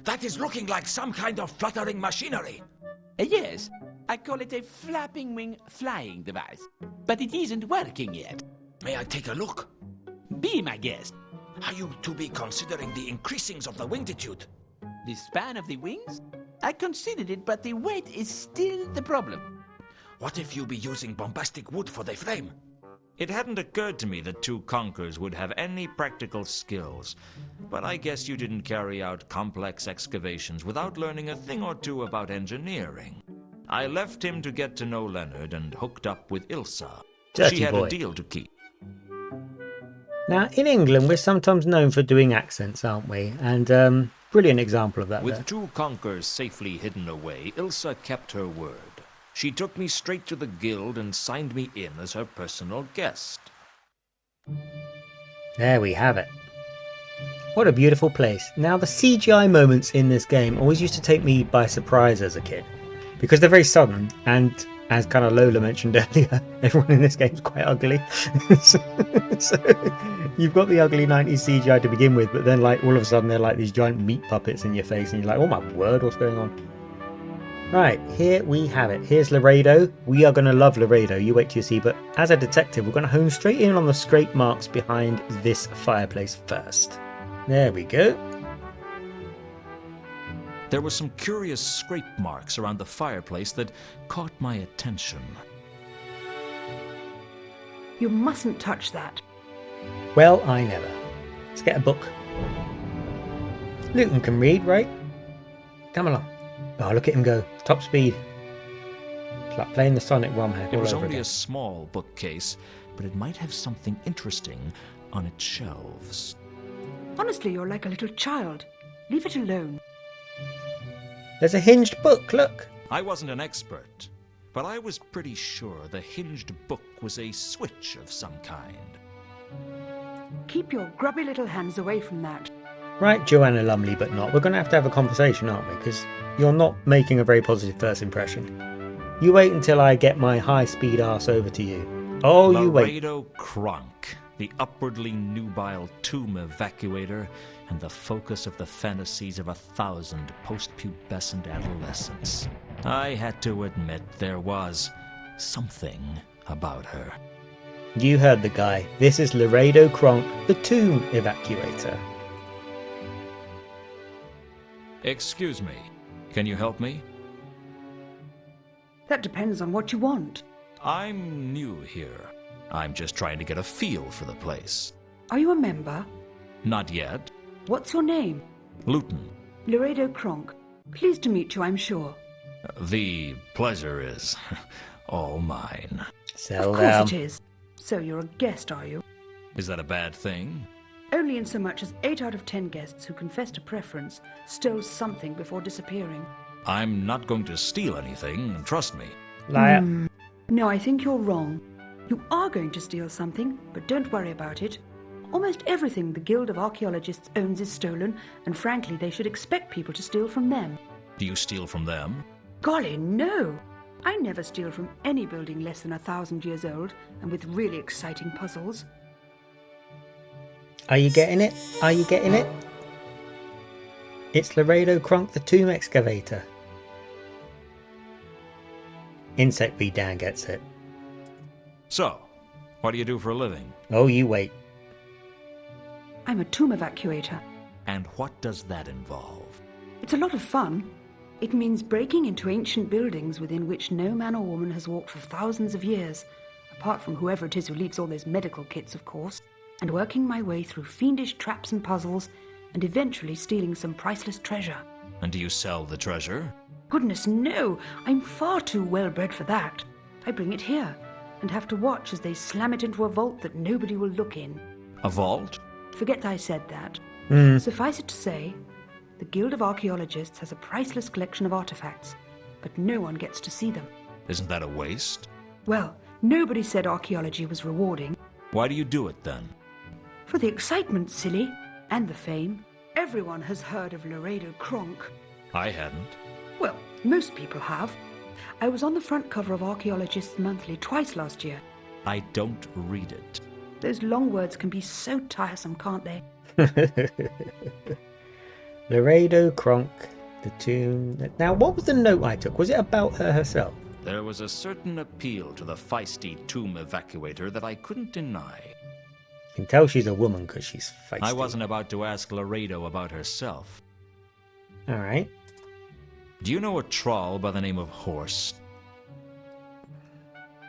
That is looking like some kind of fluttering machinery. Yes, I call it a flapping wing flying device. But it isn't working yet. May I take a look? Be my guest. Are you to be considering the increasings of the wingtitude? The span of the wings? I considered it, but the weight is still the problem. What if you be using bombastic wood for the frame? It hadn't occurred to me that two conkers would have any practical skills, but I guess you didn't carry out complex excavations without learning a thing or two about engineering. I left him to get to know Leonard and hooked up with Ilsa. Dirty She had boy. a deal to keep. Now, in England, we're sometimes known for doing accents, aren't we? And brilliant example of that With there. two conkers safely hidden away, Ilsa kept her word. She took me straight to the guild and signed me in as her personal guest. There we have it. What a beautiful place. Now, the CGI moments in this game always used to take me by surprise as a kid, because they're very sudden, and as kind of Lola mentioned earlier, everyone in this game is quite ugly. so you've got the ugly 90s CGI to begin with, but then like all of a sudden they're like these giant meat puppets in your face, and you're like, oh my word, what's going on? Right, here we have it. Here's Laredo. We are going to love Laredo, you wait till you see, but as a detective, we're going to hone straight in on the scrape marks behind this fireplace first. There we go. There were some curious scrape marks around the fireplace that caught my attention. You mustn't touch that. Well, I never. Let's get a book. Lewton can read, right? Come along. Oh, look at him go. Top speed. It's like playing the Sonic ROM hack It all was over only again. a small bookcase, but it might have something interesting on its shelves. Honestly, you're like a little child. Leave it alone. There's a hinged book, look. I wasn't an expert, but I was pretty sure the hinged book was a switch of some kind. Keep your grubby little hands away from that. Right, Joanna Lumley, but not. We're going to have a conversation, aren't we? Because you're not making a very positive first impression. You wait until I get my high-speed arse over to you. Oh, you wait. Laredo Kronk, the upwardly nubile tomb evacuator and the focus of the fantasies of 1,000 post-pubescent adolescents. I had to admit there was something about her. You heard the guy. This is Laredo Kronk, the tomb evacuator. Excuse me, can you help me? That depends on what you want. I'm new here. I'm just trying to get a feel for the place. Are you a member? Not yet. What's your name? Lewton. Laredo Kronk. Pleased to meet you, I'm sure. The pleasure is all mine. Settle Of course down. it is. So you're a guest, are you? Is that a bad thing? Only in so much as 8 out of 10 guests who confess to preference stole something before disappearing. I'm not going to steal anything, trust me. Liar. No, I think you're wrong. You are going to steal something, but don't worry about it. Almost everything the Guild of Archaeologists owns is stolen, and frankly, they should expect people to steal from them. Do you steal from them? Golly, no! I never steal from any building less than 1,000 years old, and with really exciting puzzles. Are you getting it? Are you getting it? It's Laredo Kronk, the tomb excavator. Insect Bee Dan gets it. So, what do you do for a living? Oh, you wait. I'm a tomb evacuator. And what does that involve? It's a lot of fun. It means breaking into ancient buildings within which no man or woman has walked for thousands of years, apart from whoever it is who leaves all those medical kits, of course, and working my way through fiendish traps and puzzles, and eventually stealing some priceless treasure. And do you sell the treasure? Goodness, no! I'm far too well-bred for that. I bring it here, and have to watch as they slam it into a vault that nobody will look in. A vault? Forget I said that. Hmm. Suffice it to say, the Guild of Archaeologists has a priceless collection of artifacts, but no one gets to see them. Isn't that a waste? Well, nobody said archaeology was rewarding. Why do you do it then? For the excitement, silly, and the fame. Everyone has heard of Laredo Kronk. I hadn't. Well, most people have. I was on the front cover of Archaeologist's Monthly twice last year. I don't read it. Those long words can be so tiresome, can't they? Laredo Kronk, the tomb. Now, what was the note I took? Was it about her herself? There was a certain appeal to the feisty tomb evacuator that I couldn't deny. You can tell she's a woman because she's feisty. I wasn't about to ask Laredo about herself. All right. Do you know a troll by the name of Horst?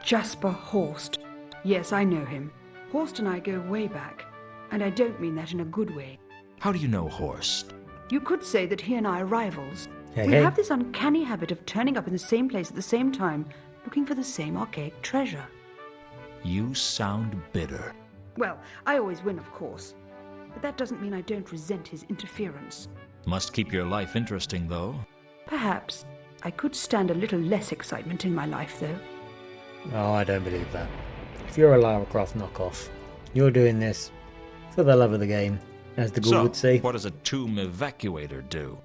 Jasper Horst. Yes, I know him. Horst and I go way back, and I don't mean that in a good way. How do you know Horst? You could say that he and I are rivals. Hey, We hey. have this uncanny habit of turning up in the same place at the same time, looking for the same archaic treasure. You sound bitter. Well, I always win, of course. But that doesn't mean I don't resent his interference. Must keep your life interesting, though. Perhaps. I could stand a little less excitement in my life, though. Oh, I don't believe that. If you're a Lara Croft knockoff, you're doing this for the love of the game, as the ghoul would say. What does a tomb evacuator do?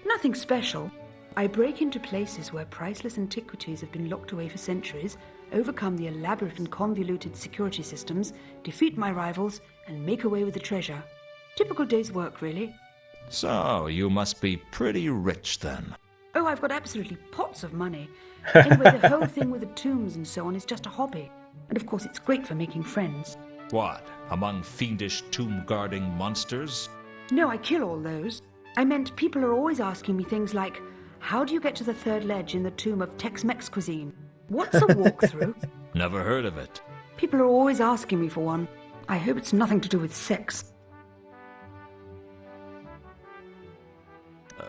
Nothing special. I break into places where priceless antiquities have been locked away for centuries, overcome the elaborate and convoluted security systems, defeat my rivals, and make away with the treasure. Typical day's work, really. So, you must be pretty rich then. Oh, I've got absolutely pots of money. Anyway, the whole thing with the tombs and so on is just a hobby. And of course, it's great for making friends. What, among fiendish tomb-guarding monsters? No, I kill all those. I meant people are always asking me things like, how do you get to the third ledge in the tomb of Tex-Mex cuisine? What's a walkthrough? Never heard of it. People are always asking me for one. I hope it's nothing to do with sex.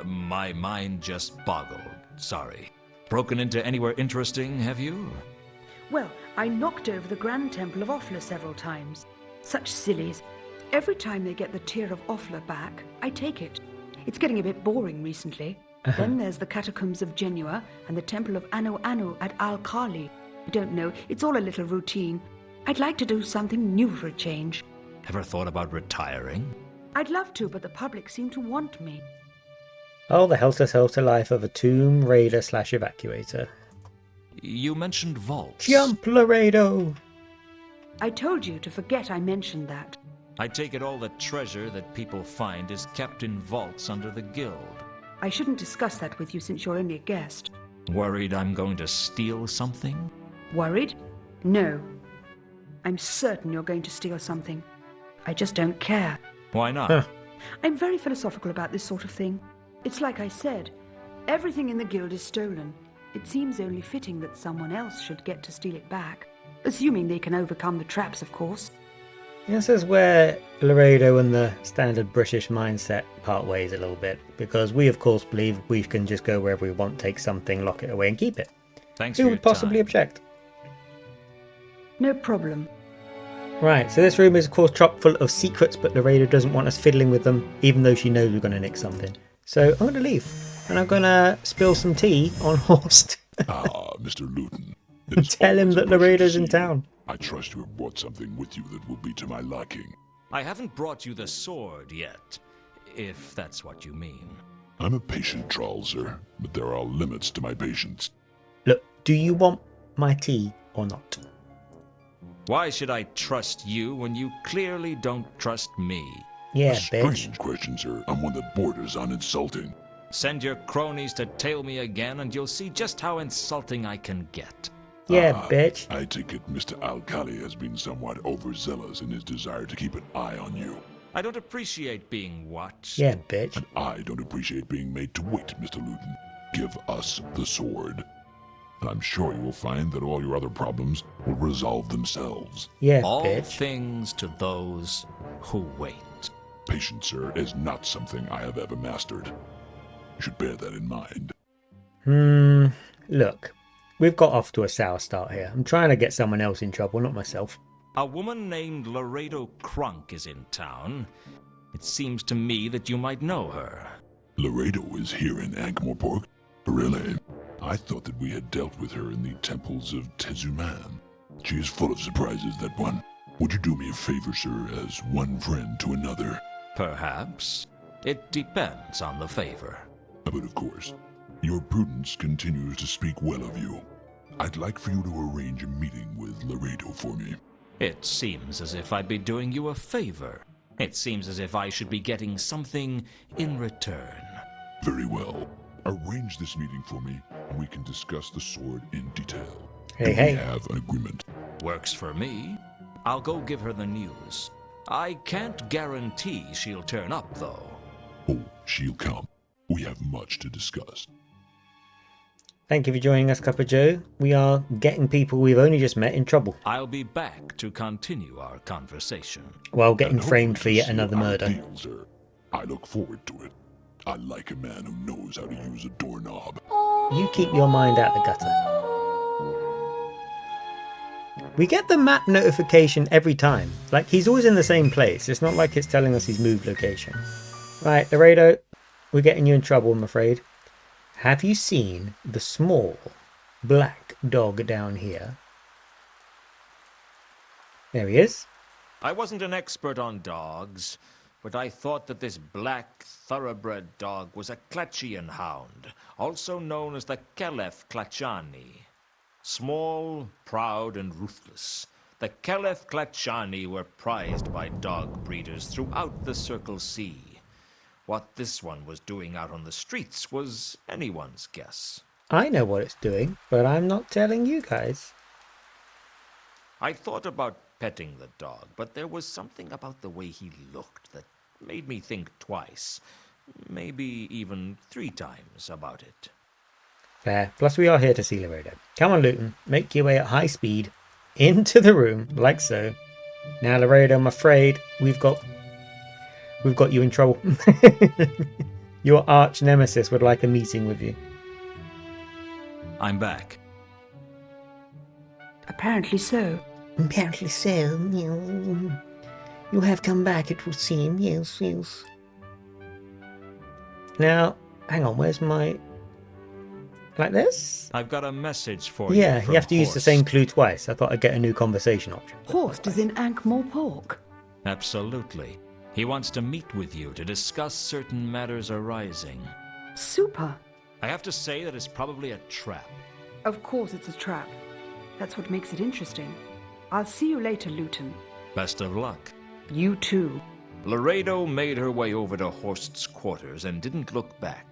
My mind just boggled. Sorry. Broken into anywhere interesting, have you? Well, I knocked over the Grand Temple of Offla several times. Such sillies. Every time they get the Tear of Offla back, I take it. It's getting a bit boring recently. Then there's the Catacombs of Genua and the Temple of Anu Anu at Al-Khali. I don't know, it's all a little routine. I'd like to do something new for a change. Ever thought about retiring? I'd love to, but the public seem to want me. Oh, the helter-skelter life of a tomb raider / evacuator. You mentioned vaults. Jump, Laredo! I told you to forget I mentioned that. I take it all the treasure that people find is kept in vaults under the guild. I shouldn't discuss that with you since you're only a guest. Worried I'm going to steal something? Worried? No. I'm certain you're going to steal something. I just don't care. Why not? I'm very philosophical about this sort of thing. It's like I said, everything in the guild is stolen. It seems only fitting that someone else should get to steal it back. Assuming they can overcome the traps, of course. This is where Laredo and the standard British mindset part ways a little bit, because we of course believe we can just go wherever we want, take something, lock it away and keep it. Thanks Who for your would possibly time. object? No problem. Right, so this room is of course chock full of secrets, but Laredo doesn't want us fiddling with them, even though she knows we're going to nick something. So I'm going to leave, and I'm going to spill some tea on Horst. Ah, Mr. Lewton. And tell him that Laredo's in town. I trust you have brought something with you that will be to my liking. I haven't brought you the sword yet, if that's what you mean. I'm a patient troll, sir, but there are limits to my patience. Look, do you want my tea or not? Why should I trust you when you clearly don't trust me? Yeah, A bitch. strange question, sir, and one that borders on insulting. Send your cronies to tail me again and you'll see just how insulting I can get. Yeah, bitch. I take it Mr. Al-Khali has been somewhat overzealous in his desire to keep an eye on you. I don't appreciate being watched. Yeah, bitch. And I don't appreciate being made to wait, Mr. Lewton. Give us the sword. And I'm sure you will find that all your other problems will resolve themselves. Yeah, All bitch. things to those who wait. Patience, sir, is not something I have ever mastered. You should bear that in mind. Look, we've got off to a sour start here. I'm trying to get someone else in trouble, not myself. A woman named Laredo Kronk is in town. It seems to me that you might know her. Laredo is here in Ankh-Morpork? Really? I thought that we had dealt with her in the temples of Tezuman. She is full of surprises, that one. Would you do me a favor, sir, as one friend to another? Perhaps. It depends on the favor. But of course, Your prudence continues to speak well of you. I'd like for you to arrange a meeting with Laredo for me. It seems as if I'd be doing you a favor. It seems as if I should be getting something in return. Very well. Arrange this meeting for me, and we can discuss the sword in detail. Hey, We hey. have an agreement. Works for me. I'll go give her the news. I can't guarantee she'll turn up, though. Oh, she'll come. We have much to discuss. Thank you for joining us, Cup of Joe. We are getting people we've only just met in trouble, I'll be back to continue our conversation. while getting And framed hopefully for to yet seal another our murder. deal, sir. I look forward to it. I like a man who knows how to use a doorknob. You keep your mind out the gutter. We get the map notification every time. Like, he's always in the same place. It's not like it's telling us he's moved location. Right, Laredo, we're getting you in trouble, I'm afraid. Have you seen the small black dog down here? There he is. I wasn't an expert on dogs, but I thought that this black thoroughbred dog was a Klachian hound, also known as the Kelef Klachani. Small, proud, and ruthless, the Kelef Klachani were prized by dog breeders throughout the Circle C. What this one was doing out on the streets was anyone's guess. I know what it's doing, but I'm not telling you guys. I thought about petting the dog, but there was something about the way he looked that made me think twice, maybe even 3 times about it. Fair. Plus, we are here to see Laredo. Come on, Lewton. Make your way at high speed into the room, like so. Now, Laredo, I'm afraid we've got you in trouble. Your arch nemesis would like a meeting with you. I'm back. Apparently so. Apparently so. You have come back, it would seem. Yes, yes. Now, hang on. Where's my... Like this? I've got a message for you. Yeah, you have to use the Horst. same clue twice. I thought I'd get a new conversation option. Horst is in Ankh-Morpork. Absolutely. He wants to meet with you to discuss certain matters arising. Super. I have to say that it's probably a trap. Of course it's a trap. That's what makes it interesting. I'll see you later, Lewton. Best of luck. You too. Laredo made her way over to Horst's quarters and didn't look back.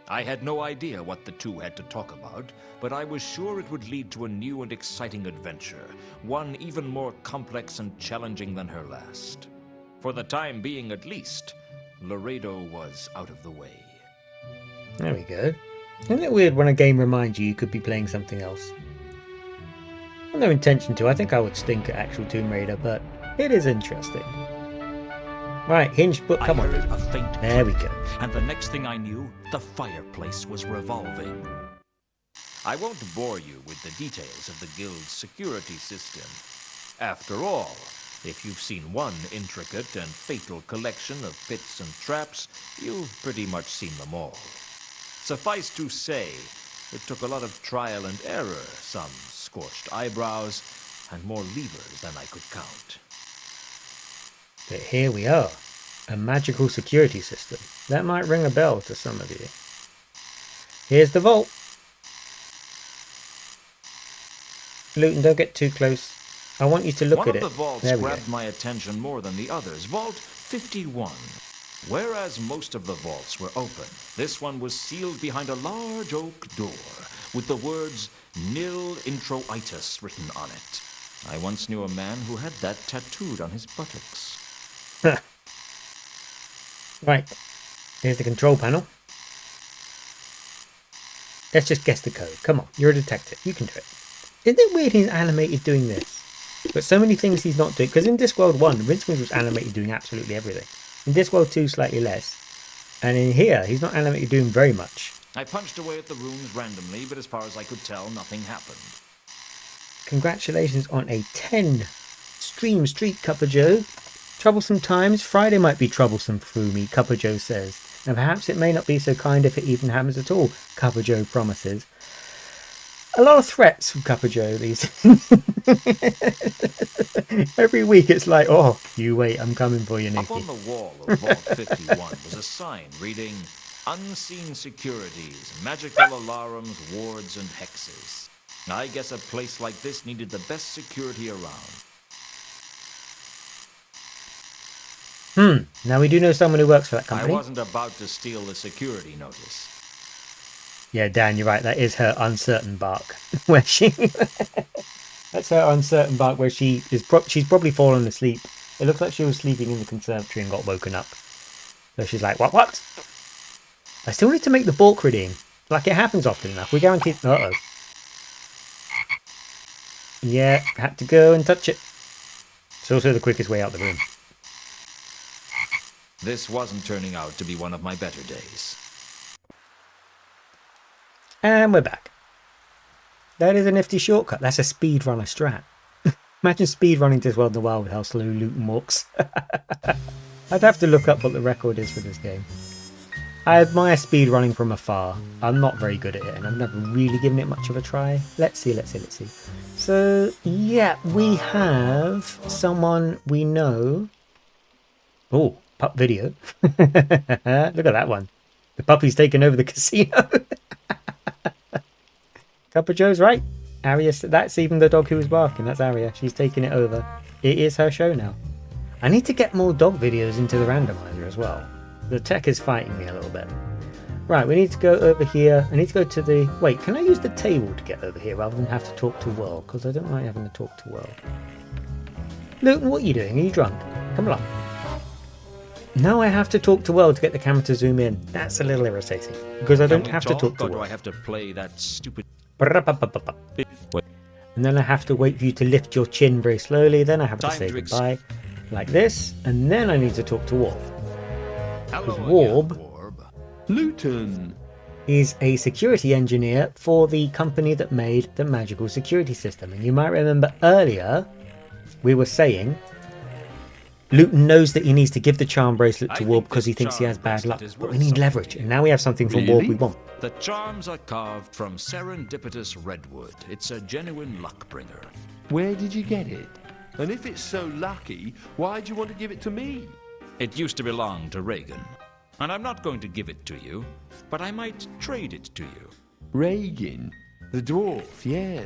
I had no idea what the two had to talk about, but I was sure it would lead to a new and exciting adventure, one even more complex and challenging than her last. For the time being, at least, Laredo was out of the way. There we go. Isn't it weird when a game reminds you could be playing something else? Well, no intention to. I think I would stink at actual Tomb Raider, but it is interesting. Right, hinged book, come I on. heard a faint There we click, go. and the next thing I knew, the fireplace was revolving. I won't bore you with the details of the guild's security system. After all, if you've seen one intricate and fatal collection of pits and traps, you've pretty much seen them all. Suffice to say, it took a lot of trial and error, some scorched eyebrows, and more levers than I could count. But here we are. A magical security system. That might ring a bell to some of you. Here's the vault. Lewton, don't get too close. I want you to look One at of it. the vaults There we go. grabbed my attention more than the others. Vault 51. Whereas most of the vaults were open, this one was sealed behind a large oak door with the words Nil Introitus written on it. I once knew a man who had that tattooed on his buttocks. Right. Here's the control panel. Let's just guess the code. Come on, you're a detective. You can do it. Isn't it weird he's animated doing this? But so many things he's not doing. Because in Discworld 1, Rincewind was animated doing absolutely everything. In Discworld 2, slightly less. And in here, he's not animated doing very much. I punched away at the runes randomly, but as far as I could tell, nothing happened. Congratulations on a 10 stream streak, Cuppa Joe. Troublesome times. Friday might be troublesome for me, Cuppa Joe says. And perhaps it may not be so kind if it even happens at all, Cuppa Joe promises. A lot of threats from Cuppa Joe these. Every week it's like, oh, you wait, I'm coming for you, Up Nikki. on the wall of Vault 51 was a sign reading, Unseen securities, magical alarms, wards, and hexes. I guess a place like this needed the best security around. Now we do know someone who works for that company. I wasn't about to steal the security notice. Yeah, Dan, you're right. That is her uncertain bark. Where she... That's her uncertain bark where she's probably fallen asleep. It looks like she was sleeping in the conservatory and got woken up. So she's like, what? I still need to make the bulk redeem. Like, it happens often enough. We guaranteed... Uh-oh. Yeah, had to go and touch it. It's also the quickest way out the room. This wasn't turning out to be one of my better days. And we're back. That is a nifty shortcut. That's a speedrunner strat. Imagine speedrunning Discworld Noir with how slow Lewton walks. I'd have to look up what the record is for this game. I admire speedrunning from afar. I'm not very good at it, and I've never really given it much of a try. Let's see. So, yeah, we have someone we know. Oh, pup video. Look at that one. The puppy's taken over the casino. Cup of Joe's right. Aria, that's even the dog who was barking. That's Aria. She's taking it over. It is her show now. I need to get more dog videos into the randomizer as well. The tech is fighting me a little bit. Right, we need to go over here. I need to go to the... Wait, can I use the table to get over here rather than have to talk to World? Because I don't like having to talk to World. Lewton, what are you doing? Are you drunk? Come along. Now I have to talk to World to get the camera to zoom in. That's a little irritating. Because I don't have to talk to World. Or do World. I have to play that stupid... And then I have to wait for you to lift your chin very slowly. Then I have to say goodbye. Like this. And then I need to talk to Warb. Because Warb Lewton is a security engineer for the company that made the magical security system. And you might remember earlier we were saying Lewton knows that he needs to give the charm bracelet to Warb because he thinks he has bad luck. But we need leverage. And now we have something from Warb we want. The charms are carved from serendipitous redwood. It's a genuine luck bringer. Where did you get it? And if it's so lucky, why do you want to give it to me? It used to belong to Reagan. And I'm not going to give it to you, but I might trade it to you. Reagan? The dwarf, yeah.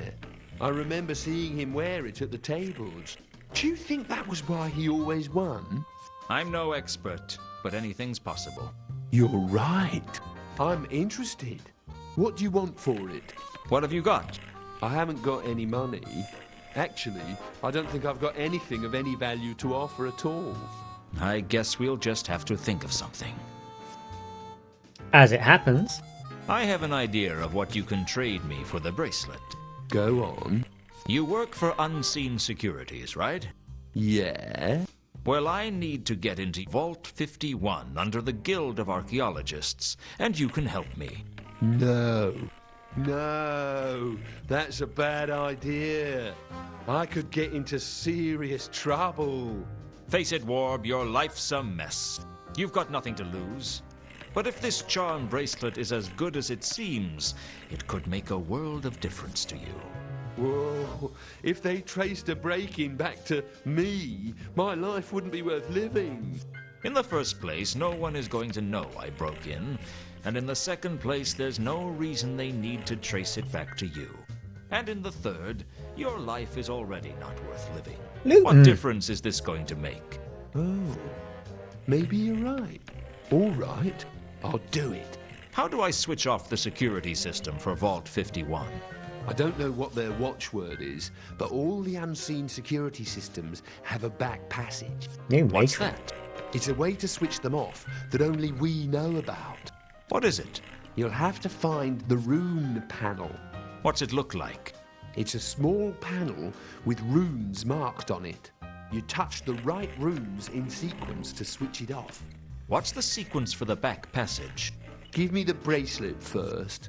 I remember seeing him wear it at the tables. Do you think that was why he always won? I'm no expert, but anything's possible. You're right. I'm interested. What do you want for it? What have you got? I haven't got any money. Actually, I don't think I've got anything of any value to offer at all. I guess we'll just have to think of something. As it happens, I have an idea of what you can trade me for the bracelet. Go on. You work for Unseen Securities, right? Yeah. Well, I need to get into Vault 51 under the Guild of Archaeologists, and you can help me. No, that's a bad idea. I could get into serious trouble. Face it, Warb, your life's a mess. You've got nothing to lose. But if this charm bracelet is as good as it seems, it could make a world of difference to you. Whoa, if they traced a break-in back to me, my life wouldn't be worth living. In the first place, no one is going to know I broke in. And in the second place, there's no reason they need to trace it back to you. And in the third, your life is already not worth living. Lewton. What difference is this going to make? Oh, maybe you're right. All right, I'll do it. How do I switch off the security system for Vault 51? I don't know what their watchword is, but all the unseen security systems have a back passage. What's that? It's a way to switch them off that only we know about. What is it? You'll have to find the rune panel. What's it look like? It's a small panel with runes marked on it. You touch the right runes in sequence to switch it off. What's the sequence for the back passage? Give me the bracelet first.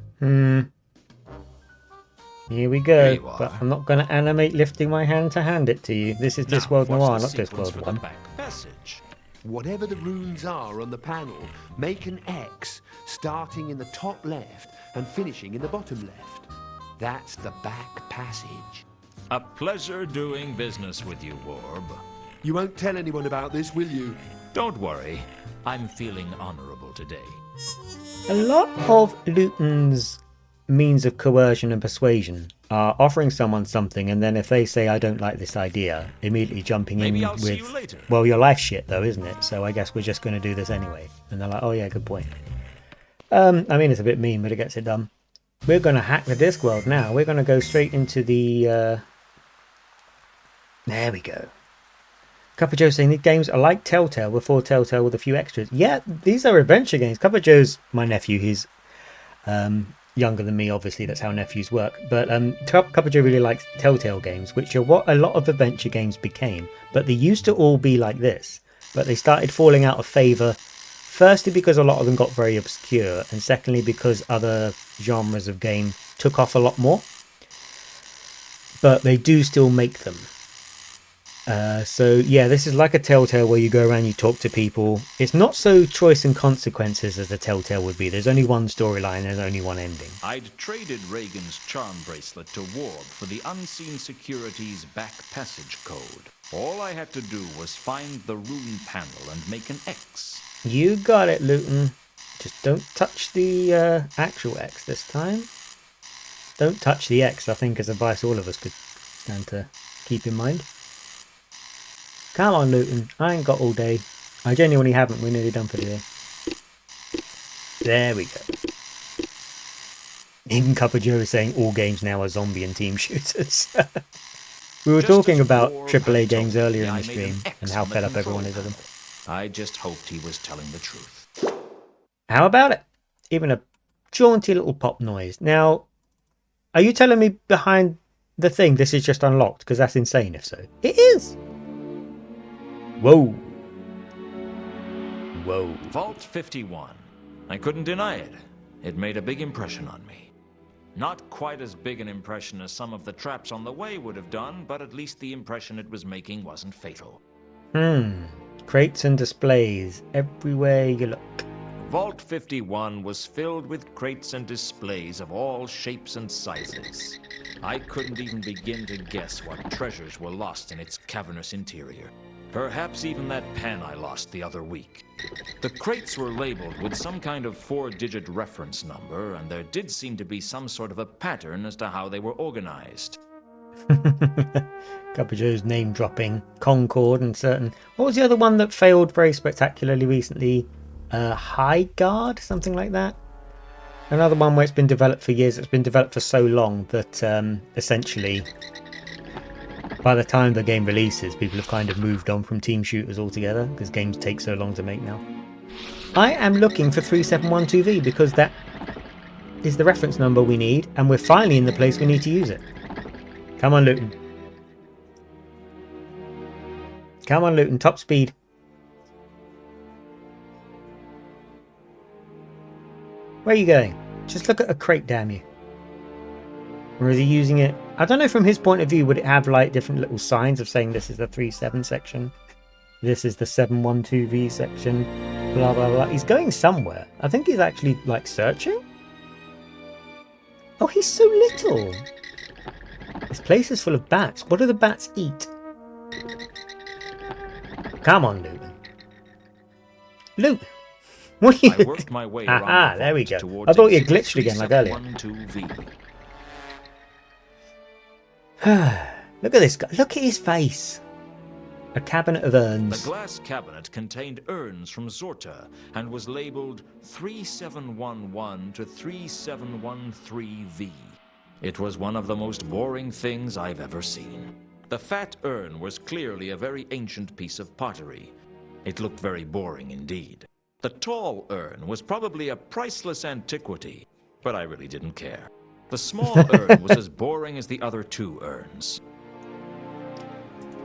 Here we go. But I'm not going to animate lifting my hand to hand it to you. This is Discworld Noir, not Discworld 1. Back passage? Whatever the runes are on the panel, make an X starting in the top left and finishing in the bottom left. That's the back passage. A pleasure doing business with you, Warb. You won't tell anyone about this, will you? Don't worry. I'm feeling honorable today. A lot of Lewton's means of coercion and persuasion are offering someone something, and then if they say, I don't like this idea, immediately jumping Maybe in I'll see with, you later. well, your life's shit though, isn't it? So I guess we're just going to do this anyway. And they're like, oh yeah, good point. I mean, it's a bit mean, but it gets it done. We're going to hack the Discworld now. We're going to go straight into the... There we go. Cuppa Joe saying these games are like Telltale before Telltale with a few extras. Yeah, these are adventure games. Cuppa Joe's my nephew. He's younger than me, obviously. That's how nephews work. But Cuppa Joe really likes Telltale games, which are what a lot of adventure games became. But they used to all be like this. But they started falling out of favour. Firstly, because a lot of them got very obscure. And secondly, because other genres of game took off a lot more. But they do still make them. So yeah, this is like a Telltale where you go around, you talk to people. It's not so choice and consequences as a Telltale would be. There's only one storyline, there's only one ending. I'd traded Reagan's charm bracelet to Warb for the Unseen Security's back passage code. All I had to do was find the rune panel and make an X. You got it, Lewton. Just don't touch the actual X this time. Don't touch the X, I think, is advice all of us could stand to keep in mind. Come on, Lewton. I ain't got all day. I genuinely haven't. We're nearly done for today. There we go. Even Cuppa Joe is saying all games now are zombie and team shooters. We were talking about AAA games earlier in the stream and how fed up everyone is of them. I just hoped he was telling the truth. How about it? Even a jaunty little pop noise. Now, are you telling me behind the thing this is just unlocked? Because that's insane if so. It is! Whoa. Whoa. Vault 51. I couldn't deny it. It made a big impression on me. Not quite as big an impression as some of the traps on the way would have done, but at least the impression it was making wasn't fatal. Crates and displays everywhere you look. Vault 51 was filled with crates and displays of all shapes and sizes. I couldn't even begin to guess what treasures were lost in its cavernous interior. Perhaps even that pen I lost the other week. The crates were labeled with some kind of 4-digit reference number, and there did seem to be some sort of a pattern as to how they were organized. Cuppa Joe's name dropping Concord and certain... What was the other one that failed very spectacularly recently? High Guard? Something like that? Another one where it's been developed for years. It's been developed for so long that essentially... By the time the game releases, people have kind of moved on from team shooters altogether because games take so long to make now. I am looking for 3712V because that is the reference number we need, and we're finally in the place we need to use it. Come on, Lewton. Come on, Lewton. Top speed. Where are you going? Just look at a crate, damn you. Or is he using it? I don't know, from his point of view, would it have like different little signs of saying this is the 37 section? This is the 712V section. Blah, blah, blah. He's going somewhere. I think he's actually like searching. Oh, he's so little. This place is full of bats. What do the bats eat? Come on, Lewton. Lewton. What are you... I worked my way around there we go. I thought you glitched again like earlier. 3712V. Look at this guy. Look at his face. A cabinet of urns. The glass cabinet contained urns from Zorta and was labeled 3711 to 3713V. It was one of the most boring things I've ever seen. The fat urn was clearly a very ancient piece of pottery. It looked very boring indeed. The tall urn was probably a priceless antiquity, but I really didn't care. The small urn was as boring as the other two urns.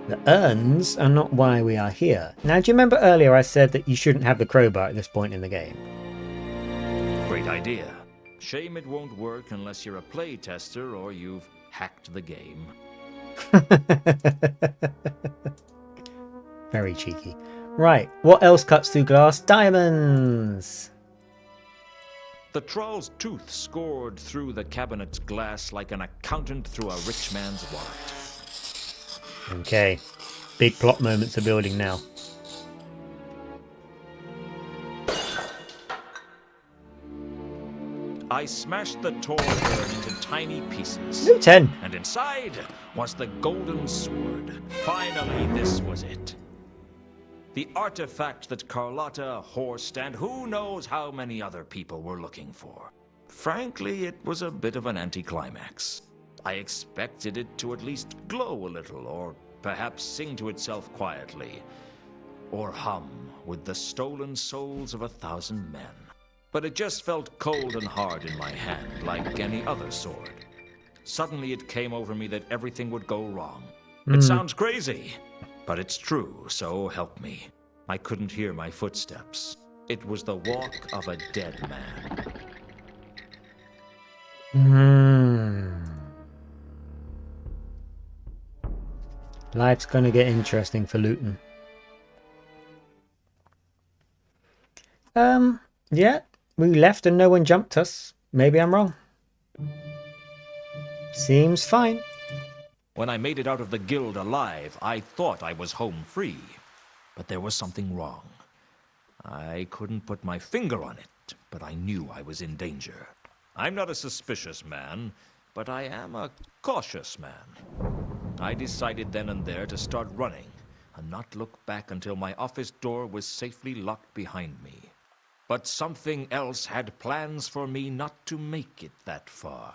The urns are not why we are here. Now, do you remember earlier I said that you shouldn't have the crowbar at this point in the game? Great idea. Shame it won't work unless you're a play tester or you've hacked the game. Very cheeky. Right, what else cuts through glass? Diamonds! The troll's tooth scored through the cabinet's glass like an accountant through a rich man's wallet. Okay, big plot moments are building now. I smashed the tall urn into tiny pieces. Lewton! And inside was the golden sword. Finally, this was it. The artifact that Carlotta, Horst, and who knows how many other people were looking for. Frankly, it was a bit of an anticlimax. I expected it to at least glow a little, or perhaps sing to itself quietly, or hum with the stolen souls of 1,000 men. But it just felt cold and hard in my hand, like any other sword. Suddenly it came over me that everything would go wrong. It sounds crazy, but it's true, so help me. I couldn't hear my footsteps. It was the walk of a dead man. Life's gonna get interesting for Lewton. Yeah, we left and no one jumped us. Maybe I'm wrong. Seems fine. When I made it out of the guild alive, I thought I was home free. But there was something wrong. I couldn't put my finger on it, but I knew I was in danger. I'm not a suspicious man, but I am a cautious man. I decided then and there to start running, and not look back until my office door was safely locked behind me. But something else had plans for me not to make it that far.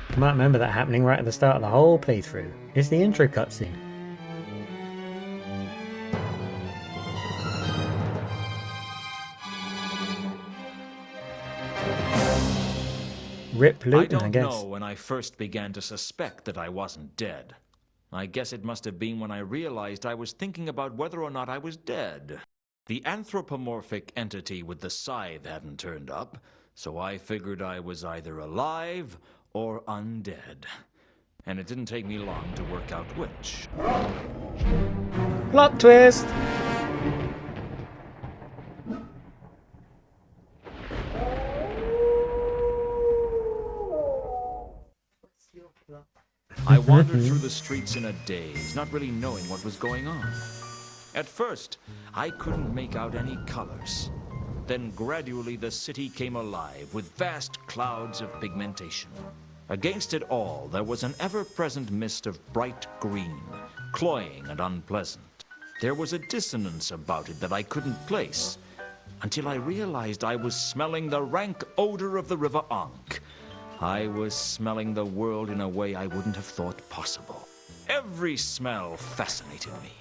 I might remember that happening right at the start of the whole playthrough. It's the intro cutscene. Rip Lewton, I guess. I don't know when I first began to suspect that I wasn't dead. I guess it must have been when I realized I was thinking about whether or not I was dead. The anthropomorphic entity with the scythe hadn't turned up, so I figured I was either alive or undead. And it didn't take me long to work out which. Plot twist! I wandered through the streets in a daze, not really knowing what was going on. At first, I couldn't make out any colors. Then gradually the city came alive with vast clouds of pigmentation. Against it all, there was an ever-present mist of bright green, cloying and unpleasant. There was a dissonance about it that I couldn't place, until I realized I was smelling the rank odor of the River Ankh. I was smelling the world in a way I wouldn't have thought possible. Every smell fascinated me.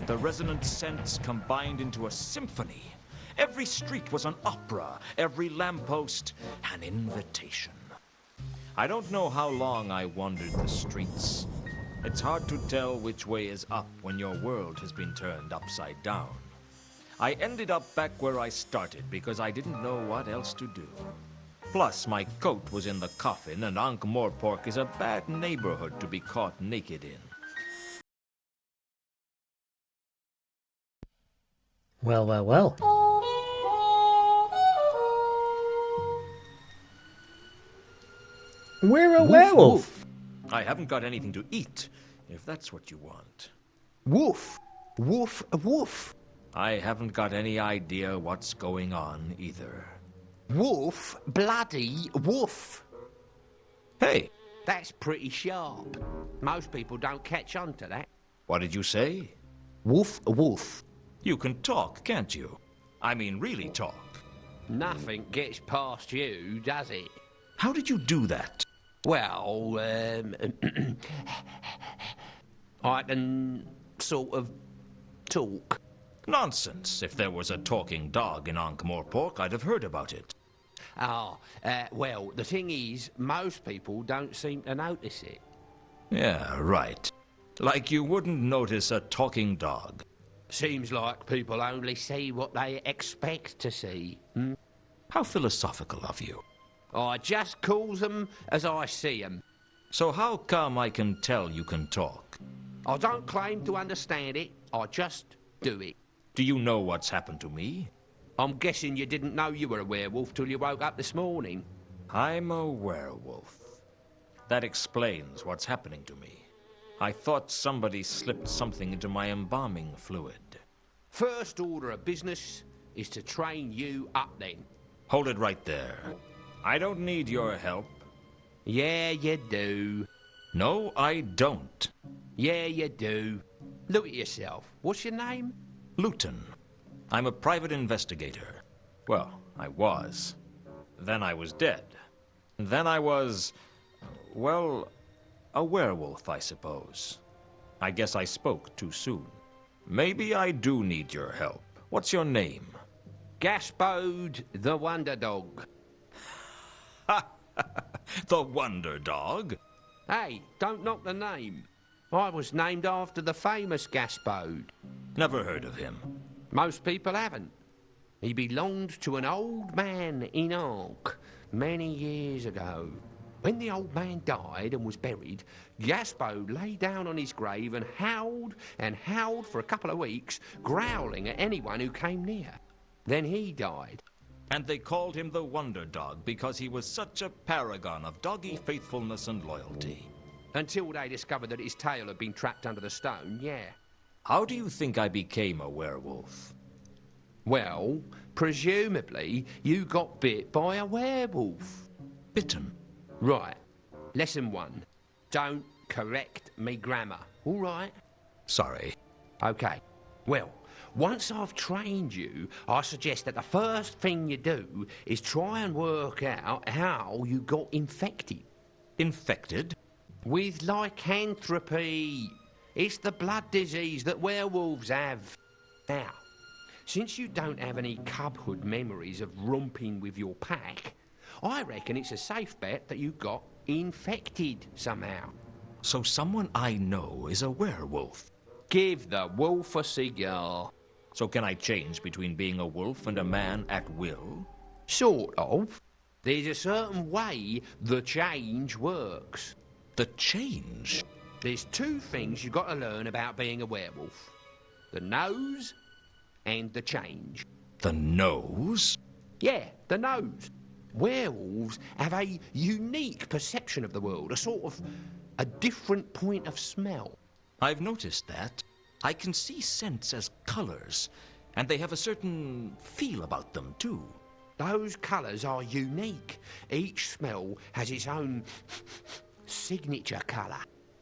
The resonant scents combined into a symphony. Every street was an opera, every lamppost an invitation. I don't know how long I wandered the streets. It's hard to tell which way is up when your world has been turned upside down. I ended up back where I started because I didn't know what else to do. Plus, my coat was in the coffin, and Ankh-Morpork is a bad neighborhood to be caught naked in. Well, well, well. We're a werewolf. I haven't got anything to eat, if that's what you want. Woof! Woof! Woof! I haven't got any idea what's going on either. Woof, bloody woof. Hey! That's pretty sharp. Most people don't catch on to that. What did you say? Woof, woof. You can talk, can't you? I mean, really talk. Nothing gets past you, does it? How did you do that? Well, I can sort of talk. Nonsense. If there was a talking dog in Ankh-Morpork, I'd have heard about it. Well, the thing is, most people don't seem to notice it. Yeah, right. Like you wouldn't notice a talking dog. Seems like people only see what they expect to see. How philosophical of you. I just calls them as I see them. So how come I can tell you can talk? I don't claim to understand it, I just do it. Do you know what's happened to me? I'm guessing you didn't know you were a werewolf till you woke up this morning. I'm a werewolf. That explains what's happening to me. I thought somebody slipped something into my embalming fluid. First order of business is to train you up then. Hold it right there. I don't need your help. Yeah, you do. No, I don't. Yeah, you do. Look at yourself. What's your name? Lewton. I'm a private investigator. Well, I was. Then I was dead. Then I was, well, a werewolf, I suppose. I guess I spoke too soon. Maybe I do need your help. What's your name? Gaspode the Wonder Dog. The Wonder Dog? Hey, don't knock the name. I was named after the famous Gaspode. Never heard of him. Most people haven't. He belonged to an old man in Ankh many years ago. When the old man died and was buried, Gaspode lay down on his grave and howled for a couple of weeks, growling at anyone who came near. Then he died. And they called him the Wonder Dog because he was such a paragon of doggy faithfulness and loyalty. Until they discovered that his tail had been trapped under the stone, yeah. How do you think I became a werewolf? Well, presumably you got bit by a werewolf. Bitten? Right. Lesson 1. Don't correct me grammar, all right? Sorry. Okay. Well, once I've trained you, I suggest that the first thing you do is try and work out how you got infected. Infected? With lycanthropy. It's the blood disease that werewolves have. Now, since you don't have any cubhood memories of romping with your pack, I reckon it's a safe bet that you got infected somehow. So someone I know is a werewolf. Give the wolf a cigar. So can I change between being a wolf and a man at will? Sort of. There's a certain way the change works. The change? There's 2 things you've got to learn about being a werewolf. The nose and the change. The nose? Yeah, the nose. Werewolves have a unique perception of the world, a different point of smell. I've noticed that. I can see scents as colours, and they have a certain feel about them, too. Those colours are unique. Each smell has its own signature colour.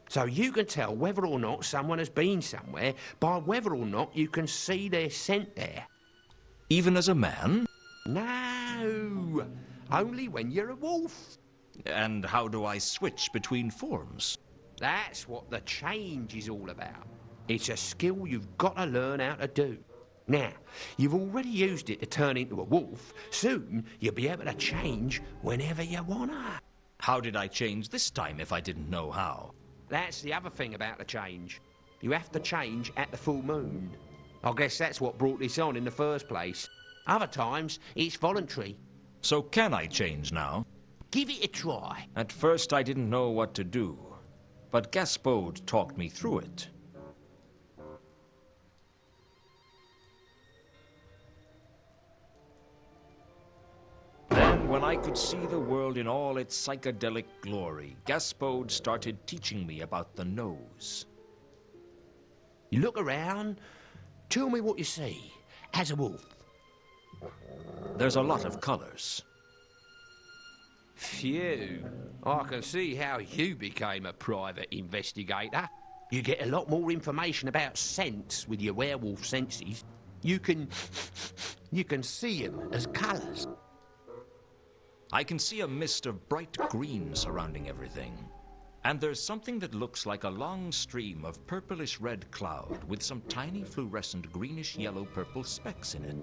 So you can tell whether or not someone has been somewhere by whether or not you can see their scent there. Even as a man? No, only when you're a wolf. And how do I switch between forms? That's what the change is all about. It's a skill you've got to learn how to do. Now, you've already used it to turn into a wolf. Soon, you'll be able to change whenever you wanna. How did I change this time if I didn't know how? That's the other thing about the change. You have to change at the full moon. I guess that's what brought this on in the first place. Other times, it's voluntary. So can I change now? Give it a try. At first I didn't know what to do, but Gaspode talked me through it. Then, when I could see the world in all its psychedelic glory, Gaspode started teaching me about the nose. You look around, tell me what you see, as a wolf. There's a lot of colours. Phew. I can see how you became a private investigator. You get a lot more information about scents with your werewolf senses. You can You can see 'em as colours. I can see a mist of bright green surrounding everything. And there's something that looks like a long stream of purplish red cloud with some tiny fluorescent greenish yellow purple specks in it.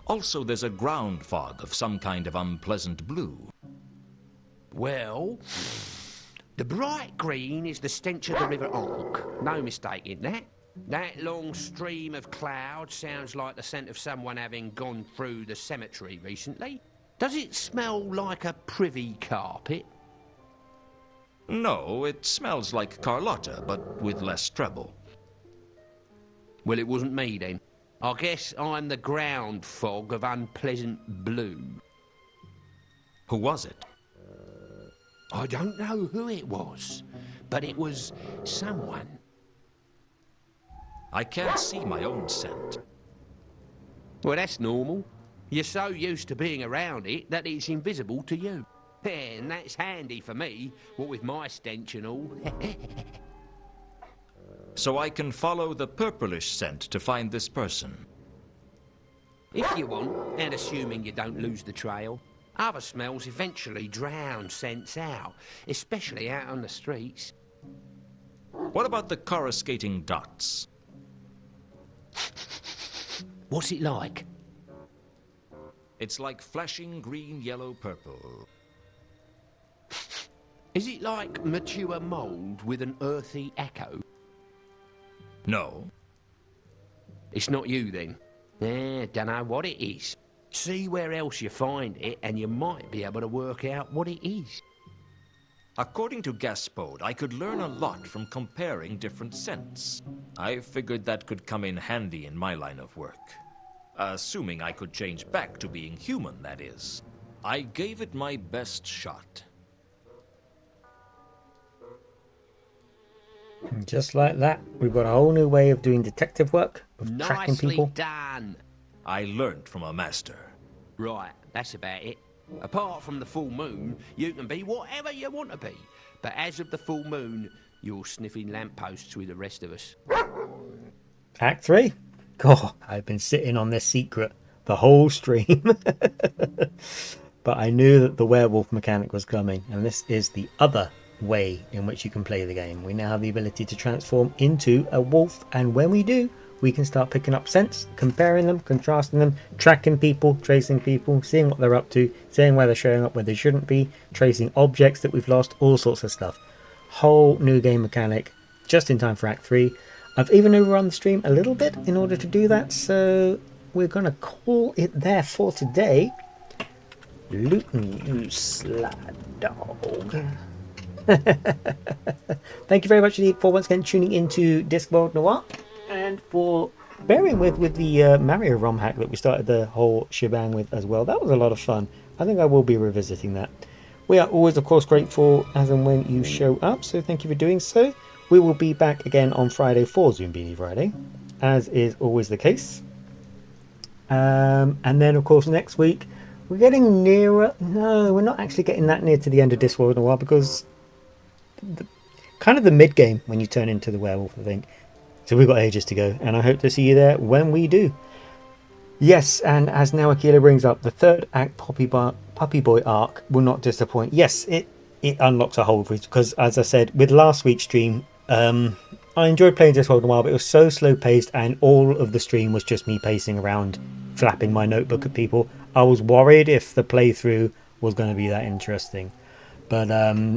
Also, there's a ground fog of some kind of unpleasant blue. Well, the bright green is the stench of the River Onk. No mistaking that. That long stream of cloud sounds like the scent of someone having gone through the cemetery recently. Does it smell like a privy carpet? No, it smells like Carlotta, but with less treble. Well, it wasn't me then. I guess I'm the ground fog of unpleasant blue. Who was it? I don't know who it was, but it was someone. I can't see my own scent. Well, that's normal. You're so used to being around it that it's invisible to you. And that's handy for me, what with my stench and all. So I can follow the purplish scent to find this person. If you want, and assuming you don't lose the trail. Other smells eventually drown scents out, especially out on the streets. What about the coruscating dots? What's it like? It's like flashing green, yellow, purple. Is it like mature mould with an earthy echo? No. It's not you then? Dunno what it is. See where else you find it and you might be able to work out what it is. According to Gaspode, I could learn a lot from comparing different scents. I figured that could come in handy in my line of work. Assuming I could change back to being human, that is. I gave it my best shot. And just like that, we've got a whole new way of doing detective work, of tracking Nicely people. done. I learned from a master. Right, that's about it. Apart from the full moon, you can be whatever you want to be. But as of the full moon, you're sniffing lampposts with the rest of us. Act 3. God, I've been sitting on this secret the whole stream. But I knew that the werewolf mechanic was coming, and this is the other way in which you can play the game. We now have the ability to transform into a wolf, and when we do, we can start picking up scents, comparing them, contrasting them, tracking people, tracing people, seeing what they're up to, seeing where they're showing up where they shouldn't be, tracing objects that we've lost, all sorts of stuff. Whole new game mechanic, just in time for Act 3. I've even overrun the stream a little bit in order to do that, so we're going to call it there for today. Lewton, you sly dog. Thank you very much indeed for once again tuning into Discworld Noir, and for bearing with the Mario ROM hack that we started the whole shebang with as well. That was a lot of fun. I think I will be revisiting that. We are always, of course, grateful as and when you show up, so thank you for doing so. We will be back again on Friday for Zoom Friday, as is always the case. And then, of course, next week, we're getting nearer. No, we're not actually getting that near to the end of Discworld Noir, because kind of the mid-game when you turn into the werewolf, I think. So we've got ages to go, and I hope to see you there when we do. Yes, and as now Akila brings up, the third act Puppy Boy arc will not disappoint. Yes, it unlocks a whole, because as I said with last week's stream, I enjoyed playing Discworld Noir, but it was so slow paced, and all of the stream was just me pacing around, flapping my notebook at people. I was worried if the playthrough was going to be that interesting, but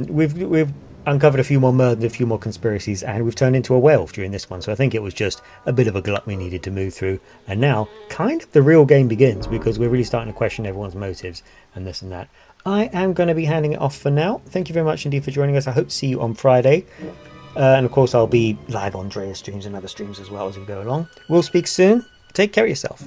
we've uncovered a few more murders, a few more conspiracies, and we've turned into a werewolf during this one. So I think it was just a bit of a glut we needed to move through, and now kind of the real game begins, because we're really starting to question everyone's motives and this and that. I am going to be handing it off for now. Thank you very much indeed for joining us. I hope to see you on Friday. And of course, I'll be live on Drea's streams and other streams as well as we go along. We'll speak soon. Take care of yourself.